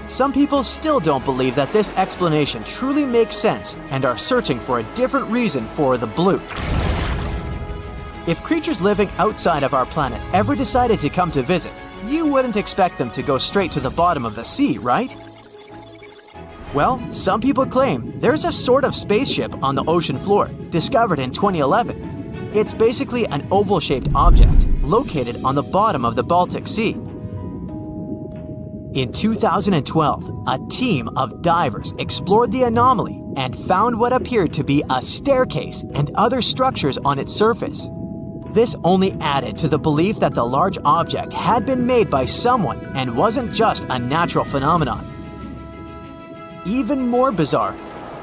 Some people still don't believe that this explanation truly makes sense and are searching for a different reason for the bloop. If creatures living outside of our planet ever decided to come to visit, you wouldn't expect them to go straight to the bottom of the sea, right? Well, some people claim there's a sort of spaceship on the ocean floor, discovered in 2011. It's basically an oval-shaped object located on the bottom of the Baltic Sea. In 2012, a team of divers explored the anomaly and found what appeared to be a staircase and other structures on its surface. This only added to the belief that the large object had been made by someone and wasn't just a natural phenomenon. Even more bizarre,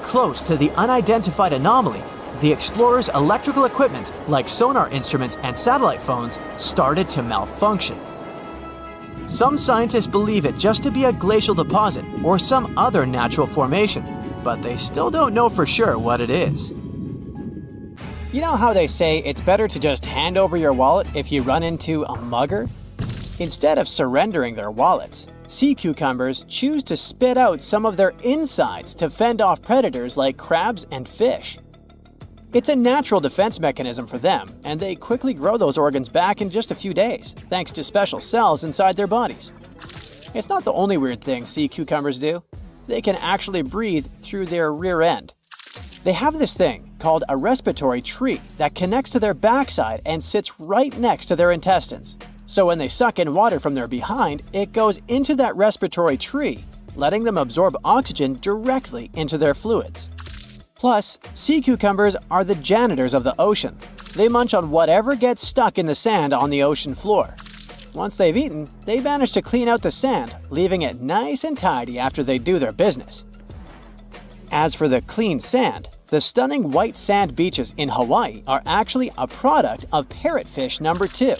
close to the unidentified anomaly, the explorers' electrical equipment, like sonar instruments and satellite phones, started to malfunction. Some scientists believe it just to be a glacial deposit or some other natural formation, but they still don't know for sure what it is. You know how they say it's better to just hand over your wallet if you run into a mugger? Instead of surrendering their wallets, sea cucumbers choose to spit out some of their insides to fend off predators like crabs and fish. It's a natural defense mechanism for them, and they quickly grow those organs back in just a few days, thanks to special cells inside their bodies. It's not the only weird thing sea cucumbers do. They can actually breathe through their rear end. They have this thing called a respiratory tree that connects to their backside and sits right next to their intestines. So when they suck in water from their behind, it goes into that respiratory tree, letting them absorb oxygen directly into their fluids. Plus, sea cucumbers are the janitors of the ocean. They munch on whatever gets stuck in the sand on the ocean floor. Once they've eaten, they manage to clean out the sand, leaving it nice and tidy after they do their business. As for the clean sand, the stunning white sand beaches in Hawaii are actually a product of parrotfish number 2.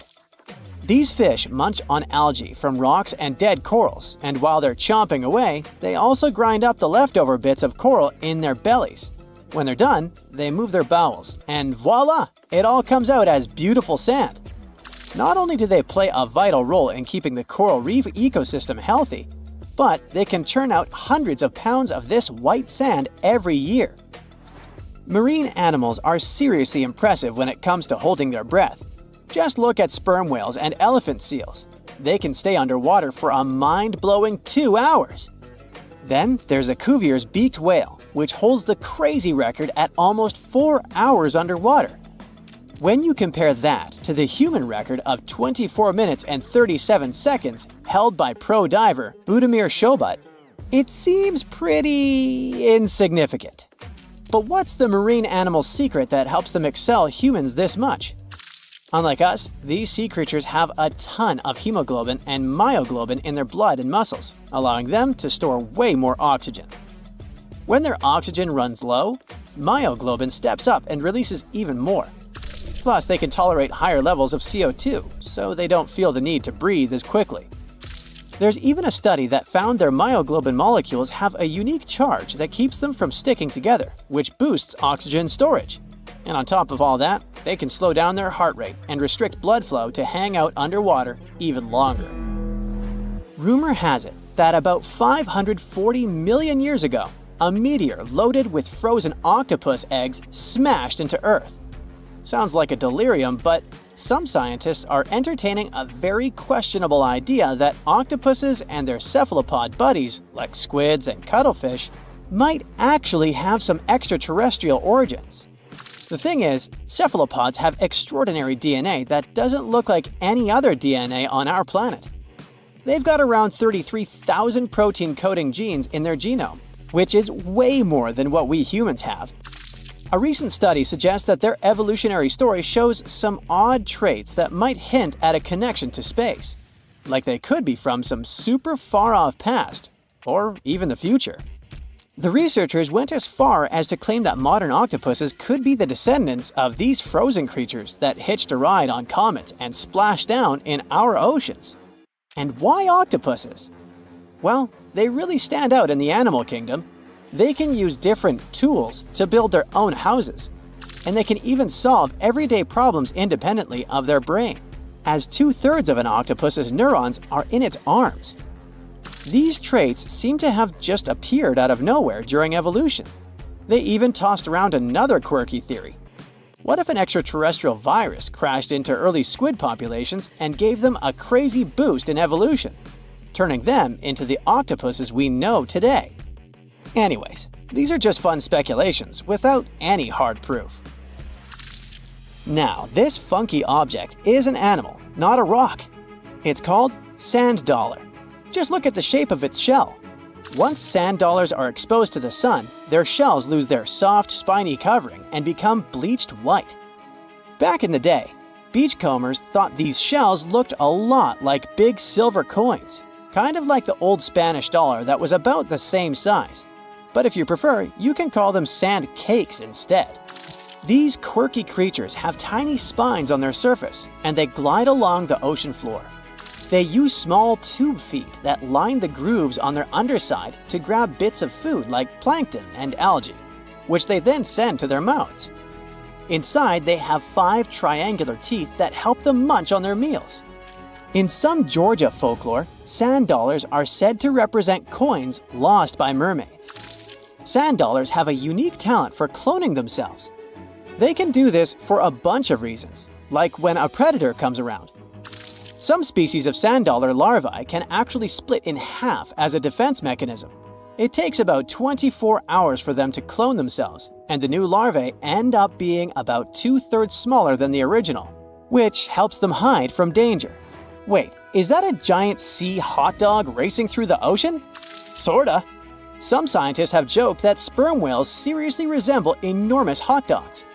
These fish munch on algae from rocks and dead corals, and while they're chomping away, they also grind up the leftover bits of coral in their bellies. When they're done, they move their bowels, and voila! It all comes out as beautiful sand. Not only do they play a vital role in keeping the coral reef ecosystem healthy, but they can churn out hundreds of pounds of this white sand every year. Marine animals are seriously impressive when it comes to holding their breath. Just look at sperm whales and elephant seals. They can stay underwater for a mind-blowing 2 hours. Then there's a Cuvier's beaked whale, which holds the crazy record at almost 4 hours underwater. When you compare that to the human record of 24 minutes and 37 seconds held by pro diver Budimir Shobat, it seems pretty insignificant. But what's the marine animal's secret that helps them excel humans this much? Unlike us, these sea creatures have a ton of hemoglobin and myoglobin in their blood and muscles, allowing them to store way more oxygen. When their oxygen runs low, myoglobin steps up and releases even more. Plus, they can tolerate higher levels of CO2, so they don't feel the need to breathe as quickly. There's even a study that found their myoglobin molecules have a unique charge that keeps them from sticking together, which boosts oxygen storage. And on top of all that, they can slow down their heart rate and restrict blood flow to hang out underwater even longer. Rumor has it that about 540 million years ago, a meteor loaded with frozen octopus eggs smashed into Earth. Sounds like a delirium, but some scientists are entertaining a very questionable idea that octopuses and their cephalopod buddies, like squids and cuttlefish, might actually have some extraterrestrial origins. The thing is, cephalopods have extraordinary DNA that doesn't look like any other DNA on our planet. They've got around 33,000 protein-coding genes in their genome, which is way more than what we humans have. A recent study suggests that their evolutionary story shows some odd traits that might hint at a connection to space, like they could be from some super far-off past, or even the future. The researchers went as far as to claim that modern octopuses could be the descendants of these frozen creatures that hitched a ride on comets and splashed down in our oceans. And why octopuses? Well, they really stand out in the animal kingdom. They can use different tools to build their own houses, and they can even solve everyday problems independently of their brain, as 2/3 of an octopus's neurons are in its arms. These traits seem to have just appeared out of nowhere during evolution. They even tossed around another quirky theory. What if an extraterrestrial virus crashed into early squid populations and gave them a crazy boost in evolution, turning them into the octopuses we know today? Anyways, these are just fun speculations without any hard proof. Now, this funky object is an animal, not a rock. It's called sand dollar. Just look at the shape of its shell. Once sand dollars are exposed to the sun, their shells lose their soft, spiny covering and become bleached white. Back in the day, beachcombers thought these shells looked a lot like big silver coins, kind of like the old Spanish dollar that was about the same size. But if you prefer, you can call them sand cakes instead. These quirky creatures have tiny spines on their surface, and they glide along the ocean floor. They use small tube feet that line the grooves on their underside to grab bits of food like plankton and algae, which they then send to their mouths. Inside, they have 5 triangular teeth that help them munch on their meals. In some Georgia folklore, sand dollars are said to represent coins lost by mermaids. Sand dollars have a unique talent for cloning themselves. They can do this for a bunch of reasons, like when a predator comes around. Some species of sand dollar larvae can actually split in half as a defense mechanism. It takes about 24 hours for them to clone themselves, and the new larvae end up being about 2/3 smaller than the original, which helps them hide from danger. Wait, is that a giant sea hot dog racing through the ocean? Sorta. Some scientists have joked that sperm whales seriously resemble enormous hot dogs.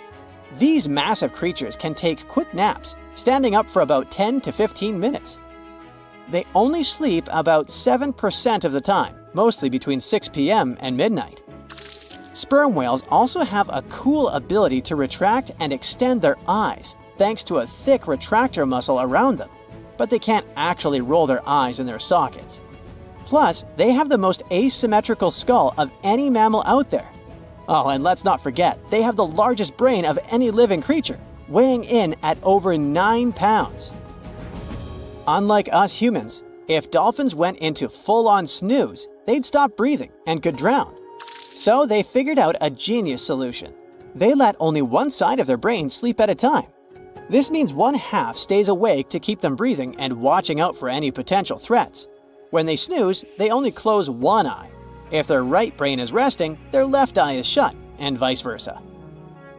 These massive creatures can take quick naps, standing up for about 10 to 15 minutes. They only sleep about 7% of the time, mostly between 6 p.m. and midnight. Sperm whales also have a cool ability to retract and extend their eyes, thanks to a thick retractor muscle around them, but they can't actually roll their eyes in their sockets. Plus, they have the most asymmetrical skull of any mammal out there. Oh, and let's not forget, they have the largest brain of any living creature, weighing in at over 9 pounds. Unlike us humans, if dolphins went into full-on snooze, they'd stop breathing and could drown. So they figured out a genius solution. They let only one side of their brain sleep at a time. This means one half stays awake to keep them breathing and watching out for any potential threats. When they snooze, they only close one eye. If their right brain is resting, their left eye is shut, and vice versa.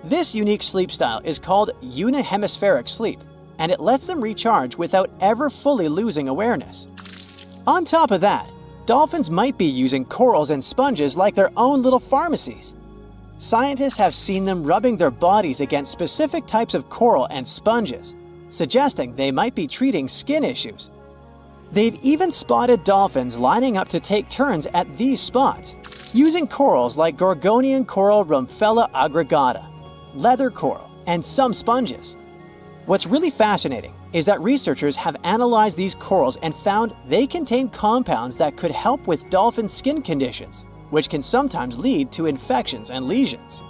This unique sleep style is called unihemispheric sleep, and it lets them recharge without ever fully losing awareness. On top of that, dolphins might be using corals and sponges like their own little pharmacies. Scientists have seen them rubbing their bodies against specific types of coral and sponges, suggesting they might be treating skin issues. They've even spotted dolphins lining up to take turns at these spots, using corals like Gorgonian coral Rumphella aggregata, leather coral, and some sponges. What's really fascinating is that researchers have analyzed these corals and found they contain compounds that could help with dolphin skin conditions, which can sometimes lead to infections and lesions.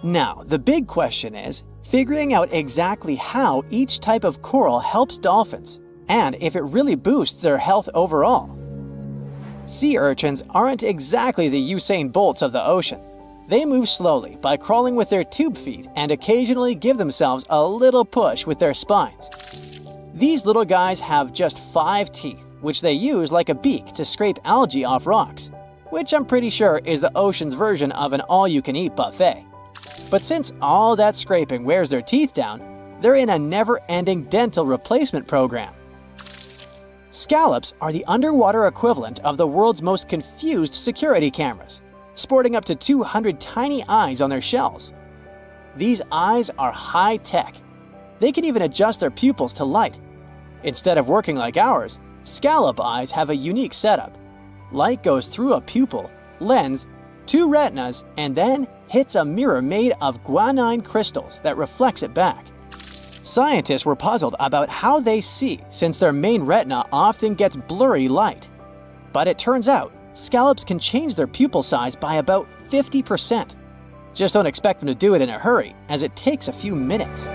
Now, the big question is figuring out exactly how each type of coral helps dolphins, and if it really boosts their health overall. Sea urchins aren't exactly the Usain Bolts of the ocean. They move slowly by crawling with their tube feet and occasionally give themselves a little push with their spines. These little guys have just 5 teeth, which they use like a beak to scrape algae off rocks, which I'm pretty sure is the ocean's version of an all-you-can-eat buffet. But since all that scraping wears their teeth down, they're in a never-ending dental replacement program. Scallops are the underwater equivalent of the world's most confused security cameras, sporting up to 200 tiny eyes on their shells. These eyes are high-tech. They can even adjust their pupils to light. Instead of working like ours, scallop eyes have a unique setup. Light goes through a pupil, lens, 2 retinas, and then hits a mirror made of guanine crystals that reflects it back. Scientists were puzzled about how they see since their main retina often gets blurry light. But it turns out, scallops can change their pupil size by about 50%. Just don't expect them to do it in a hurry, as it takes a few minutes.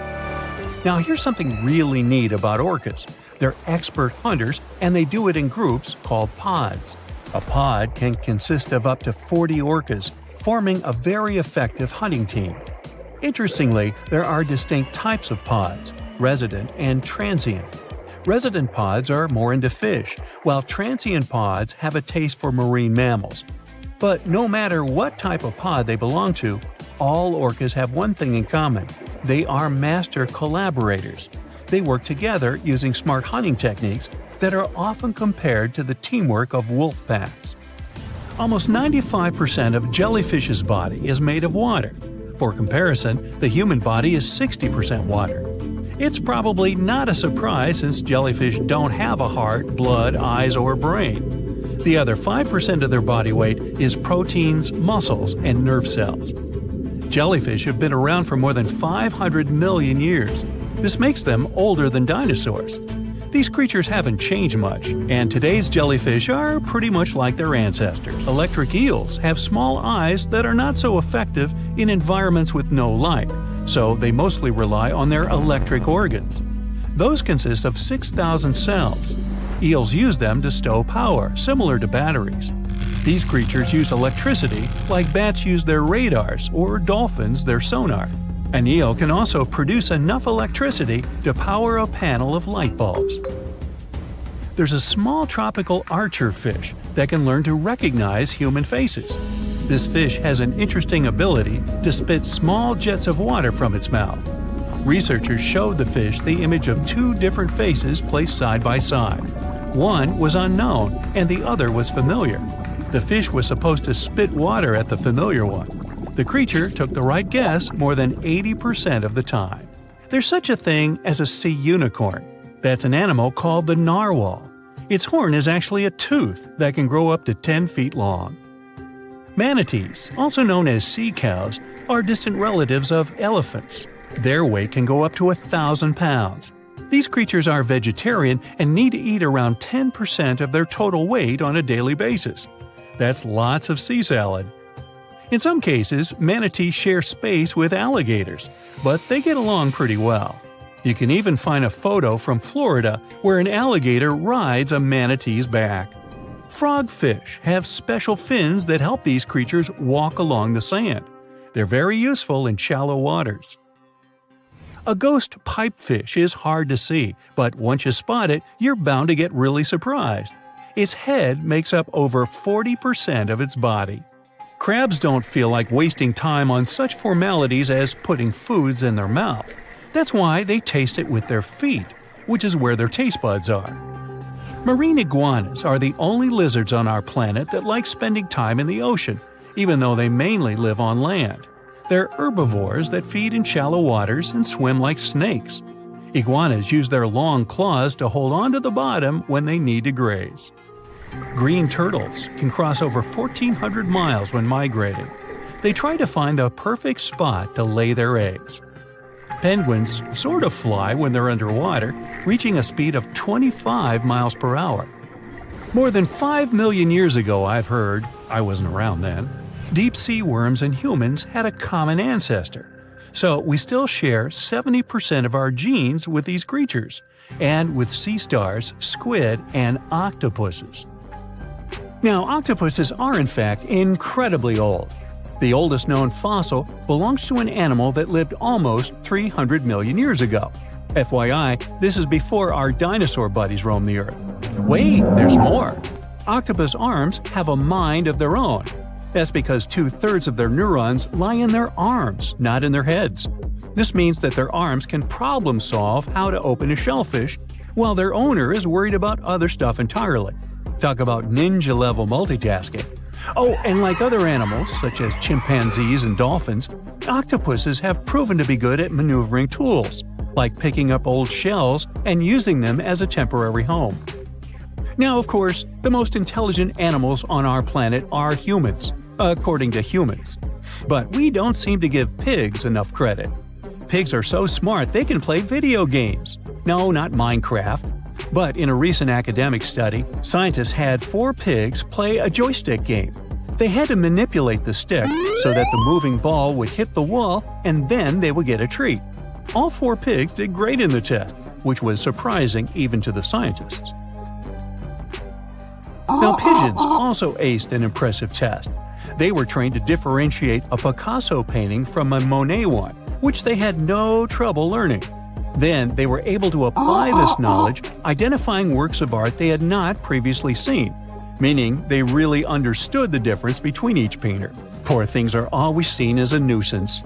Now here's something really neat about orcas. They're expert hunters, and they do it in groups called pods. A pod can consist of up to 40 orcas, forming a very effective hunting team. Interestingly, there are distinct types of pods, resident and transient. Resident pods are more into fish, while transient pods have a taste for marine mammals. But no matter what type of pod they belong to, all orcas have one thing in common: they are master collaborators. they work together using smart hunting techniques that are often compared to the teamwork of wolf packs. Almost 95% of jellyfish's body is made of water. For comparison, the human body is 60% water. It's probably not a surprise since jellyfish don't have a heart, blood, eyes, or brain. The other 5% of their body weight is proteins, muscles, and nerve cells. Jellyfish have been around for more than 500 million years. This makes them older than dinosaurs. These creatures haven't changed much, and today's jellyfish are pretty much like their ancestors. Electric eels have small eyes that are not so effective in environments with no light, so they mostly rely on their electric organs. Those consist of 6,000 cells. Eels use them to stow power, similar to batteries. These creatures use electricity like bats use their radars or dolphins their sonar. An eel can also produce enough electricity to power a panel of light bulbs. There's a small tropical archer fish that can learn to recognize human faces. This fish has an interesting ability to spit small jets of water from its mouth. Researchers showed the fish the image of two different faces placed side by side. One was unknown and the other was familiar. The fish was supposed to spit water at the familiar one. The creature took the right guess more than 80% of the time. There's such a thing as a sea unicorn. That's an animal called the narwhal. Its horn is actually a tooth that can grow up to 10 feet long. Manatees, also known as sea cows, are distant relatives of elephants. Their weight can go up to 1,000 pounds. These creatures are vegetarian and need to eat around 10% of their total weight on a daily basis. That's lots of sea salad. In some cases, manatees share space with alligators, but they get along pretty well. You can even find a photo from Florida where an alligator rides a manatee's back. Frogfish have special fins that help these creatures walk along the sand. They're very useful in shallow waters. A ghost pipefish is hard to see, but once you spot it, you're bound to get really surprised. Its head makes up over 40% of its body. Crabs don't feel like wasting time on such formalities as putting foods in their mouth. That's why they taste it with their feet, which is where their taste buds are. Marine iguanas are the only lizards on our planet that like spending time in the ocean, even though they mainly live on land. They're herbivores that feed in shallow waters and swim like snakes. Iguanas use their long claws to hold on to the bottom when they need to graze. Green turtles can cross over 1,400 miles when migrating. They try to find the perfect spot to lay their eggs. Penguins sort of fly when they're underwater, reaching a speed of 25 miles per hour. More than 5 million years ago, I've heard, I wasn't around then, deep-sea worms and humans had a common ancestor. So we still share 70% of our genes with these creatures, and with sea stars, squid, and octopuses. Now, octopuses are in fact incredibly old. The oldest known fossil belongs to an animal that lived almost 300 million years ago. FYI, this is before our dinosaur buddies roamed the Earth. Wait, there's more! Octopus arms have a mind of their own. That's because 2/3 of their neurons lie in their arms, not in their heads. This means that their arms can problem solve how to open a shellfish, while their owner is worried about other stuff entirely. Talk about ninja-level multitasking. Oh, and like other animals, such as chimpanzees and dolphins, octopuses have proven to be good at maneuvering tools, like picking up old shells and using them as a temporary home. Now, of course, the most intelligent animals on our planet are humans, according to humans. But we don't seem to give pigs enough credit. Pigs are so smart they can play video games. No, not Minecraft. But in a recent academic study, scientists had 4 pigs play a joystick game. They had to manipulate the stick so that the moving ball would hit the wall and then they would get a treat. All 4 pigs did great in the test, which was surprising even to the scientists. Now, pigeons also aced an impressive test. They were trained to differentiate a Picasso painting from a Monet one, which they had no trouble learning. Then they were able to apply this knowledge, identifying works of art they had not previously seen, meaning they really understood the difference between each painter. Poor things are always seen as a nuisance.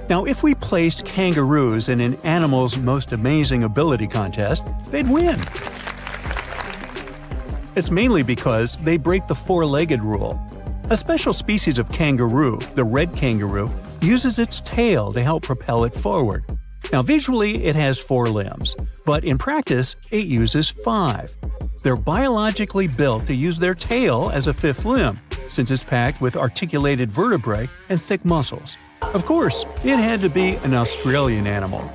Now, if we placed kangaroos in an animal's most amazing ability contest, they'd win. It's mainly because they break the four-legged rule. A special species of kangaroo, the red kangaroo, uses its tail to help propel it forward. Now, visually, it has 4 limbs, but in practice, it uses 5. They're biologically built to use their tail as a 5th limb, since it's packed with articulated vertebrae and thick muscles. Of course, it had to be an Australian animal.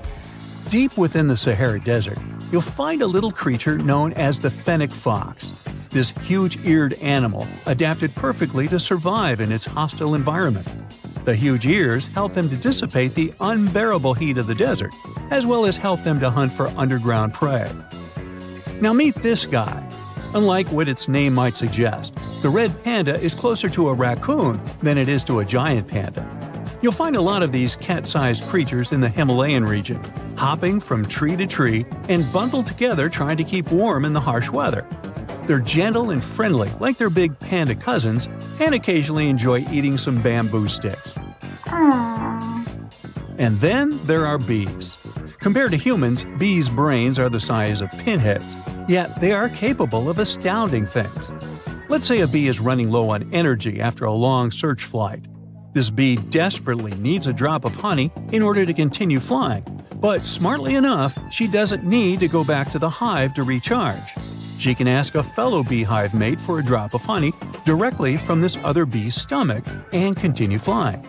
Deep within the Sahara Desert, you'll find a little creature known as the fennec fox. This huge-eared animal adapted perfectly to survive in its hostile environment. The huge ears help them to dissipate the unbearable heat of the desert, as well as help them to hunt for underground prey. Now meet this guy. Unlike what its name might suggest, the red panda is closer to a raccoon than it is to a giant panda. You'll find a lot of these cat-sized creatures in the Himalayan region, hopping from tree to tree and bundled together trying to keep warm in the harsh weather. They're gentle and friendly like their big panda cousins, and occasionally enjoy eating some bamboo sticks. And then there are bees. Compared to humans, bees' brains are the size of pinheads, yet they are capable of astounding things. Let's say a bee is running low on energy after a long search flight. This bee desperately needs a drop of honey in order to continue flying, but smartly enough, she doesn't need to go back to the hive to recharge. She can ask a fellow beehive mate for a drop of honey directly from this other bee's stomach and continue flying.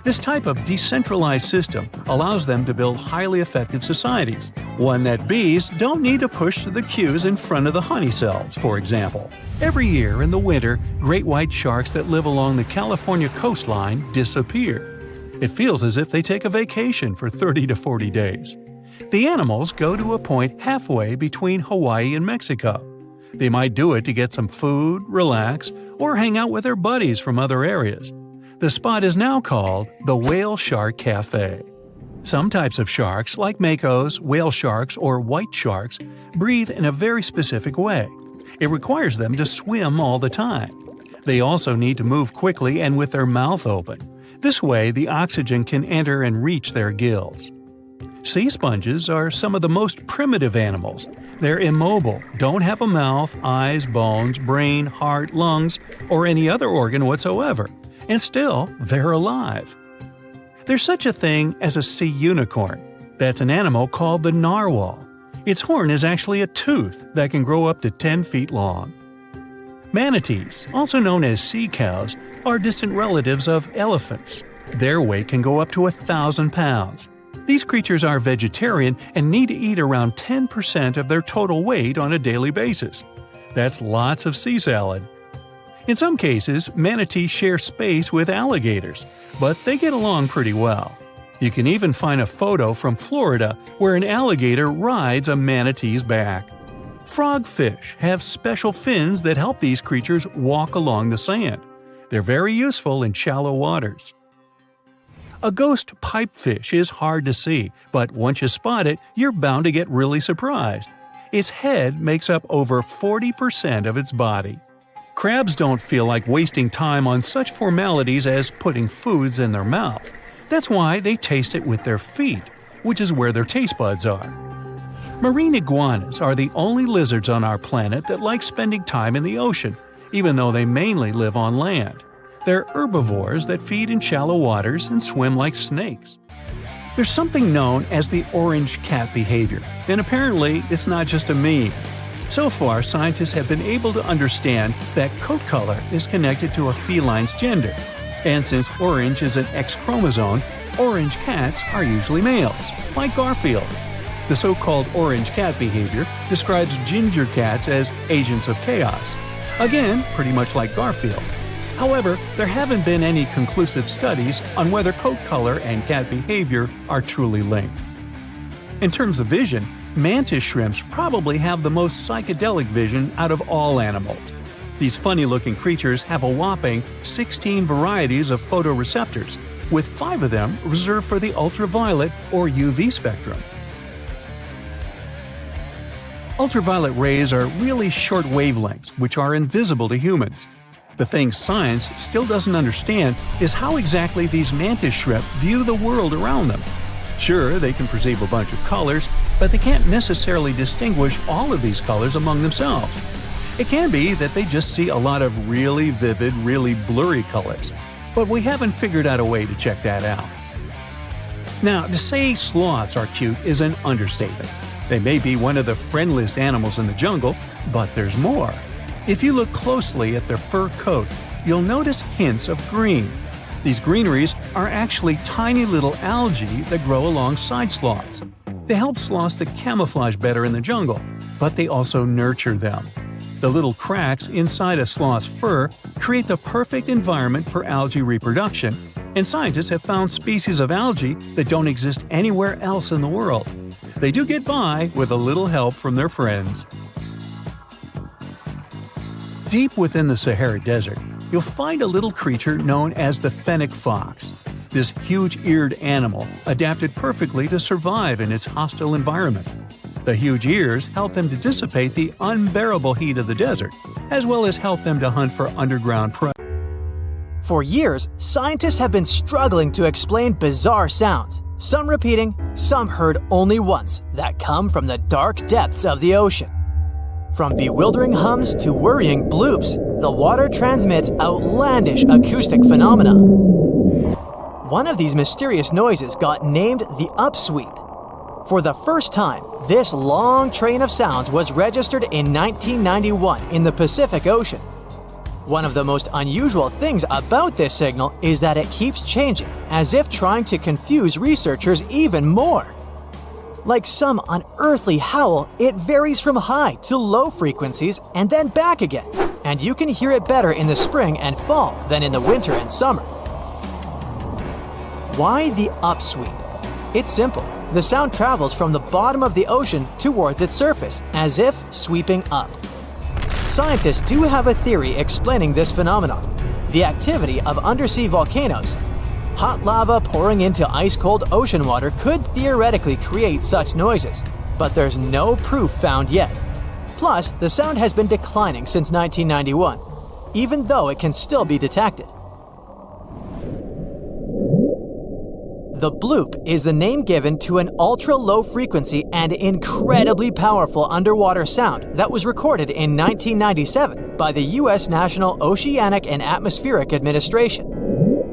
This type of decentralized system allows them to build highly effective societies, one that bees don't need to push to the queues in front of the honey cells, for example. Every year in the winter, great white sharks that live along the California coastline disappear. It feels as if they take a vacation for 30 to 40 days. The animals go to a point halfway between Hawaii and Mexico. They might do it to get some food, relax, or hang out with their buddies from other areas. The spot is now called the Whale Shark Cafe. Some types of sharks, like makos, whale sharks, or white sharks, breathe in a very specific way. It requires them to swim all the time. They also need to move quickly and with their mouth open. This way, the oxygen can enter and reach their gills. Sea sponges are some of the most primitive animals. They're immobile, don't have a mouth, eyes, bones, brain, heart, lungs, or any other organ whatsoever, and still, they're alive. There's such a thing as a sea unicorn. That's an animal called the narwhal. Its horn is actually a tooth that can grow up to 10 feet long. Manatees, also known as sea cows, are distant relatives of elephants. Their weight can go up to 1,000 pounds. These creatures are vegetarian and need to eat around 10% of their total weight on a daily basis. That's lots of sea salad. In some cases, manatees share space with alligators, but they get along pretty well. You can even find a photo from Florida where an alligator rides a manatee's back. Frogfish have special fins that help these creatures walk along the sand. They're very useful in shallow waters. A ghost pipefish is hard to see, but once you spot it, you're bound to get really surprised. Its head makes up over 40% of its body. Crabs don't feel like wasting time on such formalities as putting foods in their mouth. That's why they taste it with their feet, which is where their taste buds are. Marine iguanas are the only lizards on our planet that like spending time in the ocean, even though they mainly live on land. They're herbivores that feed in shallow waters and swim like snakes. There's something known as the orange cat behavior, and apparently it's not just a meme. So far, scientists have been able to understand that coat color is connected to a feline's gender. And since orange is an X chromosome, orange cats are usually males, like Garfield. The so-called orange cat behavior describes ginger cats as agents of chaos. Again, pretty much like Garfield. However, there haven't been any conclusive studies on whether coat color and cat behavior are truly linked. In terms of vision, mantis shrimps probably have the most psychedelic vision out of all animals. These funny-looking creatures have a whopping 16 varieties of photoreceptors, with 5 of them reserved for the ultraviolet or UV spectrum. Ultraviolet rays are really short wavelengths, which are invisible to humans. The thing science still doesn't understand is how exactly these mantis shrimp view the world around them. Sure, they can perceive a bunch of colors, but they can't necessarily distinguish all of these colors among themselves. It can be that they just see a lot of really vivid, really blurry colors, but we haven't figured out a way to check that out. Now, to say sloths are cute is an understatement. They may be one of the friendliest animals in the jungle, but there's more. If you look closely at their fur coat, you'll notice hints of green. These greeneries are actually tiny little algae that grow alongside sloths. They help sloths to camouflage better in the jungle, but they also nurture them. The little cracks inside a sloth's fur create the perfect environment for algae reproduction, and scientists have found species of algae that don't exist anywhere else in the world. They do get by with a little help from their friends. Deep within the Sahara Desert, you'll find a little creature known as the fennec fox. This huge-eared animal adapted perfectly to survive in its hostile environment. The huge ears help them to dissipate the unbearable heat of the desert, as well as help them to hunt for underground prey. For years, scientists have been struggling to explain bizarre sounds, some repeating, some heard only once, that come from the dark depths of the ocean. From bewildering hums to worrying bloops, the water transmits outlandish acoustic phenomena. One of these mysterious noises got named the upsweep. For the first time, this long train of sounds was registered in 1991 in the Pacific Ocean. One of the most unusual things about this signal is that it keeps changing, as if trying to confuse researchers even more. Like some unearthly howl, it varies from high to low frequencies and then back again, and you can hear it better in the spring and fall than in the winter and summer. Why the upsweep? It's simple. The sound travels from the bottom of the ocean towards its surface, as if sweeping up. Scientists do have a theory explaining this phenomenon: the activity of undersea volcanoes. Hot lava pouring into ice-cold ocean water could theoretically create such noises, but there's no proof found yet. Plus, the sound has been declining since 1991, even though it can still be detected. The bloop is the name given to an ultra-low frequency and incredibly powerful underwater sound that was recorded in 1997 by the U.S. National Oceanic and Atmospheric Administration.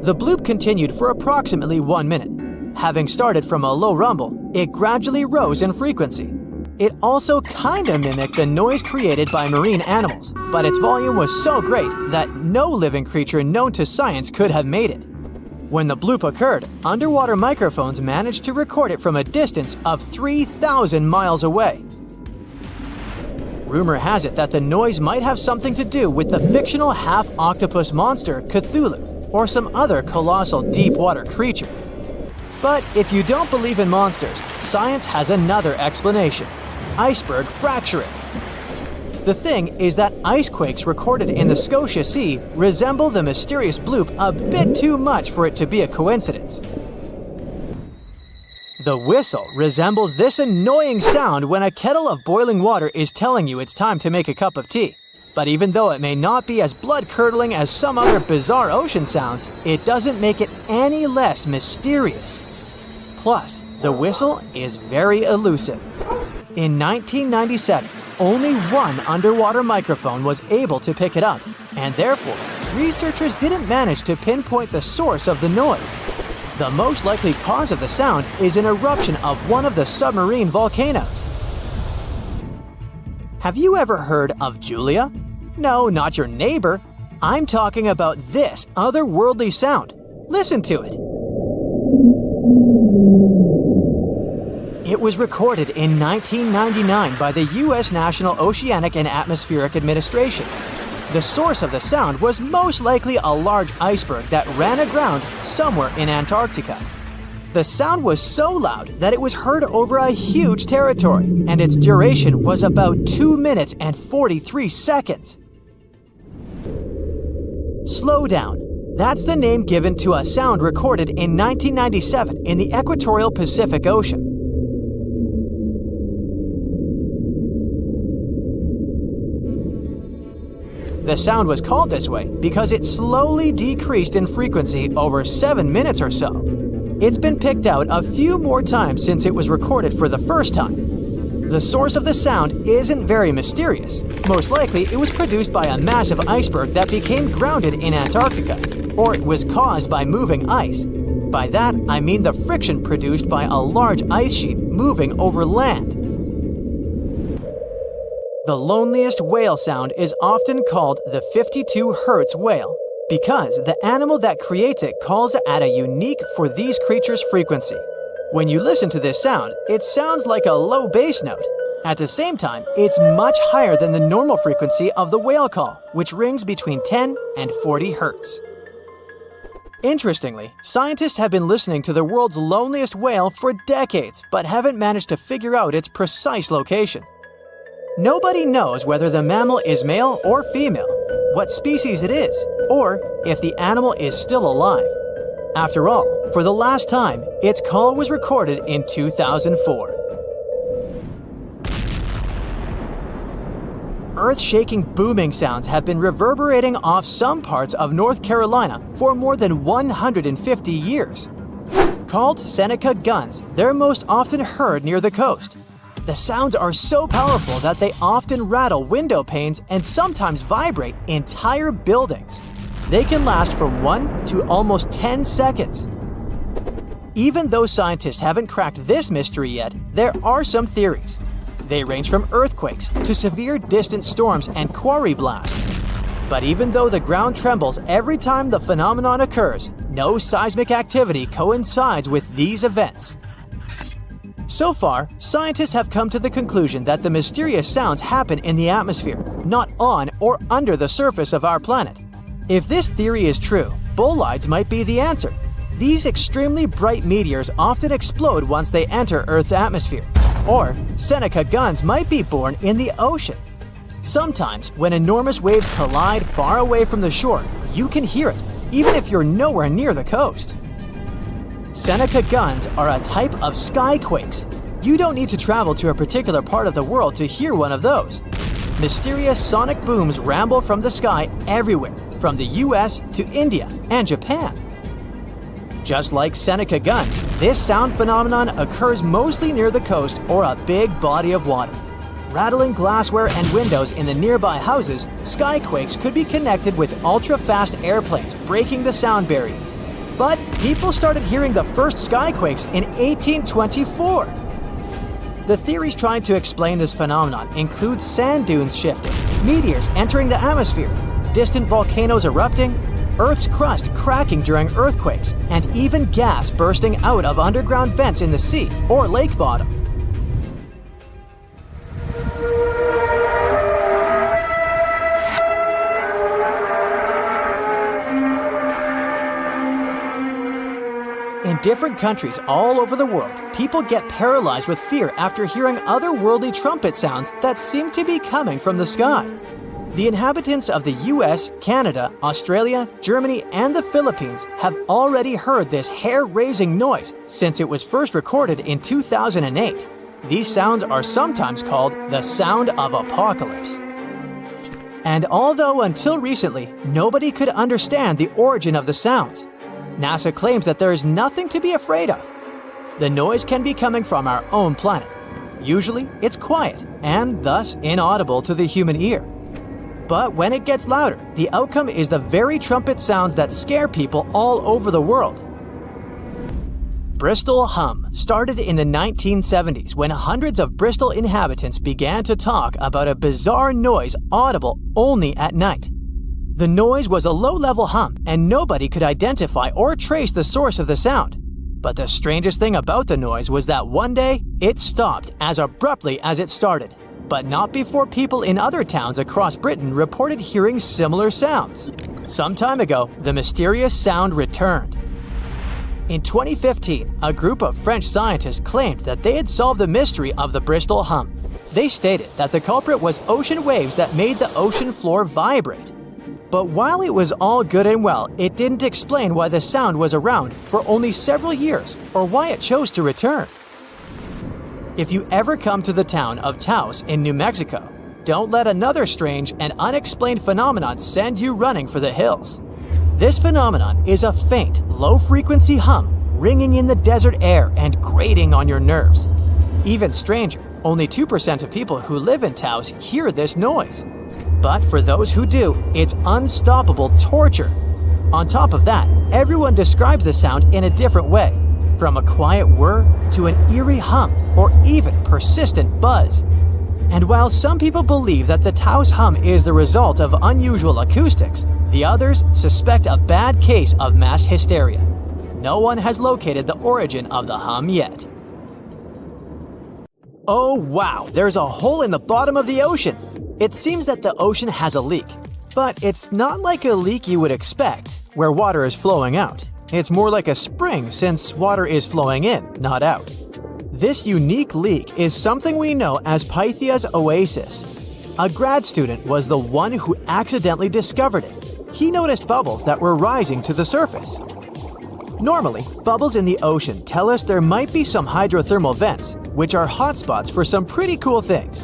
The bloop continued for approximately 1 minute. Having started from a low rumble, it gradually rose in frequency. It also kinda mimicked the noise created by marine animals, but its volume was so great that no living creature known to science could have made it. When the bloop occurred, underwater microphones managed to record it from a distance of 3,000 miles away. Rumor has it that the noise might have something to do with the fictional half-octopus monster Cthulhu, or some other colossal deep-water creature. But if you don't believe in monsters, science has another explanation: iceberg fracturing. The thing is that ice quakes recorded in the Scotia Sea resemble the mysterious bloop a bit too much for it to be a coincidence. The whistle resembles this annoying sound when a kettle of boiling water is telling you it's time to make a cup of tea. But even though it may not be as blood-curdling as some other bizarre ocean sounds, it doesn't make it any less mysterious. Plus, the whistle is very elusive. In 1997, only one underwater microphone was able to pick it up, and therefore, researchers didn't manage to pinpoint the source of the noise. The most likely cause of the sound is an eruption of one of the submarine volcanoes. Have you ever heard of Julia? No, not your neighbor. I'm talking about this otherworldly sound. Listen to it. It was recorded in 1999 by the U.S. National Oceanic and Atmospheric Administration. The source of the sound was most likely a large iceberg that ran aground somewhere in Antarctica. The sound was so loud that it was heard over a huge territory, and its duration was about 2 minutes and 43 seconds. Slow down. That's the name given to a sound recorded in 1997 in the equatorial Pacific Ocean. The sound was called this way because it slowly decreased in frequency over 7 minutes or so. It's been picked out a few more times since it was recorded for the first time. The source of the sound isn't very mysterious. Most likely, it was produced by a massive iceberg that became grounded in Antarctica, or it was caused by moving ice. By that, I mean the friction produced by a large ice sheet moving over land. The loneliest whale sound is often called the 52 Hz whale because the animal that creates it calls at a unique for these creatures frequency. When you listen to this sound, it sounds like a low bass note. At the same time, it's much higher than the normal frequency of the whale call, which rings between 10 and 40 Hz. Interestingly, scientists have been listening to the world's loneliest whale for decades, but haven't managed to figure out its precise location. Nobody knows whether the mammal is male or female, what species it is, or if the animal is still alive. After all, for the last time, its call was recorded in 2004. Earth-shaking booming sounds have been reverberating off some parts of North Carolina for more than 150 years. Called Seneca guns, they're most often heard near the coast. The sounds are so powerful that they often rattle window panes and sometimes vibrate entire buildings. They can last from 1 to almost 10 seconds. Even though scientists haven't cracked this mystery yet, there are some theories. They range from earthquakes to severe distant storms and quarry blasts. But even though the ground trembles every time the phenomenon occurs, no seismic activity coincides with these events. So far, scientists have come to the conclusion that the mysterious sounds happen in the atmosphere, not on or under the surface of our planet. If this theory is true, bolides might be the answer. These extremely bright meteors often explode once they enter Earth's atmosphere. Or Seneca guns might be born in the ocean. Sometimes, when enormous waves collide far away from the shore, you can hear it, even if you're nowhere near the coast. Seneca guns are a type of skyquakes. You don't need to travel to a particular part of the world to hear one of those. Mysterious sonic booms ramble from the sky everywhere, from the US to India and Japan. Just like Seneca guns, this sound phenomenon occurs mostly near the coast or a big body of water. Rattling glassware and windows in the nearby houses, skyquakes could be connected with ultra-fast airplanes breaking the sound barrier. But people started hearing the first skyquakes in 1824. The theories trying to explain this phenomenon include sand dunes shifting, meteors entering the atmosphere, distant volcanoes erupting, Earth's crust cracking during earthquakes, and even gas bursting out of underground vents in the sea or lake bottom. In different countries all over the world, people get paralyzed with fear after hearing otherworldly trumpet sounds that seem to be coming from the sky. The inhabitants of the US, Canada, Australia, Germany, and the Philippines have already heard this hair-raising noise since it was first recorded in 2008. These sounds are sometimes called the sound of apocalypse. And although until recently, nobody could understand the origin of the sounds, NASA claims that there is nothing to be afraid of. The noise can be coming from our own planet. Usually, it's quiet and thus inaudible to the human ear. But when it gets louder, the outcome is the very trumpet sounds that scare people all over the world. Bristol hum started in the 1970s when hundreds of Bristol inhabitants began to talk about a bizarre noise audible only at night. The noise was a low-level hum, and nobody could identify or trace the source of the sound. But the strangest thing about the noise was that one day, it stopped as abruptly as it started. But not before people in other towns across Britain reported hearing similar sounds. Some time ago, the mysterious sound returned. In 2015, a group of French scientists claimed that they had solved the mystery of the Bristol hum. They stated that the culprit was ocean waves that made the ocean floor vibrate. But while it was all good and well, it didn't explain why the sound was around for only several years or why it chose to return. If you ever come to the town of Taos in New Mexico, don't let another strange and unexplained phenomenon send you running for the hills. This phenomenon is a faint, low-frequency hum ringing in the desert air and grating on your nerves. Even stranger, only 2% of people who live in Taos hear this noise. But for those who do, it's unstoppable torture. On top of that, everyone describes the sound in a different way, from a quiet whir to an eerie hum or even persistent buzz. And while some people believe that the Taos hum is the result of unusual acoustics, the others suspect a bad case of mass hysteria. No one has located the origin of the hum yet. Oh wow, there's a hole in the bottom of the ocean! It seems that the ocean has a leak, but it's not like a leak you would expect, where water is flowing out. It's more like a spring since water is flowing in, not out. This unique leak is something we know as Pythia's oasis. A grad student was the one who accidentally discovered it. He noticed bubbles that were rising to the surface. Normally, bubbles in the ocean tell us there might be some hydrothermal vents, which are hotspots for some pretty cool things.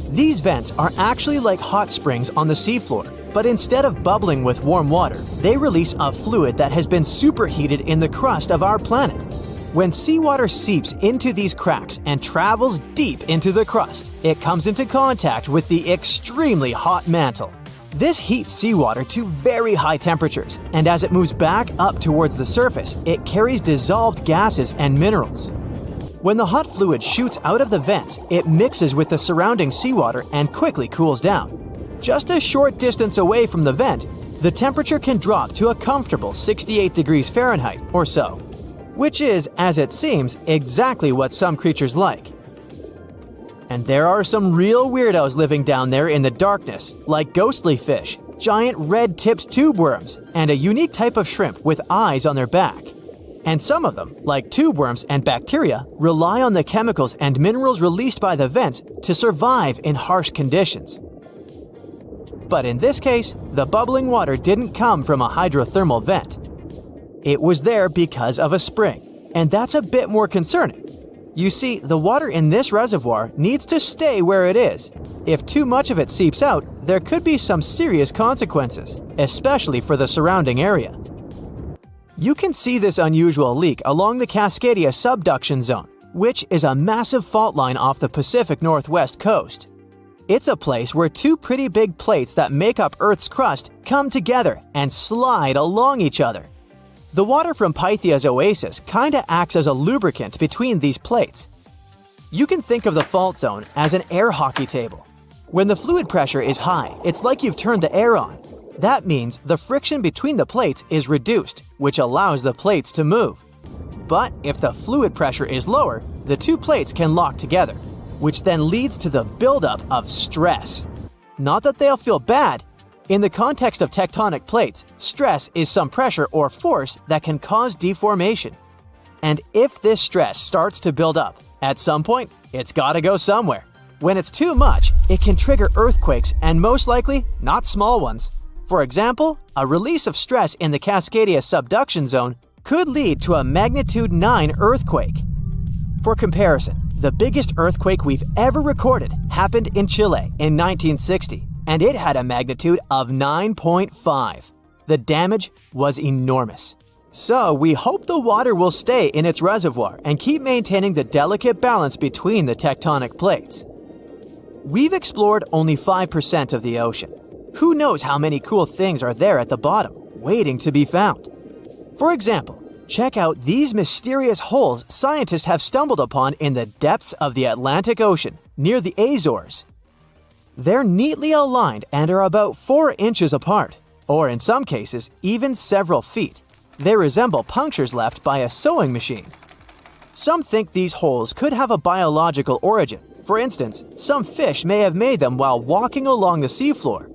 These vents are actually like hot springs on the seafloor, but instead of bubbling with warm water, they release a fluid that has been superheated in the crust of our planet. When seawater seeps into these cracks and travels deep into the crust, it comes into contact with the extremely hot mantle. This heats seawater to very high temperatures, and as it moves back up towards the surface, it carries dissolved gases and minerals. When the hot fluid shoots out of the vents, it mixes with the surrounding seawater and quickly cools down. Just a short distance away from the vent, the temperature can drop to a comfortable 68 degrees Fahrenheit or so, which is, as it seems, exactly what some creatures like. And there are some real weirdos living down there in the darkness, like ghostly fish, giant red-tipped tube worms, and a unique type of shrimp with eyes on their back. And some of them, like tube worms and bacteria, rely on the chemicals and minerals released by the vents to survive in harsh conditions. But in this case, the bubbling water didn't come from a hydrothermal vent. It was there because of a spring, and that's a bit more concerning. You see, the water in this reservoir needs to stay where it is. If too much of it seeps out, there could be some serious consequences, especially for the surrounding area. You can see this unusual leak along the Cascadia subduction zone, which is a massive fault line off the Pacific Northwest coast. It's a place where two pretty big plates that make up Earth's crust come together and slide along each other. The water from Pythia's oasis kinda acts as a lubricant between these plates. You can think of the fault zone as an air hockey table. When the fluid pressure is high, it's like you've turned the air on. That means the friction between the plates is reduced, which allows the plates to move. But if the fluid pressure is lower, the two plates can lock together, which then leads to the buildup of stress. Not that they'll feel bad. In the context of tectonic plates, stress is some pressure or force that can cause deformation. And if this stress starts to build up, at some point, it's gotta go somewhere. When it's too much, it can trigger earthquakes and most likely, not small ones. For example, a release of stress in the Cascadia subduction zone could lead to a magnitude 9 earthquake. For comparison, the biggest earthquake we've ever recorded happened in Chile in 1960, and it had a magnitude of 9.5. The damage was enormous. So we hope the water will stay in its reservoir and keep maintaining the delicate balance between the tectonic plates. We've explored only 5% of the ocean. Who knows how many cool things are there at the bottom, waiting to be found? For example, check out these mysterious holes scientists have stumbled upon in the depths of the Atlantic Ocean, near the Azores. They're neatly aligned and are about 4 inches apart, or in some cases, even several feet. They resemble punctures left by a sewing machine. Some think these holes could have a biological origin. For instance, some fish may have made them while walking along the seafloor.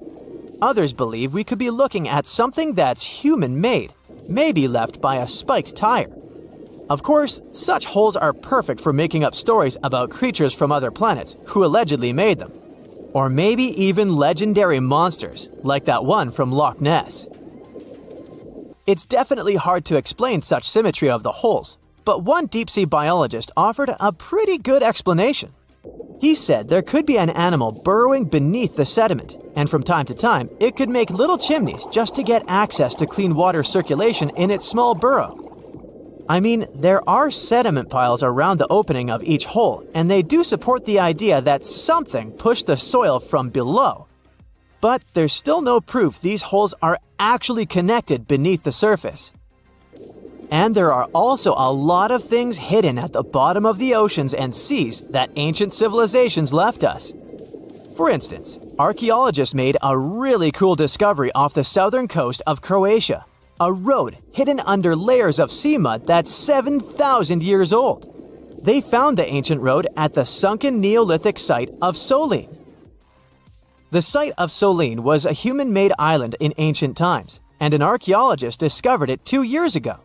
Others believe we could be looking at something that's human-made, maybe left by a spiked tire. Of course, such holes are perfect for making up stories about creatures from other planets who allegedly made them. Or maybe even legendary monsters, like that one from Loch Ness. It's definitely hard to explain such symmetry of the holes, but one deep-sea biologist offered a pretty good explanation. He said there could be an animal burrowing beneath the sediment, and from time to time, it could make little chimneys just to get access to clean water circulation in its small burrow. I mean, there are sediment piles around the opening of each hole, and they do support the idea that something pushed the soil from below. But there's still no proof these holes are actually connected beneath the surface. And there are also a lot of things hidden at the bottom of the oceans and seas that ancient civilizations left us. For instance, archaeologists made a really cool discovery off the southern coast of Croatia, a road hidden under layers of sea mud that's 7,000 years old. They found the ancient road at the sunken Neolithic site of Solin. The site of Solin was a human-made island in ancient times, and an archaeologist discovered it 2 years ago.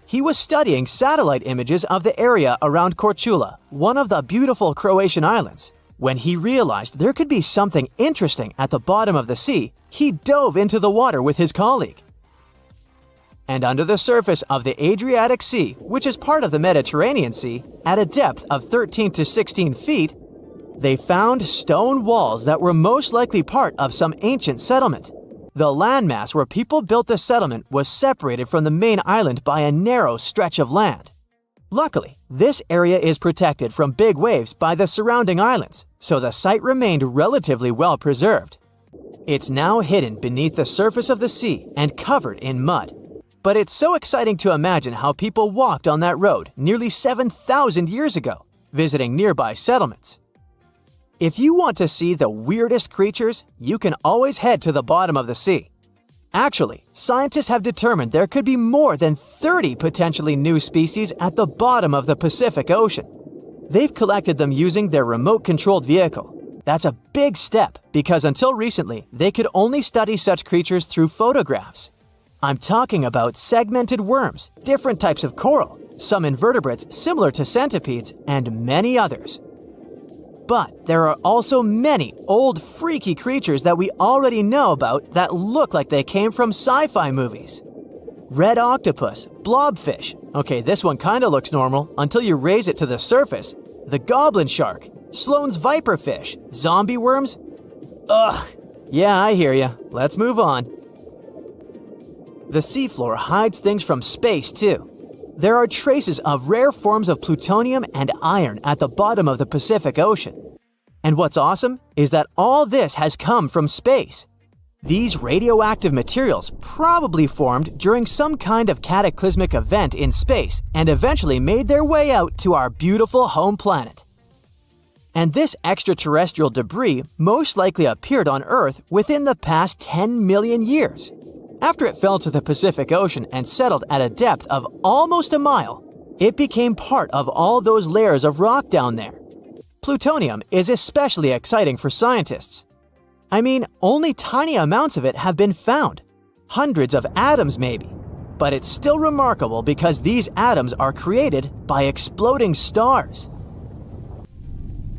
He was studying satellite images of the area around Korčula, one of the beautiful Croatian islands. When he realized there could be something interesting at the bottom of the sea, he dove into the water with his colleague. And under the surface of the Adriatic Sea, which is part of the Mediterranean Sea, at a depth of 13 to 16 feet, they found stone walls that were most likely part of some ancient settlement. The landmass where people built the settlement was separated from the main island by a narrow stretch of land. Luckily, this area is protected from big waves by the surrounding islands, so the site remained relatively well preserved. It's now hidden beneath the surface of the sea and covered in mud. But it's so exciting to imagine how people walked on that road nearly 7,000 years ago, visiting nearby settlements. If you want to see the weirdest creatures, you can always head to the bottom of the sea. Actually, scientists have determined there could be more than 30 potentially new species at the bottom of the Pacific Ocean. They've collected them using their remote-controlled vehicle. That's a big step because until recently, they could only study such creatures through photographs. I'm talking about segmented worms, different types of coral, some invertebrates similar to centipedes, and many others. But there are also many old freaky creatures that we already know about that look like they came from sci-fi movies. Red octopus, blobfish. Okay, this one kinda looks normal until you raise it to the surface. The goblin shark, Sloane's viperfish, zombie worms. Ugh. Yeah, I hear ya. Let's move on. The seafloor hides things from space too. There are traces of rare forms of plutonium and iron at the bottom of the Pacific Ocean. And what's awesome is that all this has come from space. These radioactive materials probably formed during some kind of cataclysmic event in space and eventually made their way out to our beautiful home planet. And this extraterrestrial debris most likely appeared on Earth within the past 10 million years. After it fell to the Pacific Ocean and settled at a depth of almost a mile, it became part of all those layers of rock down there. Plutonium is especially exciting for scientists. I mean, only tiny amounts of it have been found, hundreds of atoms maybe. But it's still remarkable because these atoms are created by exploding stars.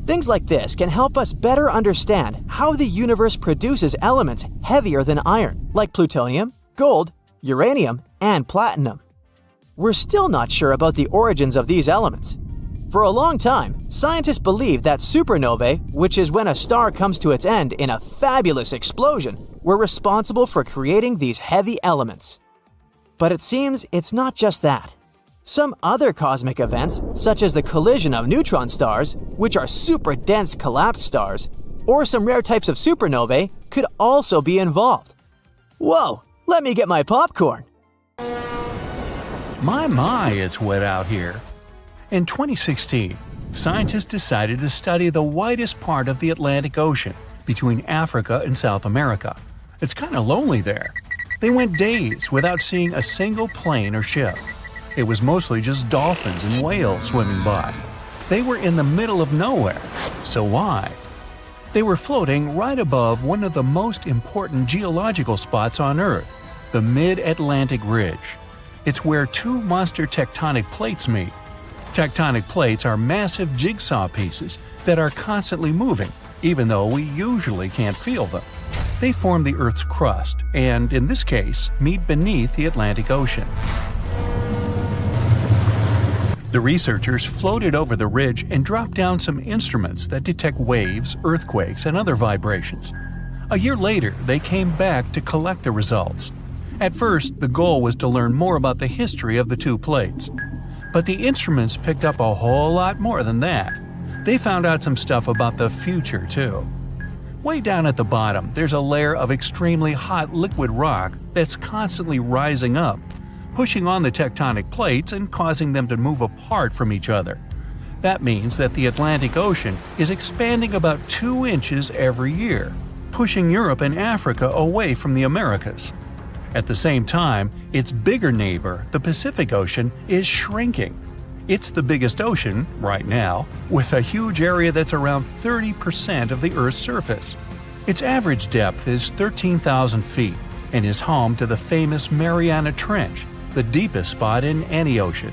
Things like this can help us better understand how the universe produces elements heavier than iron, like plutonium, gold, uranium, and platinum. We're still not sure about the origins of these elements. For a long time, scientists believed that supernovae, which is when a star comes to its end in a fabulous explosion, were responsible for creating these heavy elements. But it seems it's not just that. Some other cosmic events, such as the collision of neutron stars, which are super dense collapsed stars, or some rare types of supernovae, could also be involved. Whoa, let me get my popcorn. My, it's wet out here. In 2016, scientists decided to study the widest part of the Atlantic Ocean between Africa and South America. It's kind of lonely there. They went days without seeing a single plane or ship. It was mostly just dolphins and whales swimming by. They were in the middle of nowhere. So why? They were floating right above one of the most important geological spots on Earth, the Mid-Atlantic Ridge. It's where two monster tectonic plates meet. Tectonic plates are massive jigsaw pieces that are constantly moving, even though we usually can't feel them. They form the Earth's crust and, in this case, meet beneath the Atlantic Ocean. The researchers floated over the ridge and dropped down some instruments that detect waves, earthquakes, and other vibrations. A year later, they came back to collect the results. At first, the goal was to learn more about the history of the two plates. But the instruments picked up a whole lot more than that. They found out some stuff about the future, too. Way down at the bottom, there's a layer of extremely hot liquid rock that's constantly rising up, pushing on the tectonic plates and causing them to move apart from each other. That means that the Atlantic Ocean is expanding about 2 inches every year, pushing Europe and Africa away from the Americas. At the same time, its bigger neighbor, the Pacific Ocean, is shrinking. It's the biggest ocean, right now, with a huge area that's around 30% of the Earth's surface. Its average depth is 13,000 feet and is home to the famous Mariana Trench, the deepest spot in any ocean.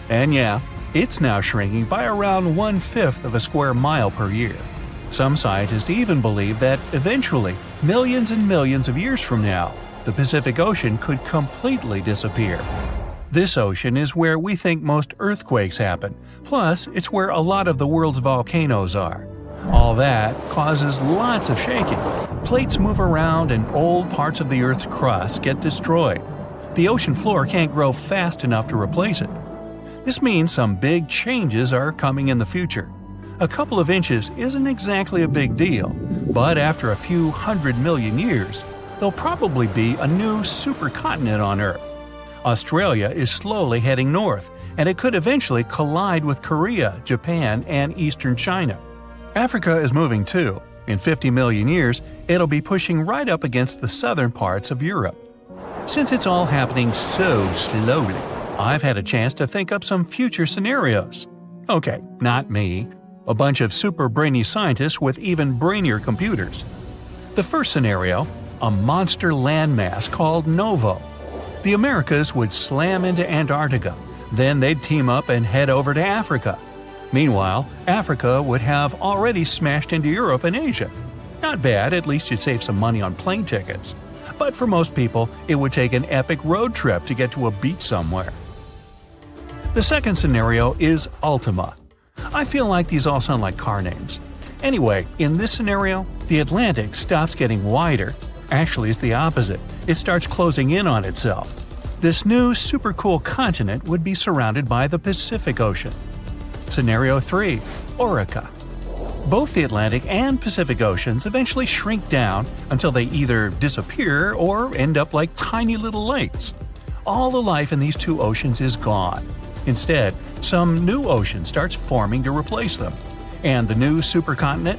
And yeah, it's now shrinking by around 1/5 of a square mile per year. Some scientists even believe that eventually, millions and millions of years from now, the Pacific Ocean could completely disappear. This ocean is where we think most earthquakes happen, plus it's where a lot of the world's volcanoes are. All that causes lots of shaking. Plates move around and old parts of the Earth's crust get destroyed. The ocean floor can't grow fast enough to replace it. This means some big changes are coming in the future. A couple of inches isn't exactly a big deal, but after a few 100 million years, there'll probably be a new supercontinent on Earth. Australia is slowly heading north, and it could eventually collide with Korea, Japan, and eastern China. Africa is moving too. In 50 million years, it'll be pushing right up against the southern parts of Europe. Since it's all happening so slowly, I've had a chance to think up some future scenarios. Okay, not me. A bunch of super brainy scientists with even brainier computers. The first scenario, a monster landmass called Novo. The Americas would slam into Antarctica, then they'd team up and head over to Africa. Meanwhile, Africa would have already smashed into Europe and Asia. Not bad, at least you'd save some money on plane tickets. But for most people, it would take an epic road trip to get to a beach somewhere. The second scenario is Ultima. I feel like these all sound like car names. Anyway, in this scenario, the Atlantic stops getting wider. Actually, it's the opposite. It starts closing in on itself. This new super cool continent would be surrounded by the Pacific Ocean. Scenario 3. Orica. Both the Atlantic and Pacific Oceans eventually shrink down until they either disappear or end up like tiny little lakes. All the life in these two oceans is gone. Instead, some new ocean starts forming to replace them. And the new supercontinent?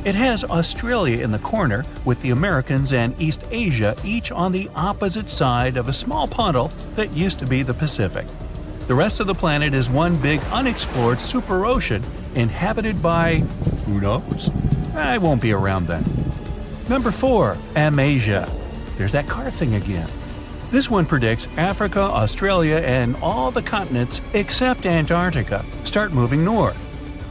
It has Australia in the corner, with the Americans and East Asia each on the opposite side of a small puddle that used to be the Pacific. The rest of the planet is one big unexplored super ocean inhabited by… who knows? I won't be around then. Number 4. Amasia. There's that car thing again. This one predicts Africa, Australia, and all the continents except Antarctica start moving north.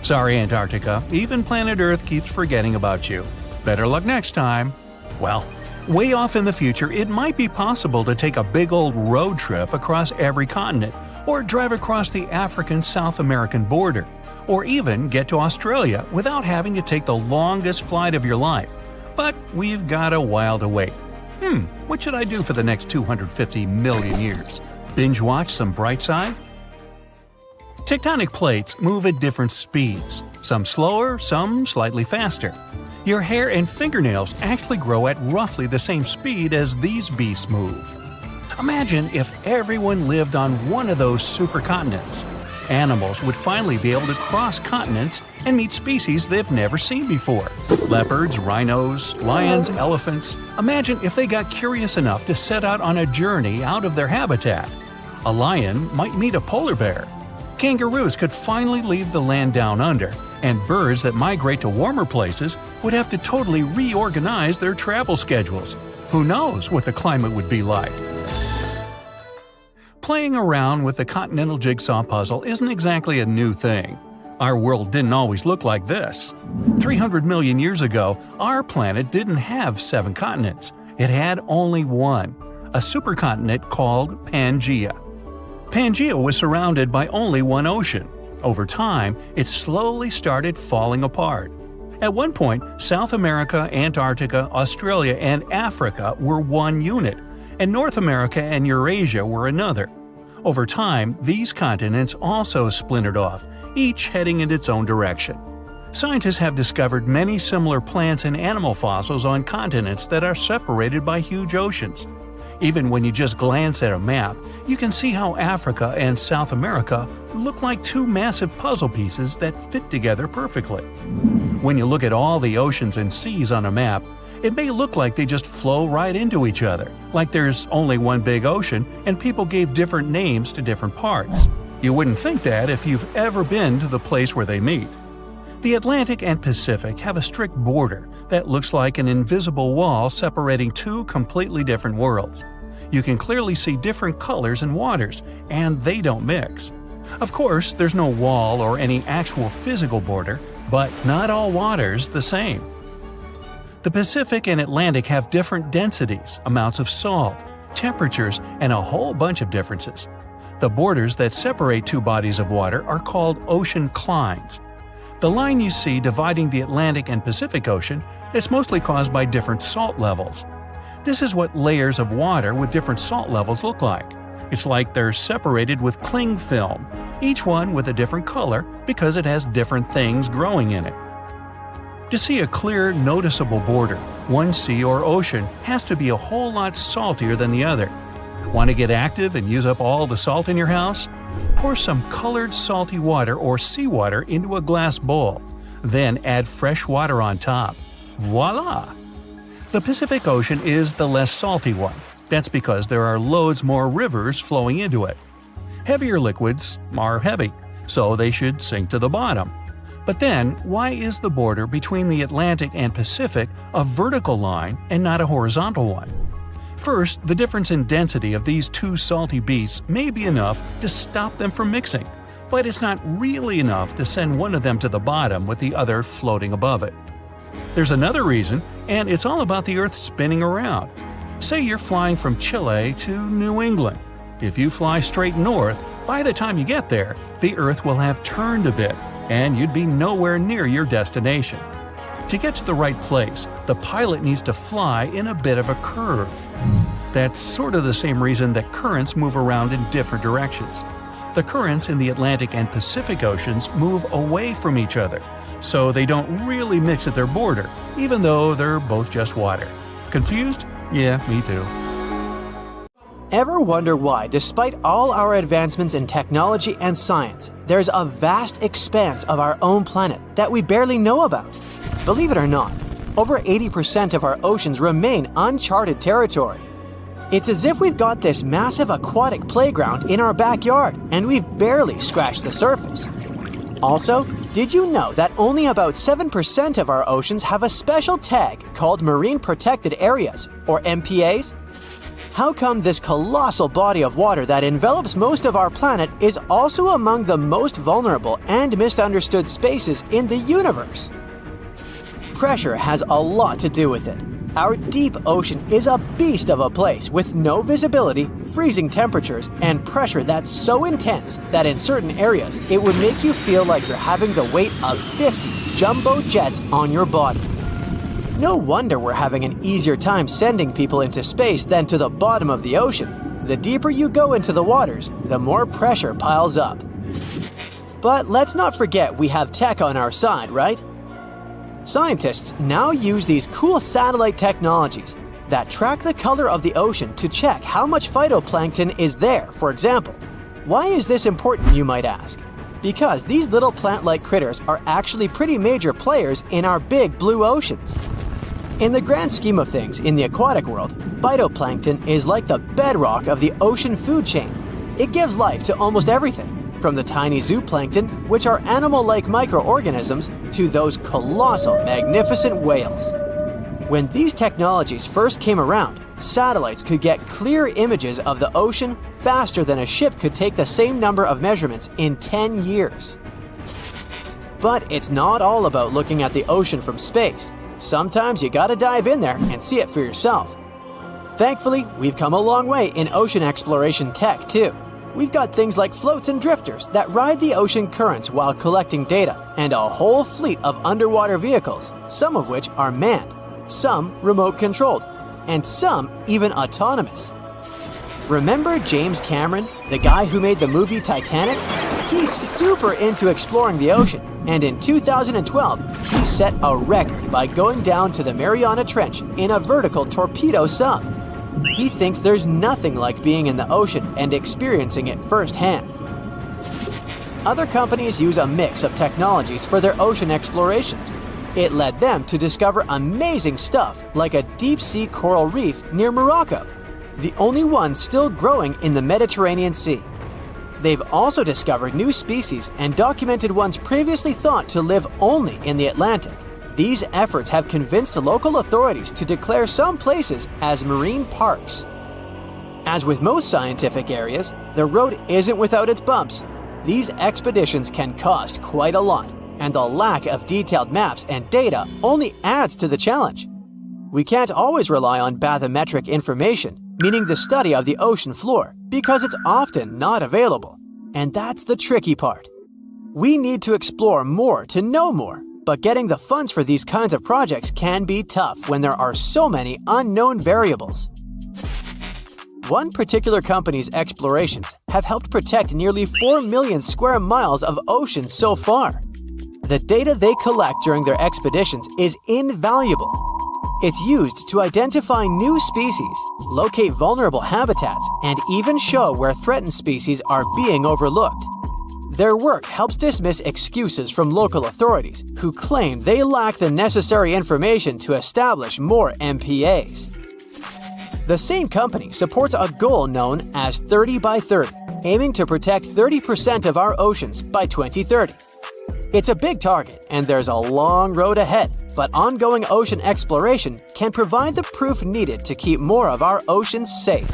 Sorry, Antarctica, even planet Earth keeps forgetting about you. Better luck next time. Well, way off in the future, it might be possible to take a big old road trip across every continent, or drive across the African-South American border, or even get to Australia without having to take the longest flight of your life. But we've got a while to wait. What should I do for the next 250 million years? Binge watch some Brightside? Tectonic plates move at different speeds, some slower, some slightly faster. Your hair and fingernails actually grow at roughly the same speed as these beasts move. Imagine if everyone lived on one of those supercontinents. Animals would finally be able to cross continents and meet species they've never seen before. Leopards, rhinos, lions, elephants. Imagine if they got curious enough to set out on a journey out of their habitat. A lion might meet a polar bear. Kangaroos could finally leave the land down under, and birds that migrate to warmer places would have to totally reorganize their travel schedules. Who knows what the climate would be like? Playing around with the continental jigsaw puzzle isn't exactly a new thing. Our world didn't always look like this. 300 million years ago, our planet didn't have 7 continents. It had only one, a supercontinent called Pangaea. Pangaea was surrounded by only one ocean. Over time, it slowly started falling apart. At one point, South America, Antarctica, Australia, and Africa were one unit, and North America and Eurasia were another. Over time, these continents also splintered off, each heading in its own direction. Scientists have discovered many similar plants and animal fossils on continents that are separated by huge oceans. Even when you just glance at a map, you can see how Africa and South America look like two massive puzzle pieces that fit together perfectly. When you look at all the oceans and seas on a map, it may look like they just flow right into each other, like there's only one big ocean and people gave different names to different parts. You wouldn't think that if you've ever been to the place where they meet. The Atlantic and Pacific have a strict border that looks like an invisible wall separating two completely different worlds. You can clearly see different colors and waters, and they don't mix. Of course, there's no wall or any actual physical border, but not all water's the same. The Pacific and Atlantic have different densities, amounts of salt, temperatures, and a whole bunch of differences. The borders that separate two bodies of water are called ocean clines. The line you see dividing the Atlantic and Pacific Ocean is mostly caused by different salt levels. This is what layers of water with different salt levels look like. It's like they're separated with cling film, each one with a different color because it has different things growing in it. To see a clear, noticeable border, one sea or ocean has to be a whole lot saltier than the other. Want to get active and use up all the salt in your house? Pour some colored salty water or seawater into a glass bowl. Then add fresh water on top. Voila! The Pacific Ocean is the less salty one. That's because there are loads more rivers flowing into it. Heavier liquids are heavy, so they should sink to the bottom. But then, why is the border between the Atlantic and Pacific a vertical line and not a horizontal one? First, the difference in density of these two salty beasts may be enough to stop them from mixing, but it's not really enough to send one of them to the bottom with the other floating above it. There's another reason, and it's all about the Earth spinning around. Say you're flying from Chile to New England. If you fly straight north, by the time you get there, the Earth will have turned a bit, and you'd be nowhere near your destination. To get to the right place, the pilot needs to fly in a bit of a curve. That's sort of the same reason that currents move around in different directions. The currents in the Atlantic and Pacific Oceans move away from each other, so they don't really mix at their border, even though they're both just water. Confused? Yeah, me too. Ever wonder why, despite all our advancements in technology and science, there's a vast expanse of our own planet that we barely know about? Believe it or not, over 80% of our oceans remain uncharted territory. It's as if we've got this massive aquatic playground in our backyard, and we've barely scratched the surface. Also, did you know that only about 7% of our oceans have a special tag called Marine Protected Areas, or MPAs? How come this colossal body of water that envelops most of our planet is also among the most vulnerable and misunderstood spaces in the universe? Pressure has a lot to do with it. Our deep ocean is a beast of a place with no visibility, freezing temperatures, and pressure that's so intense that in certain areas it would make you feel like you're having the weight of 50 jumbo jets on your body. No wonder we're having an easier time sending people into space than to the bottom of the ocean. The deeper you go into the waters, the more pressure piles up. But let's not forget we have tech on our side, right? Scientists now use these cool satellite technologies that track the color of the ocean to check how much phytoplankton is there, for example. Why is this important, you might ask? Because these little plant-like critters are actually pretty major players in our big blue oceans. In the grand scheme of things in the aquatic world, phytoplankton is like the bedrock of the ocean food chain. It gives life to almost everything, from the tiny zooplankton, which are animal-like microorganisms, to those colossal, magnificent whales. When these technologies first came around, satellites could get clear images of the ocean faster than a ship could take the same number of measurements in 10 years. But it's not all about looking at the ocean from space. Sometimes you gotta dive in there and see it for yourself. Thankfully, we've come a long way in ocean exploration tech too. We've got things like floats and drifters that ride the ocean currents while collecting data, and a whole fleet of underwater vehicles, some of which are manned, some remote-controlled, and some even autonomous. Remember James Cameron, the guy who made the movie Titanic? He's super into exploring the ocean, and in 2012, he set a record by going down to the Mariana Trench in a vertical torpedo sub. He thinks there's nothing like being in the ocean and experiencing it firsthand. Other companies use a mix of technologies for their ocean explorations. It led them to discover amazing stuff like a deep-sea coral reef near Morocco, the only one still growing in the Mediterranean Sea. They've also discovered new species and documented ones previously thought to live only in the Atlantic. These efforts have convinced local authorities to declare some places as marine parks. As with most scientific areas, the road isn't without its bumps. These expeditions can cost quite a lot, and the lack of detailed maps and data only adds to the challenge. We can't always rely on bathymetric information, meaning the study of the ocean floor, because it's often not available. And that's the tricky part. We need to explore more to know more, but getting the funds for these kinds of projects can be tough when there are so many unknown variables. One particular company's explorations have helped protect nearly 4 million square miles of ocean so far. The data they collect during their expeditions is invaluable. It's used to identify new species, locate vulnerable habitats, and even show where threatened species are being overlooked. Their work helps dismiss excuses from local authorities who claim they lack the necessary information to establish more MPAs. The same company supports a goal known as 30 by 30, aiming to protect 30% of our oceans by 2030. It's a big target, and there's a long road ahead, but ongoing ocean exploration can provide the proof needed to keep more of our oceans safe.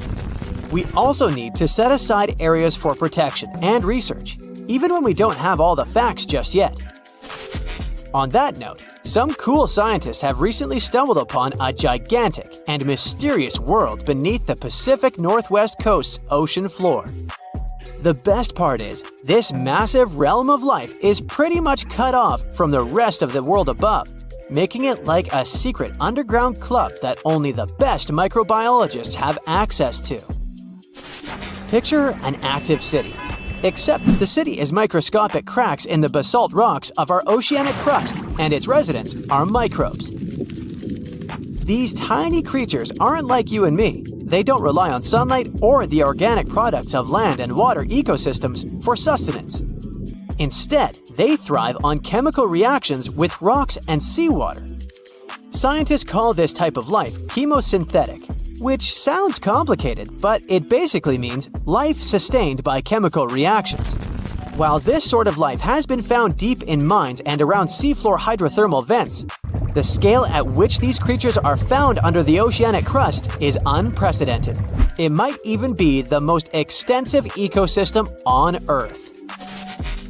We also need to set aside areas for protection and research, even when we don't have all the facts just yet. On that note, some cool scientists have recently stumbled upon a gigantic and mysterious world beneath the Pacific Northwest coast's ocean floor. The best part is, this massive realm of life is pretty much cut off from the rest of the world above, making it like a secret underground club that only the best microbiologists have access to. Picture an active city, except the city is microscopic cracks in the basalt rocks of our oceanic crust, and its residents are microbes. These tiny creatures aren't like you and me. They don't rely on sunlight or the organic products of land and water ecosystems for sustenance. Instead, they thrive on chemical reactions with rocks and seawater. Scientists call this type of life chemosynthetic, which sounds complicated, but it basically means life sustained by chemical reactions. While this sort of life has been found deep in mines and around seafloor hydrothermal vents, the scale at which these creatures are found under the oceanic crust is unprecedented. It might even be the most extensive ecosystem on Earth.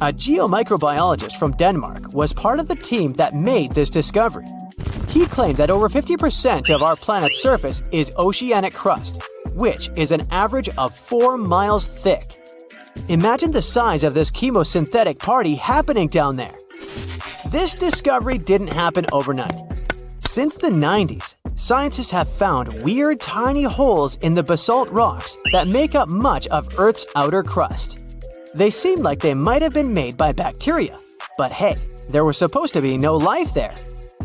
A geomicrobiologist from Denmark was part of the team that made this discovery. He claimed that over 50% of our planet's surface is oceanic crust, which is an average of 4 miles thick. Imagine the size of this chemosynthetic party happening down there. This discovery didn't happen overnight. Since the 90s, scientists have found weird tiny holes in the basalt rocks that make up much of Earth's outer crust. They seem like they might have been made by bacteria, but hey, there was supposed to be no life there.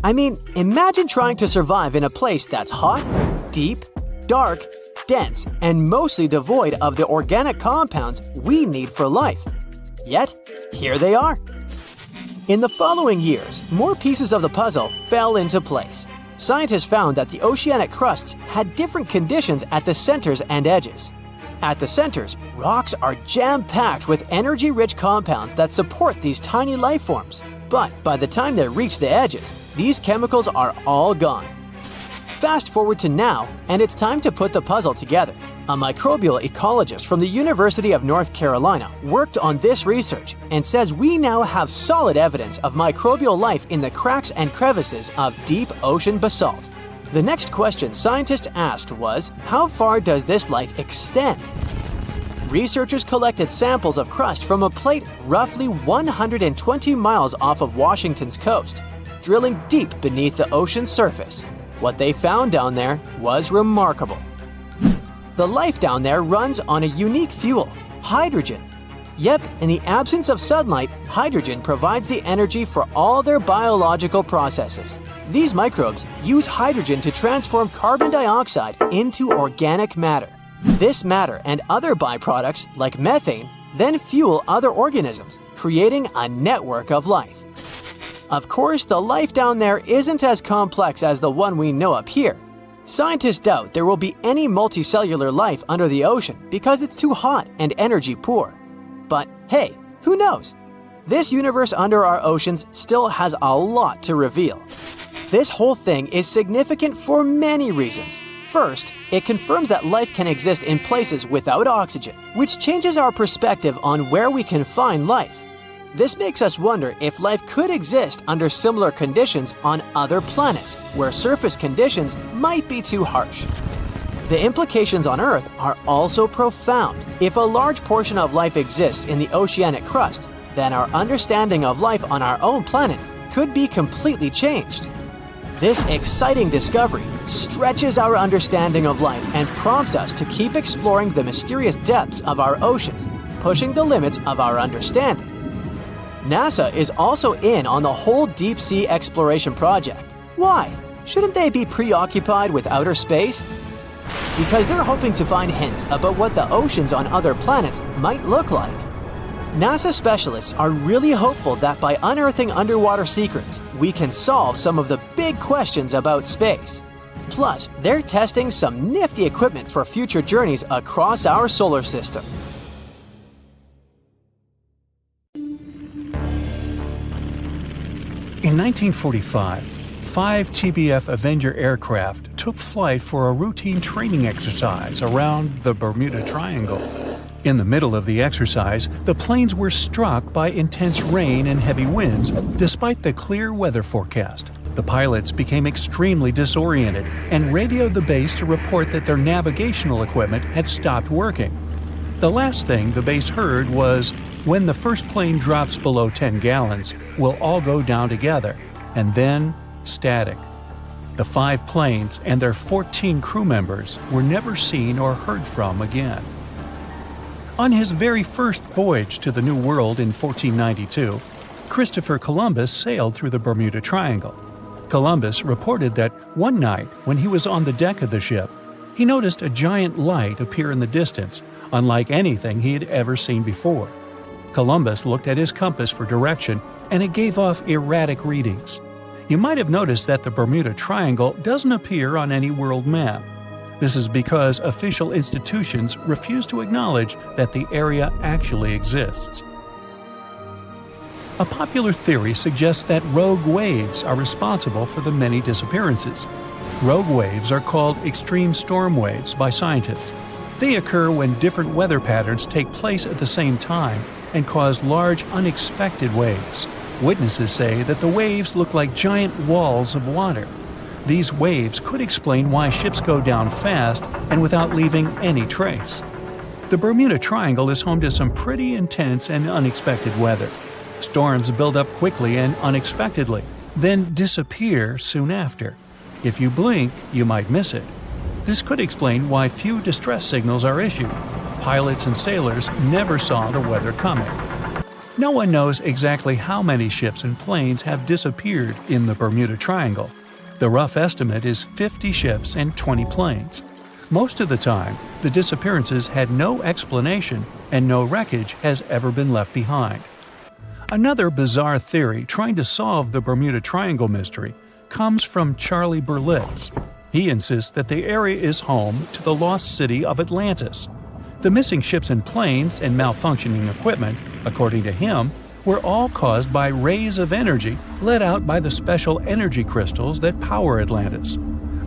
I mean, imagine trying to survive in a place that's hot, deep, dark, dense, and mostly devoid of the organic compounds we need for life. Yet, here they are. In the following years, more pieces of the puzzle fell into place. Scientists found that the oceanic crusts had different conditions at the centers and edges. At the centers, rocks are jam-packed with energy-rich compounds that support these tiny life forms. But by the time they reach the edges, these chemicals are all gone. Fast forward to now, and it's time to put the puzzle together. A microbial ecologist from the University of North Carolina worked on this research and says we now have solid evidence of microbial life in the cracks and crevices of deep ocean basalt. The next question scientists asked was, how far does this life extend? researchers collected samples of crust from a plate roughly 120 miles off of Washington's coast, drilling deep beneath the ocean's surface. What they found down there was remarkable. The life down there runs on a unique fuel, hydrogen. Yep, in the absence of sunlight, hydrogen provides the energy for all their biological processes. These microbes use hydrogen to transform carbon dioxide into organic matter. This matter and other byproducts, like methane, then fuel other organisms, creating a network of life. Of course, the life down there isn't as complex as the one we know up here. Scientists doubt there will be any multicellular life under the ocean because it's too hot and energy poor. But hey, who knows? This universe under our oceans still has a lot to reveal. This whole thing is significant for many reasons. First, it confirms that life can exist in places without oxygen, which changes our perspective on where we can find life. This makes us wonder if life could exist under similar conditions on other planets, where surface conditions might be too harsh. The implications on Earth are also profound. If a large portion of life exists in the oceanic crust, then our understanding of life on our own planet could be completely changed. This exciting discovery stretches our understanding of life and prompts us to keep exploring the mysterious depths of our oceans, pushing the limits of our understanding. NASA is also in on the whole deep sea exploration project. Why? Shouldn't they be preoccupied with outer space? Because they're hoping to find hints about what the oceans on other planets might look like. NASA specialists are really hopeful that by unearthing underwater secrets, we can solve some of the big questions about space. Plus, they're testing some nifty equipment for future journeys across our solar system. In 1945, 5 TBF Avenger aircraft took flight for a routine training exercise around the Bermuda Triangle. In the middle of the exercise, the planes were struck by intense rain and heavy winds, despite the clear weather forecast. The pilots became extremely disoriented and radioed the base to report that their navigational equipment had stopped working. The last thing the base heard was, "When the first plane drops below 10 gallons, we'll all go down together," and then static. The 5 planes and their 14 crew members were never seen or heard from again. On his very first voyage to the New World in 1492, Christopher Columbus sailed through the Bermuda Triangle. Columbus reported that one night when he was on the deck of the ship, he noticed a giant light appear in the distance, unlike anything he had ever seen before. Columbus looked at his compass for direction, and it gave off erratic readings. You might have noticed that the Bermuda Triangle doesn't appear on any world map. This is because official institutions refuse to acknowledge that the area actually exists. A popular theory suggests that rogue waves are responsible for the many disappearances. Rogue waves are called extreme storm waves by scientists. They occur when different weather patterns take place at the same time and cause large unexpected waves. Witnesses say that the waves look like giant walls of water. These waves could explain why ships go down fast and without leaving any trace. The Bermuda Triangle is home to some pretty intense and unexpected weather. Storms build up quickly and unexpectedly, then disappear soon after. If you blink, you might miss it. This could explain why few distress signals are issued. Pilots and sailors never saw the weather coming. No one knows exactly how many ships and planes have disappeared in the Bermuda Triangle. The rough estimate is 50 ships and 20 planes. Most of the time, the disappearances had no explanation and no wreckage has ever been left behind. Another bizarre theory trying to solve the Bermuda Triangle mystery comes from Charlie Berlitz. He insists that the area is home to the lost city of Atlantis. The missing ships and planes and malfunctioning equipment, according to him, were all caused by rays of energy let out by the special energy crystals that power Atlantis.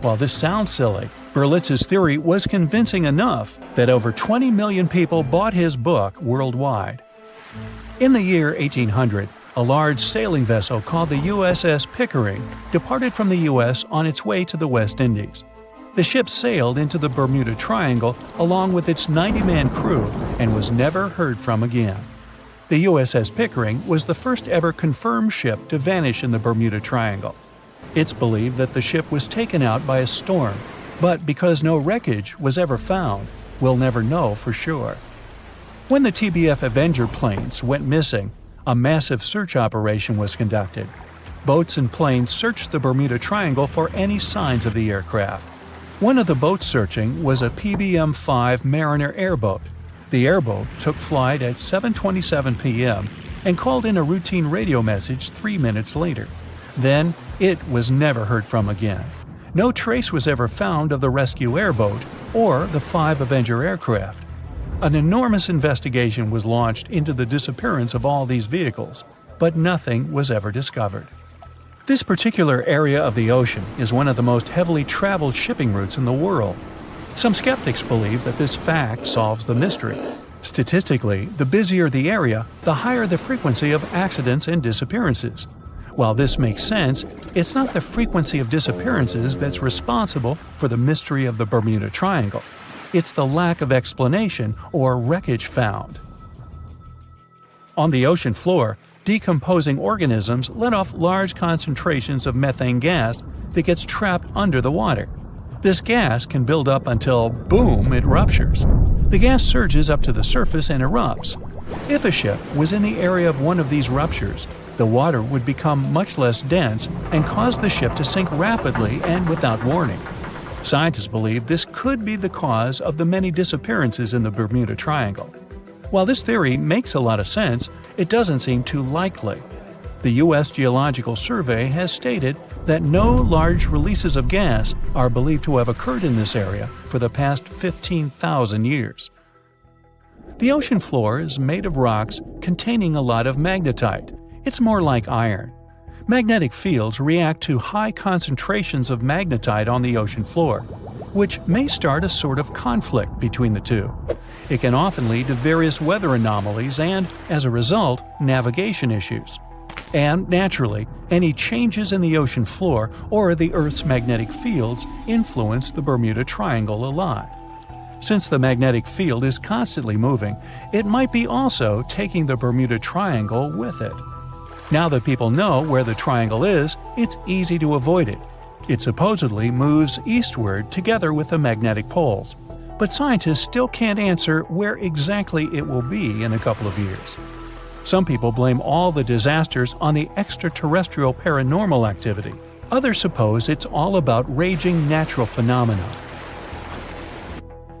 While this sounds silly, Berlitz's theory was convincing enough that over 20 million people bought his book worldwide. In the year 1800, a large sailing vessel called the USS Pickering departed from the U.S. on its way to the West Indies. The ship sailed into the Bermuda Triangle along with its 90-man crew and was never heard from again. The USS Pickering was the first ever confirmed ship to vanish in the Bermuda Triangle. It's believed that the ship was taken out by a storm, but because no wreckage was ever found, we'll never know for sure. When the TBF Avenger planes went missing, a massive search operation was conducted. Boats and planes searched the Bermuda Triangle for any signs of the aircraft. One of the boats searching was a PBM-5 Mariner airboat. The airboat took flight at 7:27 p.m. and called in a routine radio message 3 minutes later. Then, it was never heard from again. No trace was ever found of the rescue airboat or the 5 Avenger aircraft. An enormous investigation was launched into the disappearance of all these vehicles, but nothing was ever discovered. This particular area of the ocean is one of the most heavily traveled shipping routes in the world. Some skeptics believe that this fact solves the mystery. Statistically, the busier the area, the higher the frequency of accidents and disappearances. While this makes sense, it's not the frequency of disappearances that's responsible for the mystery of the Bermuda Triangle. It's the lack of explanation or wreckage found. On the ocean floor, decomposing organisms let off large concentrations of methane gas that gets trapped under the water. This gas can build up until, boom, it ruptures. The gas surges up to the surface and erupts. If a ship was in the area of one of these ruptures, the water would become much less dense and cause the ship to sink rapidly and without warning. Scientists believe this could be the cause of the many disappearances in the Bermuda Triangle. While this theory makes a lot of sense, it doesn't seem too likely. The U.S. Geological Survey has stated that no large releases of gas are believed to have occurred in this area for the past 15,000 years. The ocean floor is made of rocks containing a lot of magnetite. It's more like iron. Magnetic fields react to high concentrations of magnetite on the ocean floor, which may start a sort of conflict between the two. It can often lead to various weather anomalies and, as a result, navigation issues. And, naturally, any changes in the ocean floor or the Earth's magnetic fields influence the Bermuda Triangle a lot. Since the magnetic field is constantly moving, it might be also taking the Bermuda Triangle with it. Now that people know where the triangle is, it's easy to avoid it. It supposedly moves eastward together with the magnetic poles, but scientists still can't answer where exactly it will be in a couple of years. Some people blame all the disasters on the extraterrestrial paranormal activity. Others suppose it's all about raging natural phenomena.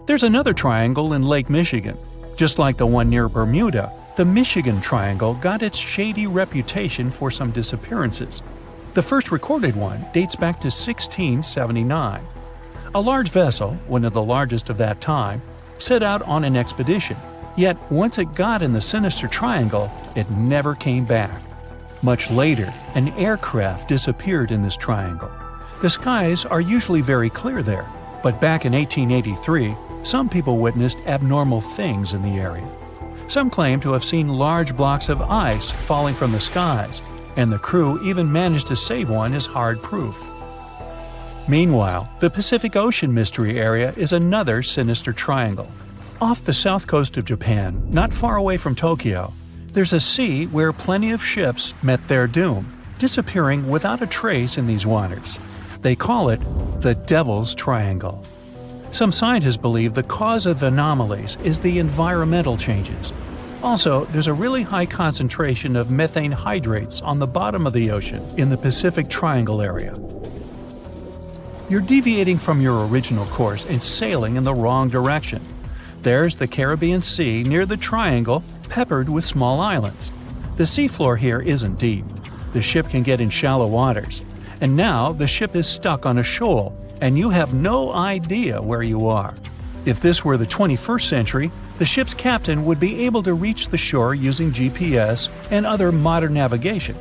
There's another triangle in Lake Michigan. Just like the one near Bermuda, the Michigan Triangle got its shady reputation for some disappearances. The first recorded one dates back to 1679. A large vessel, one of the largest of that time, set out on an expedition, yet once it got in the sinister triangle, it never came back. Much later, an aircraft disappeared in this triangle. The skies are usually very clear there, but back in 1883, some people witnessed abnormal things in the area. Some claim to have seen large blocks of ice falling from the skies, and the crew even managed to save one as hard proof. Meanwhile, the Pacific Ocean Mystery Area is another sinister triangle. Off the south coast of Japan, not far away from Tokyo, there's a sea where plenty of ships met their doom, disappearing without a trace in these waters. They call it the Devil's Triangle. Some scientists believe the cause of anomalies is the environmental changes. Also, there's a really high concentration of methane hydrates on the bottom of the ocean in the Pacific Triangle area. You're deviating from your original course and sailing in the wrong direction. There's the Caribbean Sea near the triangle, peppered with small islands. The seafloor here isn't deep. The ship can get in shallow waters. And now the ship is stuck on a shoal, and you have no idea where you are. If this were the 21st century, the ship's captain would be able to reach the shore using GPS and other modern navigation.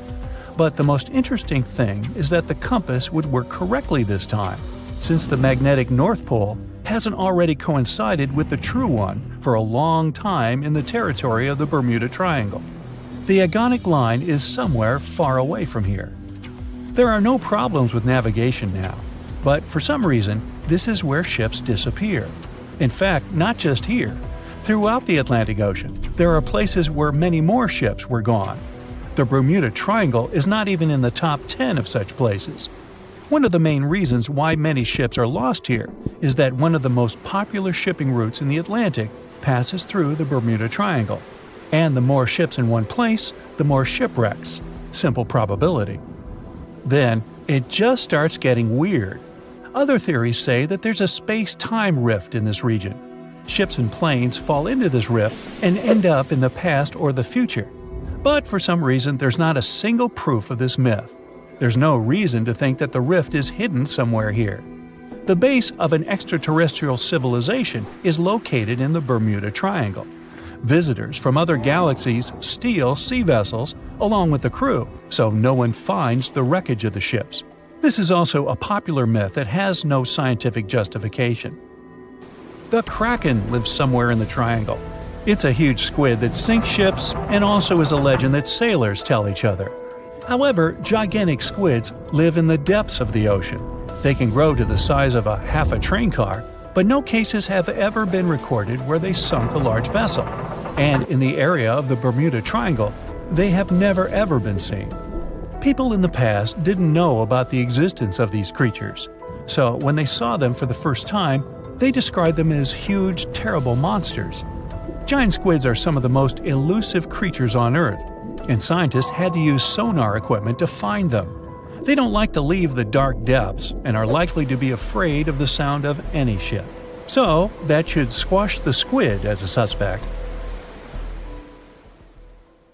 But the most interesting thing is that the compass would work correctly this time, since the magnetic North Pole hasn't already coincided with the true one for a long time in the territory of the Bermuda Triangle. The agonic line is somewhere far away from here. There are no problems with navigation now. But for some reason, this is where ships disappear. In fact, not just here. Throughout the Atlantic Ocean, there are places where many more ships were gone. The Bermuda Triangle is not even in the top 10 of such places. One of the main reasons why many ships are lost here is that one of the most popular shipping routes in the Atlantic passes through the Bermuda Triangle. And the more ships in one place, the more shipwrecks. Simple probability. Then, it just starts getting weird. Other theories say that there's a space-time rift in this region. Ships and planes fall into this rift and end up in the past or the future. But for some reason, there's not a single proof of this myth. There's no reason to think that the rift is hidden somewhere here. The base of an extraterrestrial civilization is located in the Bermuda Triangle. Visitors from other galaxies steal sea vessels along with the crew, so no one finds the wreckage of the ships. This is also a popular myth that has no scientific justification. The Kraken lives somewhere in the triangle. It's a huge squid that sinks ships and also is a legend that sailors tell each other. However, gigantic squids live in the depths of the ocean. They can grow to the size of half a train car, but no cases have ever been recorded where they sunk a large vessel. And in the area of the Bermuda Triangle, they have never ever been seen. People in the past didn't know about the existence of these creatures, so when they saw them for the first time, they described them as huge, terrible monsters. Giant squids are some of the most elusive creatures on Earth, and scientists had to use sonar equipment to find them. They don't like to leave the dark depths and are likely to be afraid of the sound of any ship. So, that should squash the squid as a suspect.